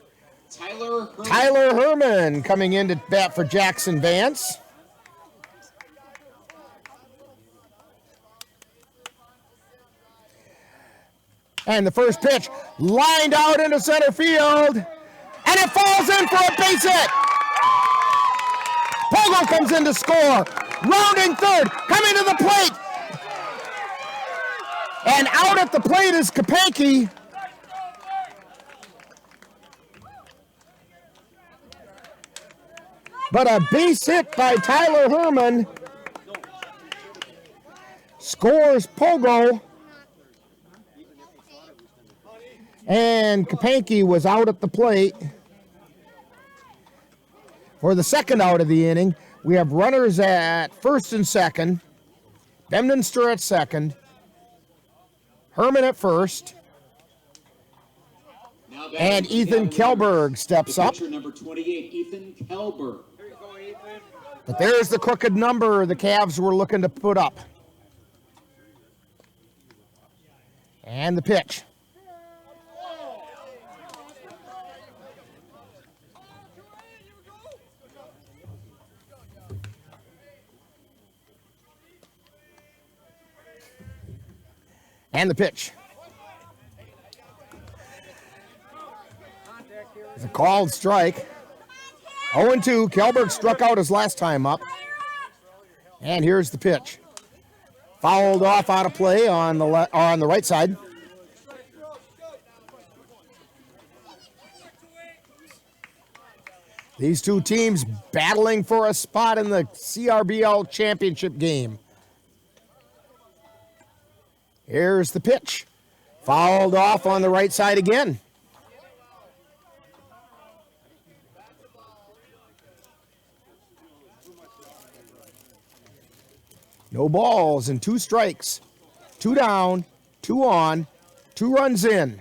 Q: Tyler Herman.
B: Tyler Herman coming in to bat for Jackson Vance. And the first pitch lined out into center field, and it falls in for a base hit. Pogo comes in to score. Rounding third, coming to the plate. And out at the plate is Kapanke. But a base hit by Tyler Herman scores Pogo. And Kapanke was out at the plate. For the second out of the inning, we have runners at first and second, Bemninster at second, Herman at first, and Ethan Kelberg steps up.
Q: Number 28, Ethan Kelberg.
B: But there's the crooked number the Cavs were looking to put up. And the pitch. And the pitch. It's a called strike. 0-2. Kelberg struck out his last time up. And here's the pitch. Fouled off out of play on the right side. These two teams battling for a spot in the CRBL championship game. Here's the pitch. Fouled off on the right side again. No balls and 2 strikes. 2 down, 2 on, 2 runs in.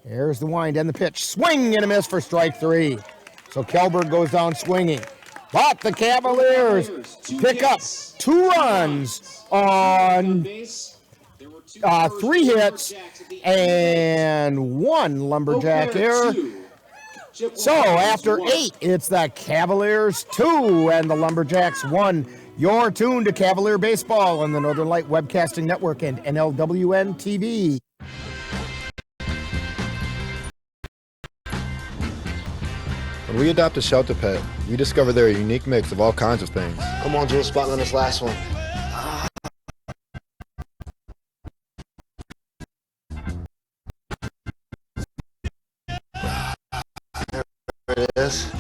B: Here's the wind and the pitch. Swing and a miss for strike 3. So Kelberg goes down swinging. But the Cavaliers pick up 2 runs on 3 hits and 1 Lumberjack error. So after 8, it's the Cavaliers 2 and the Lumberjacks 1. You're tuned to Cavalier Baseball on the Northern Light Webcasting Network and NLWN-TV.
N: When we adopt a shelter pet, we discover they're a unique mix of all kinds of things.
R: Come on, Joe, spot on this last one. There it is.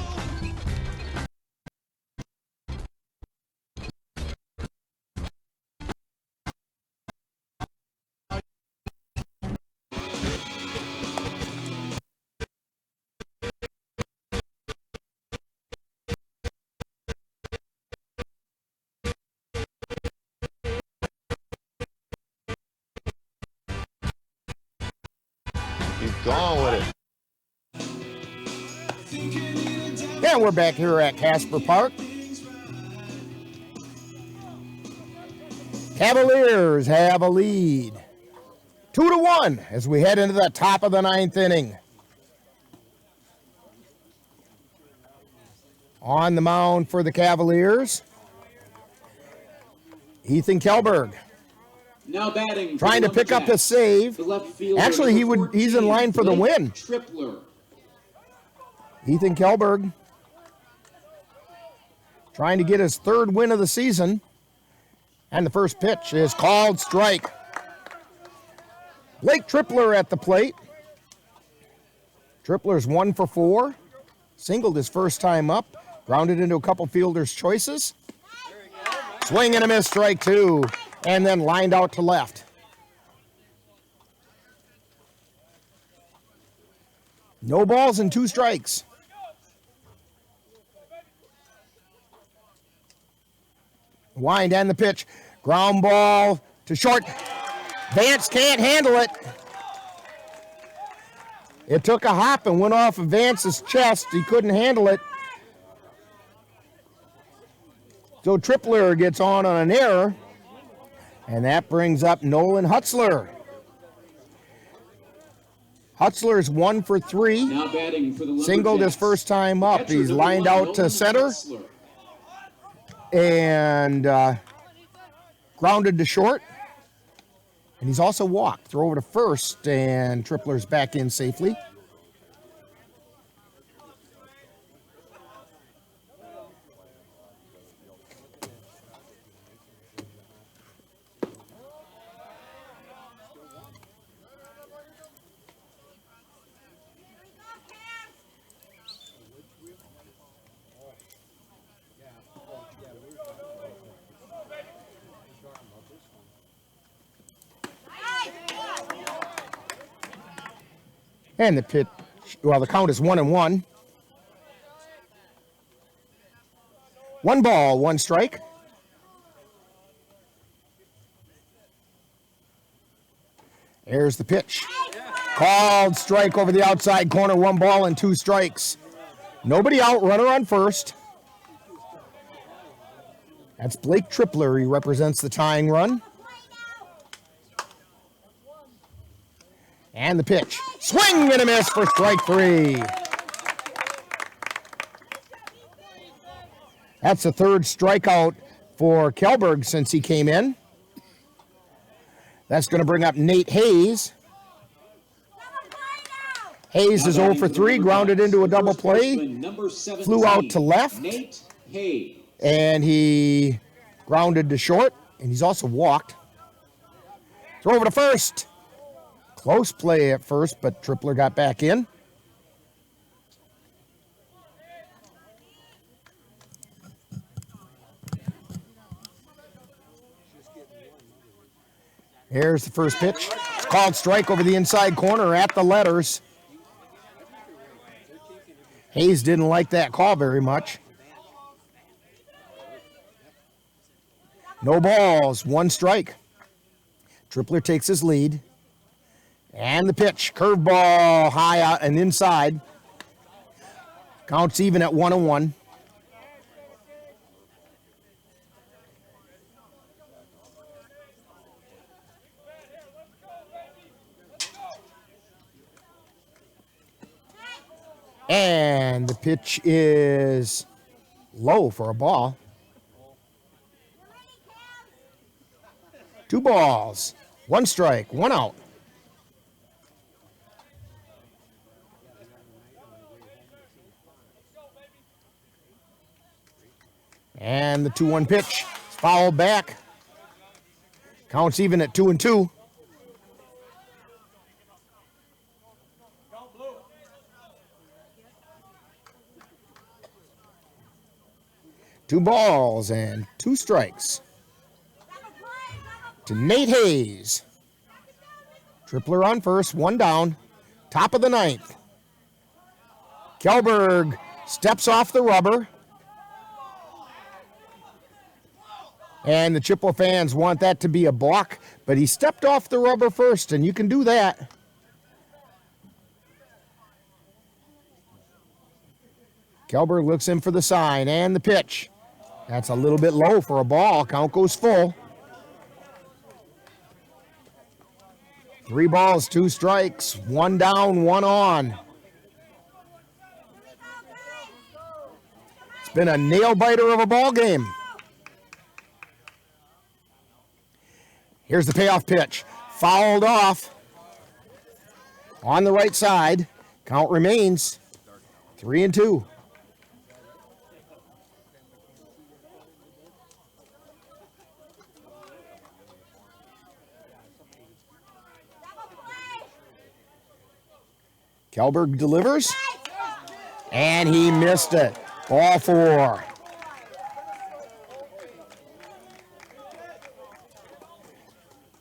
N: He's gone with it.
B: And we're back here at Casper Park. Cavaliers have a lead. 2-1 as we head into the top of the 9th inning. On the mound for the Cavaliers, Ethan Kjellberg.
Q: Now batting,
B: trying to pick up a save. Actually, he's in line for the win.
Q: Tripler.
B: Ethan Kjellberg trying to get his 3rd win of the season. And the first pitch is called strike. Blake Tripler at the plate. Tripler's 1 for 4. Singled his first time up. Grounded into a couple fielders' choices. Swing and a miss, strike 2. And then lined out to left. No balls and 2 strikes. Wind and the pitch. Ground ball to short. Vance can't handle it. It took a hop and went off of Vance's chest. He couldn't handle it. So Tripler gets on an error. And that brings up Nolan Hutzler. Hutzler's 1 for 3.
Q: Now batting for the
B: Singled his first time up. He's lined out to center. And grounded to short. And he's also walked. Throw over to first, and Tripler's back in safely. And the pitch, well, the count is 1-1. 1 ball, 1 strike. There's the pitch. Called strike over the outside corner, 1 ball and 2 strikes. Nobody out, runner on first. That's Blake Tripler. He represents the tying run. And the pitch. Swing and a miss for strike 3. That's the 3rd strikeout for Kjellberg since he came in. That's going to bring up Nate Hayes. Hayes is 0 for 3, grounded into a double play. Flew out to left. And he grounded to short. And he's also walked. Throw over to first. Close play at first, but Tripler got back in. Here's the first pitch. It's called strike over the inside corner at the letters. Hayes didn't like that call very much. No balls, 1 strike. Tripler takes his lead. And the pitch, curveball high out and inside. Counts even at 1-1. And the pitch is low for a ball. 2 balls, 1 strike, 1 out. And the 2-1 pitch, fouled back. Counts even at 2-2. Two balls and 2 strikes to Nate Hayes. Tripler on first, 1 down, top of the 9th. Kjellberg steps off the rubber. And the Chippewa fans want that to be a balk, but he stepped off the rubber first, and you can do that. Kjellberg looks in for the sign, and the pitch. That's a little bit low for a ball. Count goes full. 3 balls, 2 strikes, 1 down, 1 on. It's been a nail-biter of a ball game. Here's the payoff pitch. Fouled off on the right side. Count remains 3-2. Kjellberg delivers, and he missed it. Ball 4.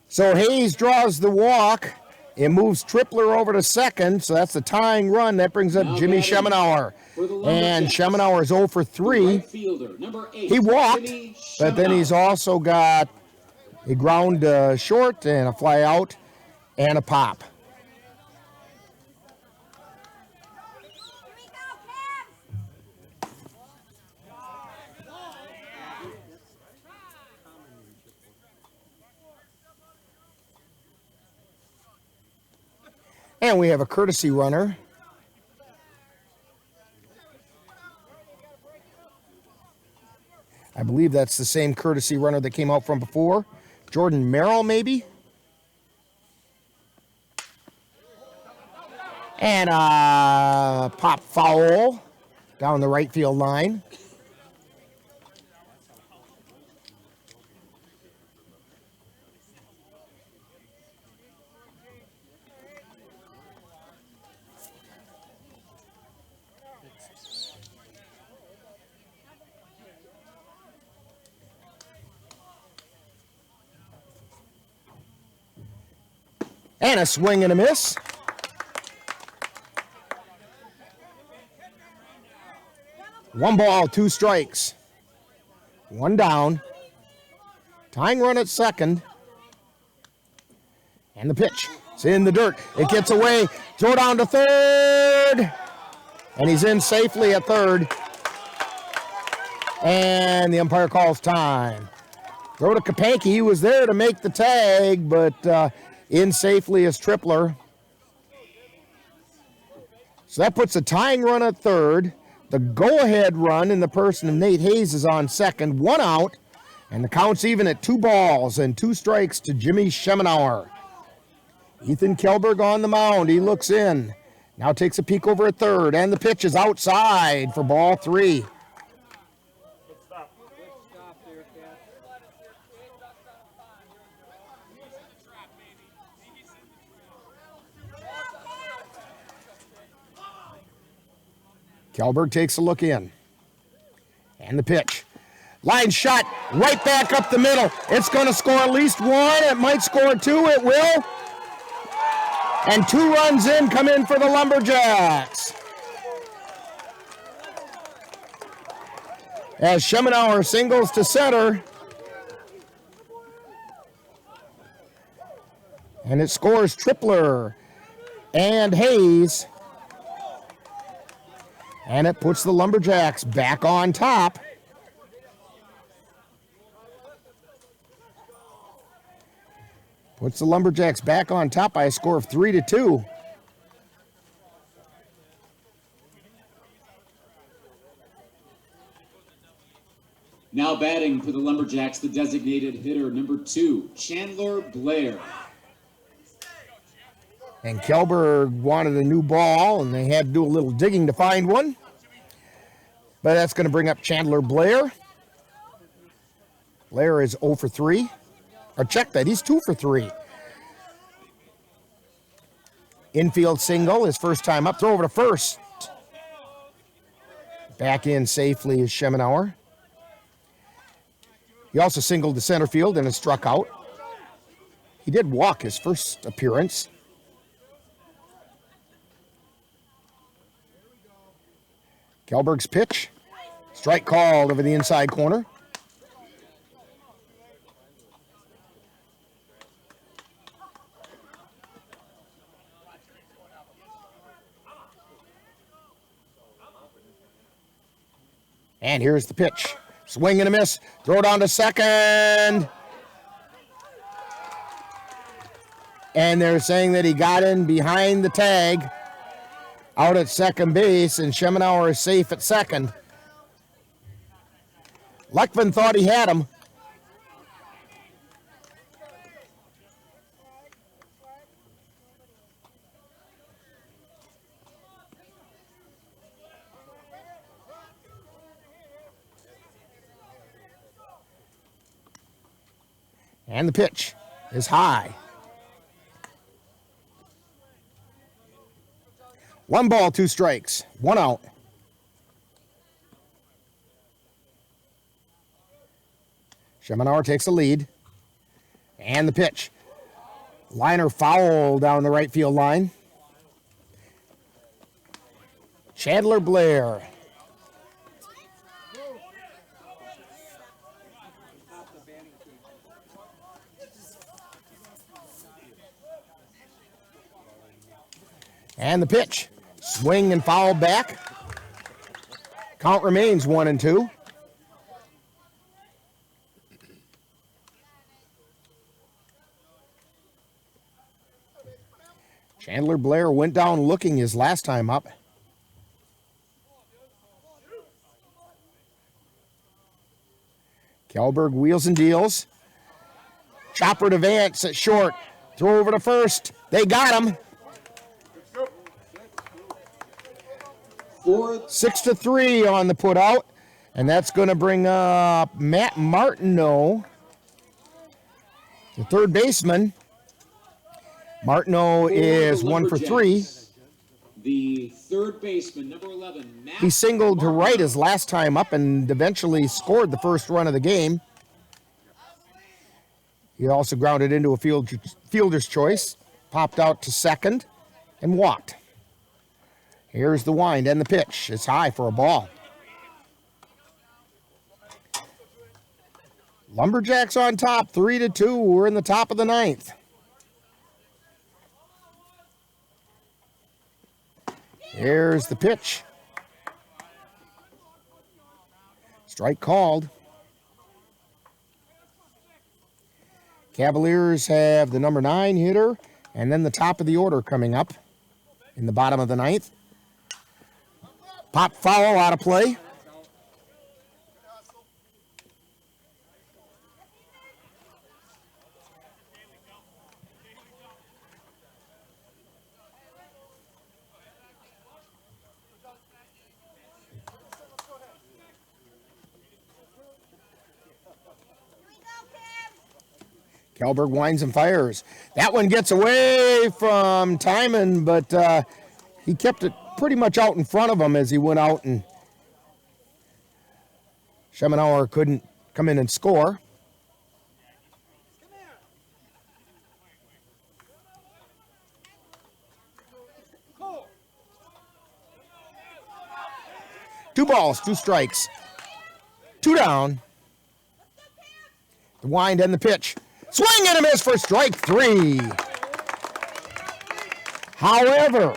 B: So Hayes draws the walk. It moves Tripler over to second, so that's the tying run. That brings up Jimmy Schemenauer. And Schemenauer is 0 for 3. He walked, but then he's also got a ground short and a fly out and a pop. And we have a courtesy runner. I believe that's the same courtesy runner that came out from before. Jordan Merrill, maybe? And a pop foul down the right field line. And a swing and a miss. One ball, 2 strikes. 1 down. Tying run at second. And the pitch. It's in the dirt. It gets away. Throw down to third. And he's in safely at third. And the umpire calls time. Throw to Kapanke. He was there to make the tag, but in safely is Tripler. So that puts a tying run at third. The go-ahead run in the person of Nate Hayes is on second. 1 out. And the count's even at 2 balls and 2 strikes to Jimmy Schemenauer. Ethan Kjellberg on the mound. He looks in. Now takes a peek over at third. And the pitch is outside for ball 3. Kjellberg takes a look in. And the pitch. Line shot right back up the middle. It's going to score at least 1. It might score 2. It will. And 2 runs in come in for the Lumberjacks. As Schemenauer singles to center. And it scores Tripler and Hayes. And it puts the Lumberjacks back on top. Puts the Lumberjacks back on top by a score of 3-2.
Q: Now batting for the Lumberjacks, the designated hitter, number 2, Chandler Blair.
B: And Kjellberg wanted a new ball, and they had to do a little digging to find one. But that's going to bring up Chandler Blair. Blair is 0 for 3. Or check that, he's 2 for 3. Infield single, his first time up. Throw over to first. Back in safely is Schemenauer. He also singled to center field and is struck out. He did walk his first appearance. Kjellberg's pitch. Strike called over the inside corner. And here's the pitch. Swing and a miss. Throw down to second. and they're saying that he got in behind the tag out at second base, and Schemenauer is safe at second. Luckman thought he had him. And the pitch is high. 1 ball, 2 strikes, 1 out. Schemenauer takes the lead. And the pitch. Liner foul down the right field line. Chandler Blair. And the pitch. Swing and foul back. Count remains 1-2. Chandler Blair went down looking his last time up. Kjellberg wheels and deals. Chopper to Vance at short. Throw over to first. They got him. 6-3 on the put out. And that's going to bring up Matt Martineau, the third baseman. Martineau is 1 for 3.
Q: The third baseman, number 11, Matt.
B: He singled to right his last time up and eventually scored the first run of the game. He also grounded into a fielder's choice, popped out to second, and walked. Here's the wind and the pitch. It's high for a ball. Lumberjacks on top, 3-2. We're in the top of the 9th. Here's the pitch. Strike called. Cavaliers have the number 9 hitter and then the top of the order coming up in the bottom of the 9th. Pop foul out of play. Kjellberg winds and fires. That one gets away from Timon, but he kept it pretty much out in front of him as he went out, and Schemenauer couldn't come in and score. Two balls, 2 strikes. 2 down. The wind and the pitch. Swing and a miss for strike 3. However,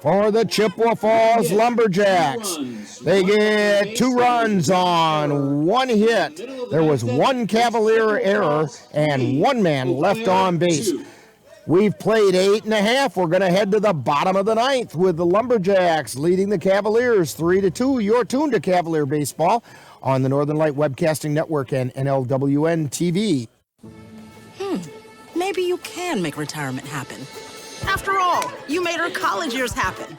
B: for the Chippewa Falls Lumberjacks, they get 2 runs on 1 hit. There was 1 Cavalier error and 1 man left on base. We've played 8.5. We're going to head to the bottom of the 9th with the Lumberjacks leading the Cavaliers 3-2. You're tuned to Cavalier Baseball on the Northern Light Webcasting Network and NLWN-TV.
S: Maybe you can make retirement happen. After all, you made her college years happen.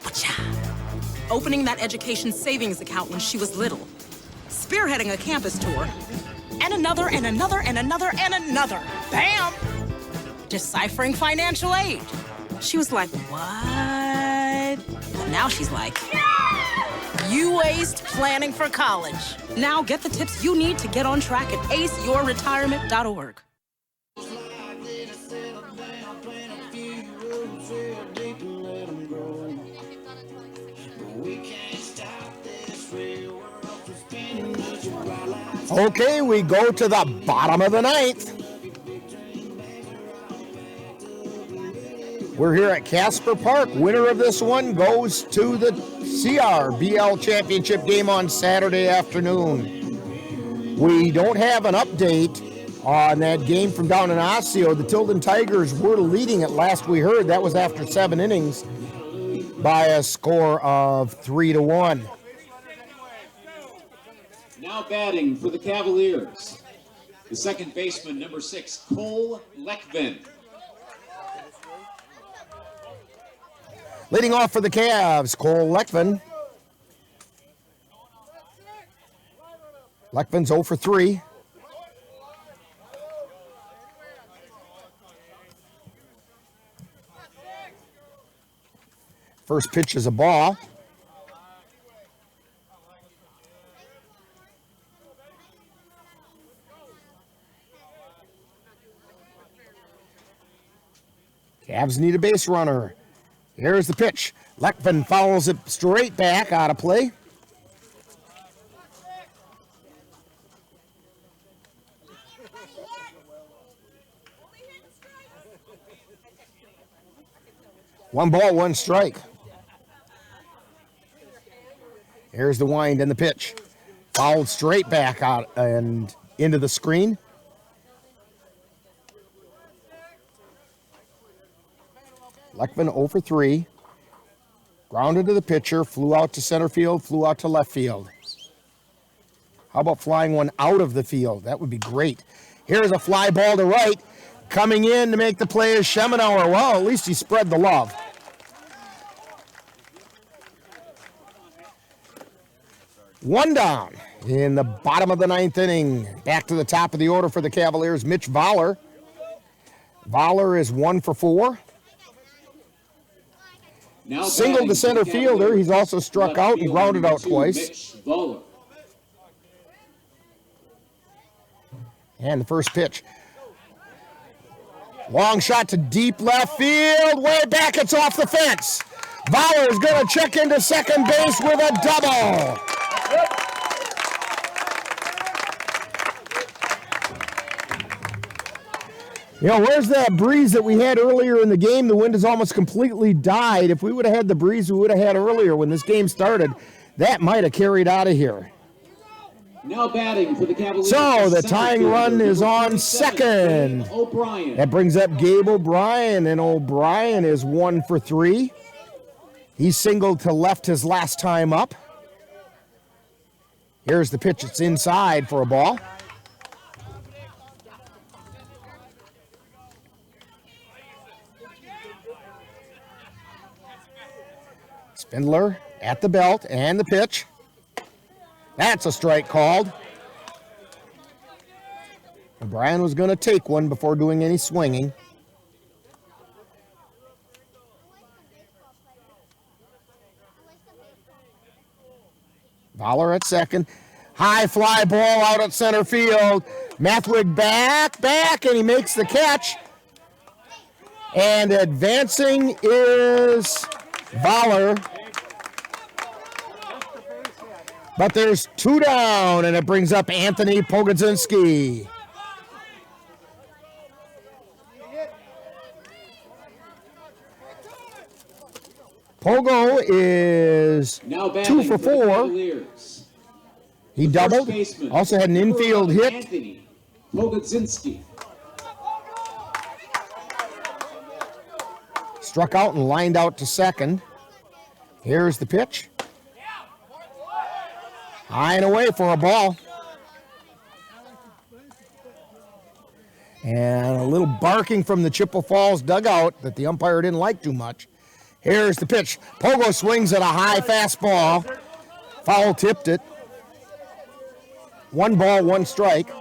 S: Opening that education savings account when she was little. Spearheading a campus tour. And another, and another, and another, and another. Bam! Deciphering financial aid. She was like, what? But now she's like, you aced planning for college. Now get the tips you need to get on track at aceyourretirement.org.
B: Okay, we go to the bottom of the 9th. We're here at Casper Park. Winner of this one goes to the CRBL championship game on Saturday afternoon. We don't have an update on that game from down in Osseo. The Tilden Tigers were leading it last we heard. That was after 7 innings by a score of 3-1.
Q: Now batting for the Cavaliers, the second baseman, number 6, Cole Lekvin.
B: Leading off for the Cavs, Cole Lekvin. Lekvin's 0 for 3. First pitch is a ball. Cavs need a base runner. Here's the pitch. Lekvin fouls it straight back out of play. One ball, one strike. Here's the wind and the pitch. Fouled straight back out and into the screen. Lekvin 0 for 3. Grounded to the pitcher, flew out to center field, flew out to left field. How about flying one out of the field? That would be great. Here's a fly ball to right. Coming in to make the play is Schemenauer. Well, at least he spread the love. One down in the bottom of the 9th inning. Back to the top of the order for the Cavaliers, Mitch Voller. Voller is 1 for 4.
Q: Now
B: Single to center fielder. He's also struck out and grounded out twice.
Q: Mitch Voller.
B: And the first pitch. Long shot to deep left field. Way back, it's off the fence. Voller is going to check into second base with a double. You know, where's that breeze that we had earlier in the game? The wind has almost completely died. If we would have had the breeze we would have had earlier when this game started, that might have carried out of here.
Q: Now batting for the Cavaliers.
B: So the tying run is on second.
Q: O'Brien.
B: That brings up Gabe O'Brien, and O'Brien is 1 for 3. He singled to left his last time up. Here's the pitch. It's inside for a ball. Spindler at the belt and the pitch. That's a strike called. O'Brien was going to take one before doing any swinging. Voller at second. High fly ball out at center field. Mathwig back, and he makes the catch. And advancing is Voller. But there's 2 down, and it brings up Anthony Pogodzinski. Pogo is 2 for 4. He doubled. Also had an infield hit.
Q: Anthony Pogodzinski.
B: Struck out and lined out to second. Here's the pitch. High and away for a ball. And a little barking from the Chippewa Falls dugout that the umpire didn't like too much. Here's the pitch. Pogo swings at a high fastball. Foul tipped it. 1 ball, 1 strike.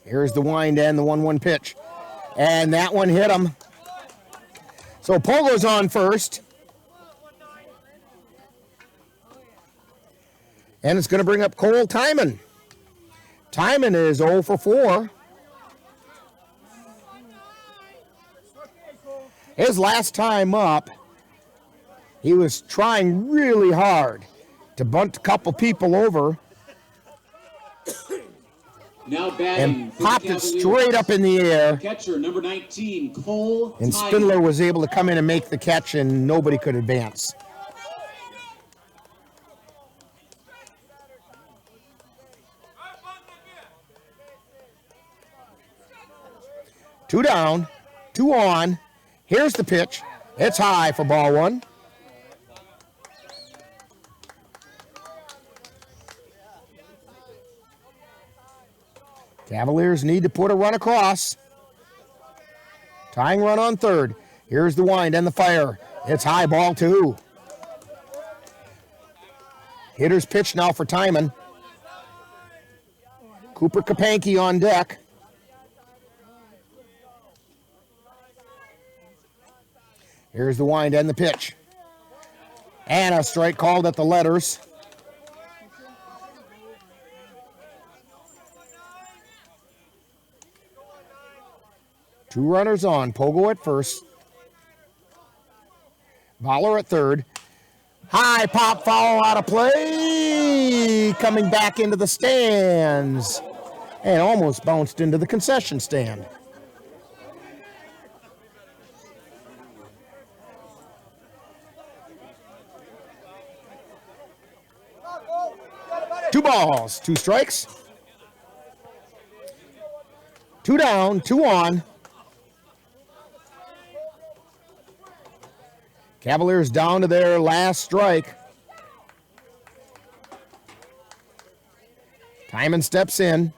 B: Here's the wind and the 1-1 pitch. And that one hit him. So Pogo's on first. And it's going to bring up Cole Timon. Timon is 0 for 4. His last time up, he was trying really hard to bunt a couple people over.
Q: Now batting
B: And popped it straight up in the air.
Q: Catcher number 19, Cole
B: And
Q: Timon.
B: Spindler was able to come in and make the catch, and nobody could advance. 2 down, 2 on. Here's the pitch. It's high for ball 1. Cavaliers need to put a run across. Tying run on third. Here's the wind and the fire. It's high, ball 2. Hitter's pitch now for Timon. Cooper Kapanke on deck. Here's the wind and the pitch. And a strike called at the letters. Two runners on. Pogo at first. Baller at third. High pop foul out of play. Coming back into the stands. And almost bounced into the concession stand. Two balls, 2 strikes. 2 down, 2 on. Cavaliers down to their last strike. Timon steps in.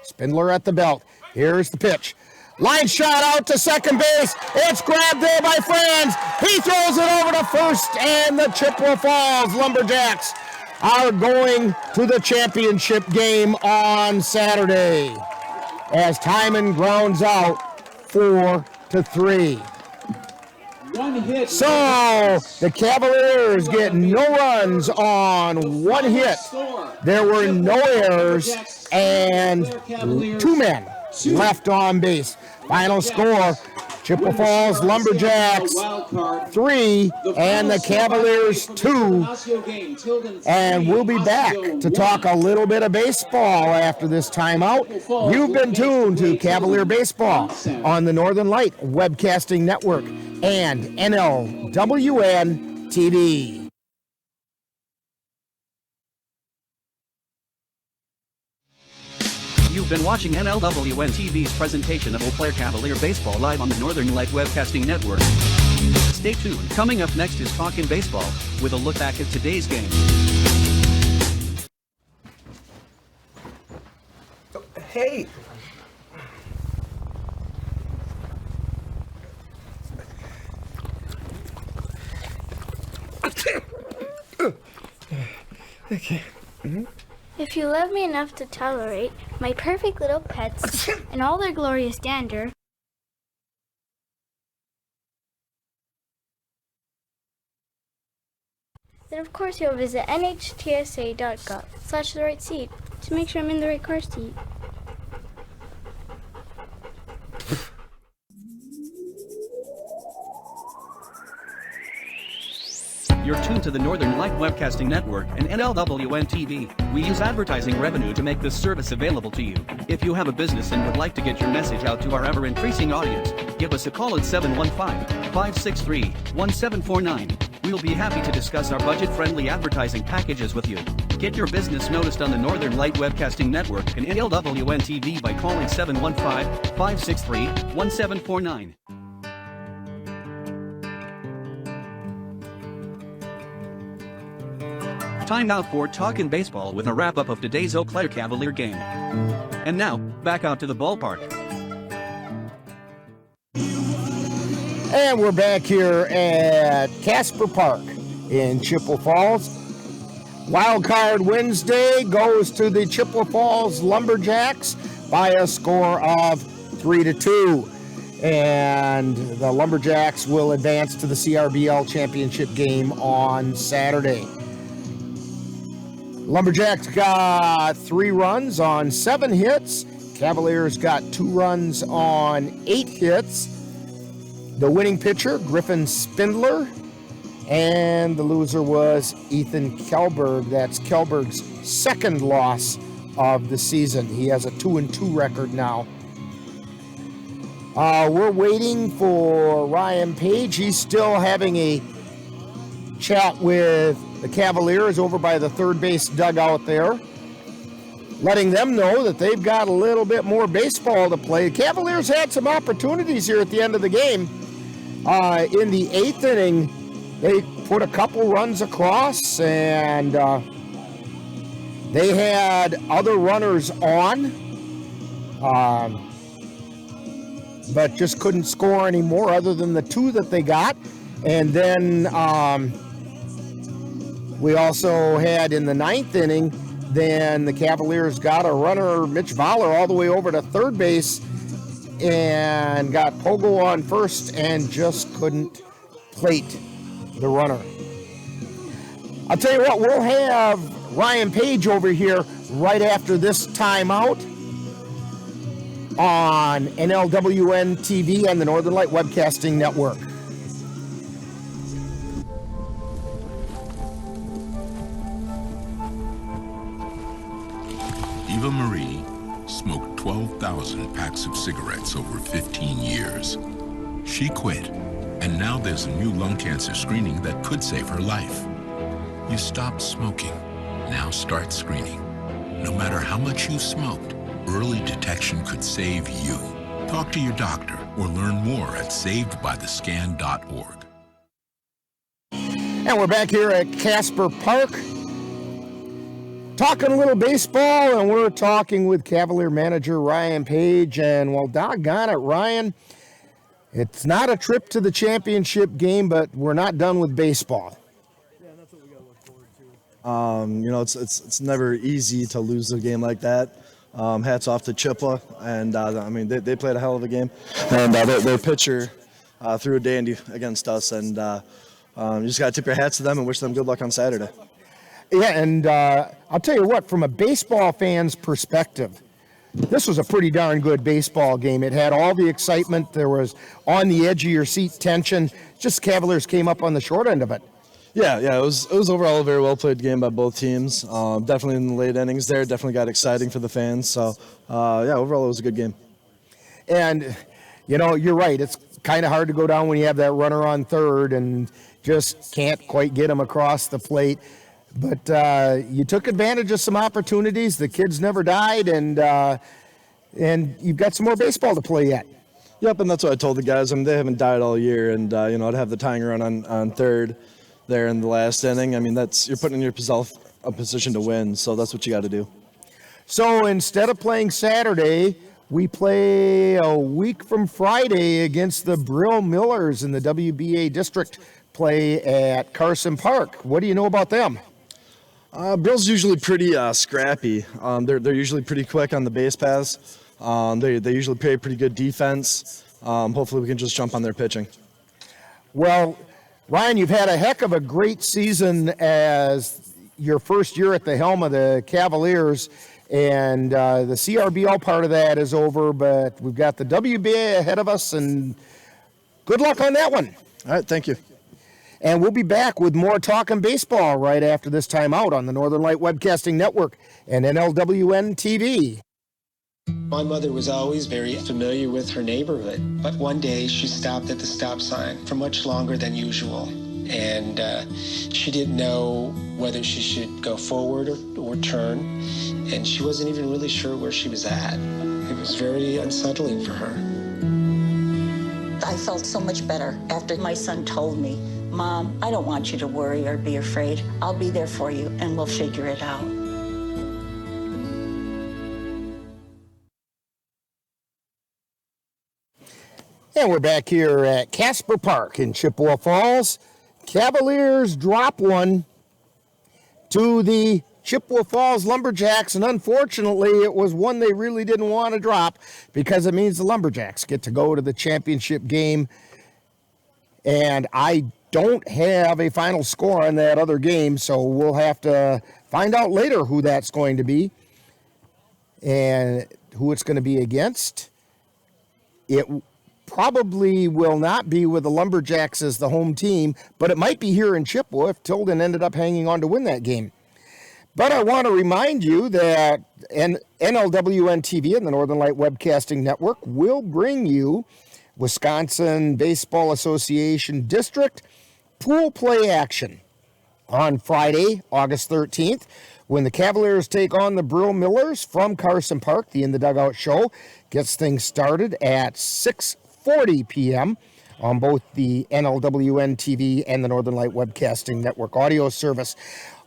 B: Spindler at the belt. Here's the pitch. Line shot out to second base. It's grabbed there by Franz. He throws it over to first, and the Chippewa Falls Lumberjacks are going to the championship game on Saturday as Timon grounds out 4-3.
Q: One hit.
B: So the Cavaliers get no runs on 1 hit. There were no errors and 2 men left on base. Final score, Chippewa Falls Lumberjacks 3 and the Cavaliers 2. And we'll be back to talk a little bit of baseball after this timeout. You've been tuned to Cavalier Baseball on the Northern Light Webcasting Network and NLWN-TV.
A: You've been watching NLWN-TV's presentation of Eau Claire Cavalier Baseball live on the Northern Light Webcasting Network. Stay tuned. Coming up next is Talkin' Baseball, with a look back at today's game.
J: Hey.
D: Okay. If you love me enough to tolerate my perfect little pets and all their glorious dander, then of course you'll visit nhtsa.gov/the-right-seat to make sure I'm in the right car seat.
A: You're tuned to the Northern Light Webcasting Network and NLWN-TV. We use advertising revenue to make this service available to you. If you have a business and would like to get your message out to our ever-increasing audience, give us a call at 715-563-1749. We'll be happy to discuss our budget-friendly advertising packages with you. Get your business noticed on the Northern Light Webcasting Network and NLWN-TV by calling 715-563-1749. Time now for Talkin' Baseball with a wrap-up of today's Eau Claire Cavalier game. And now, back out to the ballpark.
B: And we're back here at Casper Park in Chippewa Falls. Wild Card Wednesday goes to the Chippewa Falls Lumberjacks by a score of 3-2. And the Lumberjacks will advance to the CRBL championship game on Saturday. Lumberjacks got 3 runs on 7 hits. Cavaliers got 2 runs on 8 hits. The winning pitcher, Griffin Spindler, and the loser was Ethan Kelberg. That's Kelberg's 2nd loss of the season. He has a 2-2 record now. We're waiting for Ryan Page. He's still having a chat with the Cavaliers over by the third base dugout there. letting them know that they've got a little bit more baseball to play. The Cavaliers had some opportunities here at the end of the game. In the 8th inning, they put a couple runs across, and they had other runners on, but just couldn't score any more other than the 2 that they got. And then we also had in the 9th inning, then the Cavaliers got a runner, Mitch Voller, all the way over to third base and got Pogo on first and just couldn't plate the runner. I'll tell you what, we'll have Ryan Page over here right after this timeout on NLWN-TV and the Northern Light Webcasting Network.
M: Eva Marie smoked 12,000 packs of cigarettes over 15 years. She quit, and now there's a new lung cancer screening that could save her life. You stopped smoking. Now start screening. No matter how much you smoked, early detection could save you. Talk to your doctor or learn more at savedbythescan.org.
B: And we're back here at Casper Park, talking a little baseball, and we're talking with Cavalier manager Ryan Page. And well, doggone it, Ryan, it's not a trip to the championship game, but we're not done with baseball.
T: Yeah, that's what we got to look forward to. You know, it's never easy to lose a game like that. Hats off to Chippewa, and I mean they played a hell of a game, and their pitcher threw a dandy against us, and you just got to tip your hats to them and wish them good luck on Saturday.
B: Yeah, and I'll tell you what, from a baseball fan's perspective, this was a pretty darn good baseball game. It had all the excitement. There was on the edge of your seat tension. Just Cavaliers came up on the short end of it.
T: Yeah, it was overall a very well played game by both teams. Definitely in the late innings there, definitely got exciting for the fans. So yeah, overall it was a good game.
B: And you know, you're right. It's kind of hard to go down when you have that runner on third and just can't quite get him across the plate. But you took advantage of some opportunities. The kids never died, and you've got some more baseball to play yet.
T: Yep, and that's what I told the guys. I mean, they haven't died all year, and you know, I'd have the tying run on third there in the last inning. I mean, you're putting yourself in a position to win, so that's what you got to do.
B: So instead of playing Saturday, we play a week from Friday against the Brill Millers in the WBA district play at Carson Park. What do you know about them?
T: Brill's usually pretty scrappy. They're usually pretty quick on the base paths. They usually play pretty good defense. Hopefully we can just jump on their pitching.
B: Well, Ryan, you've had a heck of a great season as your first year at the helm of the Cavaliers, and the CRBL part of that is over, but we've got the WBA ahead of us, and good luck on that one.
T: All right, thank you.
B: And we'll be back with more Talkin' Baseball right after this timeout on the Northern Light Webcasting Network and NLWN-TV.
U: My mother was always very familiar with her neighborhood, but one day she stopped at the stop sign for much longer than usual. And she didn't know whether she should go forward or turn, and she wasn't even really sure where she was at. It was very unsettling for her.
V: I felt so much better after my son told me, "Mom, I don't want you to worry or be afraid. I'll be there for you, and we'll figure it out."
B: And we're back here at Casper Park in Chippewa Falls. Cavaliers drop one to the Chippewa Falls Lumberjacks, and unfortunately it was one they really didn't want to drop because it means the Lumberjacks get to go to the championship game. And I don't have a final score on that other game, so we'll have to find out later who that's going to be and who it's going to be against. It probably will not be with the Lumberjacks as the home team, but it might be here in Chippewa if Tilden ended up hanging on to win that game. But I want to remind you that NLWN-TV and the Northern Light Webcasting Network will bring you Wisconsin Baseball Association District pool play action on Friday, August 13th, when the Cavaliers take on the Brill Millers from Carson Park. The In the Dugout show gets things started at 6:40 p.m. on both the NLWN-TV and the Northern Light Webcasting Network audio service.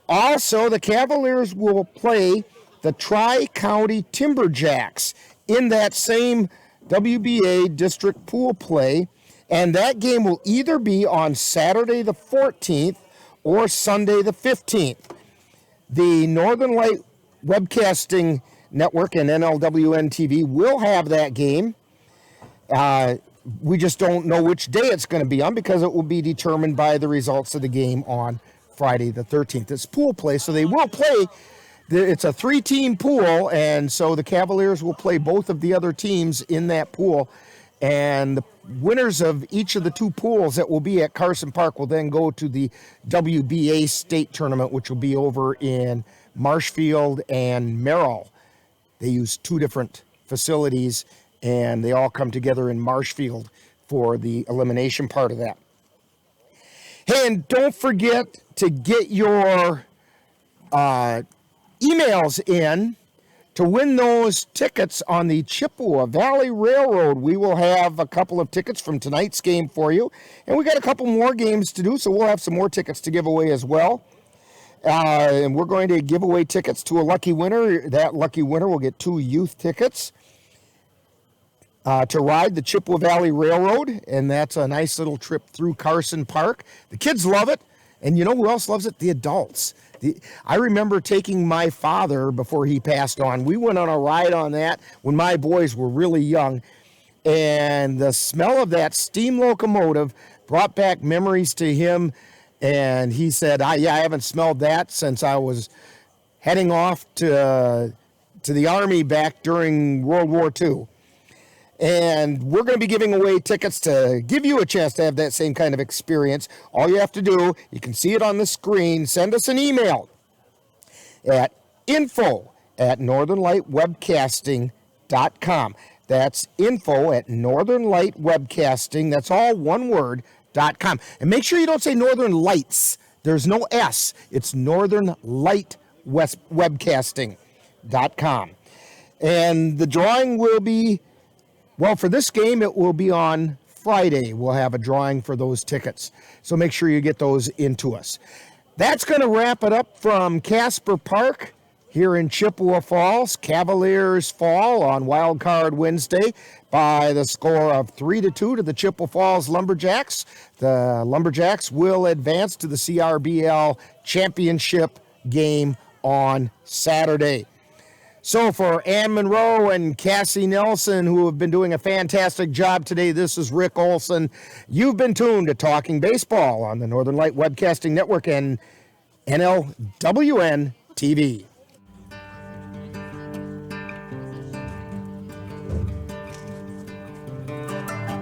B: Also, the Cavaliers will play the Tri-County Timberjacks in that same WBA district pool play, and that game will either be on Saturday the 14th or Sunday the 15th. The Northern Light Webcasting Network and NLWN-TV will have that game. We just don't know which day it's going to be on because it will be determined by the results of the game on Friday the 13th. It's pool play, so they will play. It's a 3-team pool, and so the Cavaliers will play both of the other teams in that pool. And the winners of each of the 2 pools that will be at Carson Park will then go to the WBA state tournament, which will be over in Marshfield and Merrill. They use 2 different facilities, and they all come together in Marshfield for the elimination part of that. Hey, and don't forget to get your emails in to win those tickets on the Chippewa Valley Railroad. We will have a couple of tickets from tonight's game for you, and we got a couple more games to do, so we'll have some more tickets to give away as well. And we're going to give away tickets to a lucky winner. That lucky winner will get 2 youth tickets to ride the Chippewa Valley Railroad, and that's a nice little trip through Carson Park. The kids love it, and you know who else loves it? The adults. I remember taking my father before he passed on. We went on a ride on that when my boys were really young, and the smell of that steam locomotive brought back memories to him, and he said, I haven't smelled that since I was heading off to the Army back during World War II. And we're going to be giving away tickets to give you a chance to have that same kind of experience. All you have to do, you can see it on the screen, send us an email at info@northernlightwebcasting.com. That's info@northernlightwebcasting, that's all one word, .com. And make sure you don't say Northern Lights. There's no S. It's northernlightwebcasting.com. And the drawing will be, well, for this game, it will be on Friday. We'll have a drawing for those tickets. So make sure you get those into us. That's going to wrap it up from Casper Park here in Chippewa Falls. Cavaliers fall on Wild Card Wednesday by the score of 3-2 to the Chippewa Falls Lumberjacks. The Lumberjacks will advance to the CRBL Championship game on Saturday. So for Ann Monroe and Cassie Nelson, who have been doing a fantastic job today, this is Rick Olson. You've been tuned to Talking Baseball on the Northern Light Webcasting Network and NLWN-TV.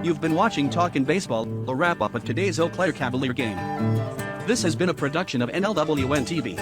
A: You've been watching Talkin' Baseball, a wrap-up of today's Eau Claire Cavalier game. This has been a production of NLWN-TV.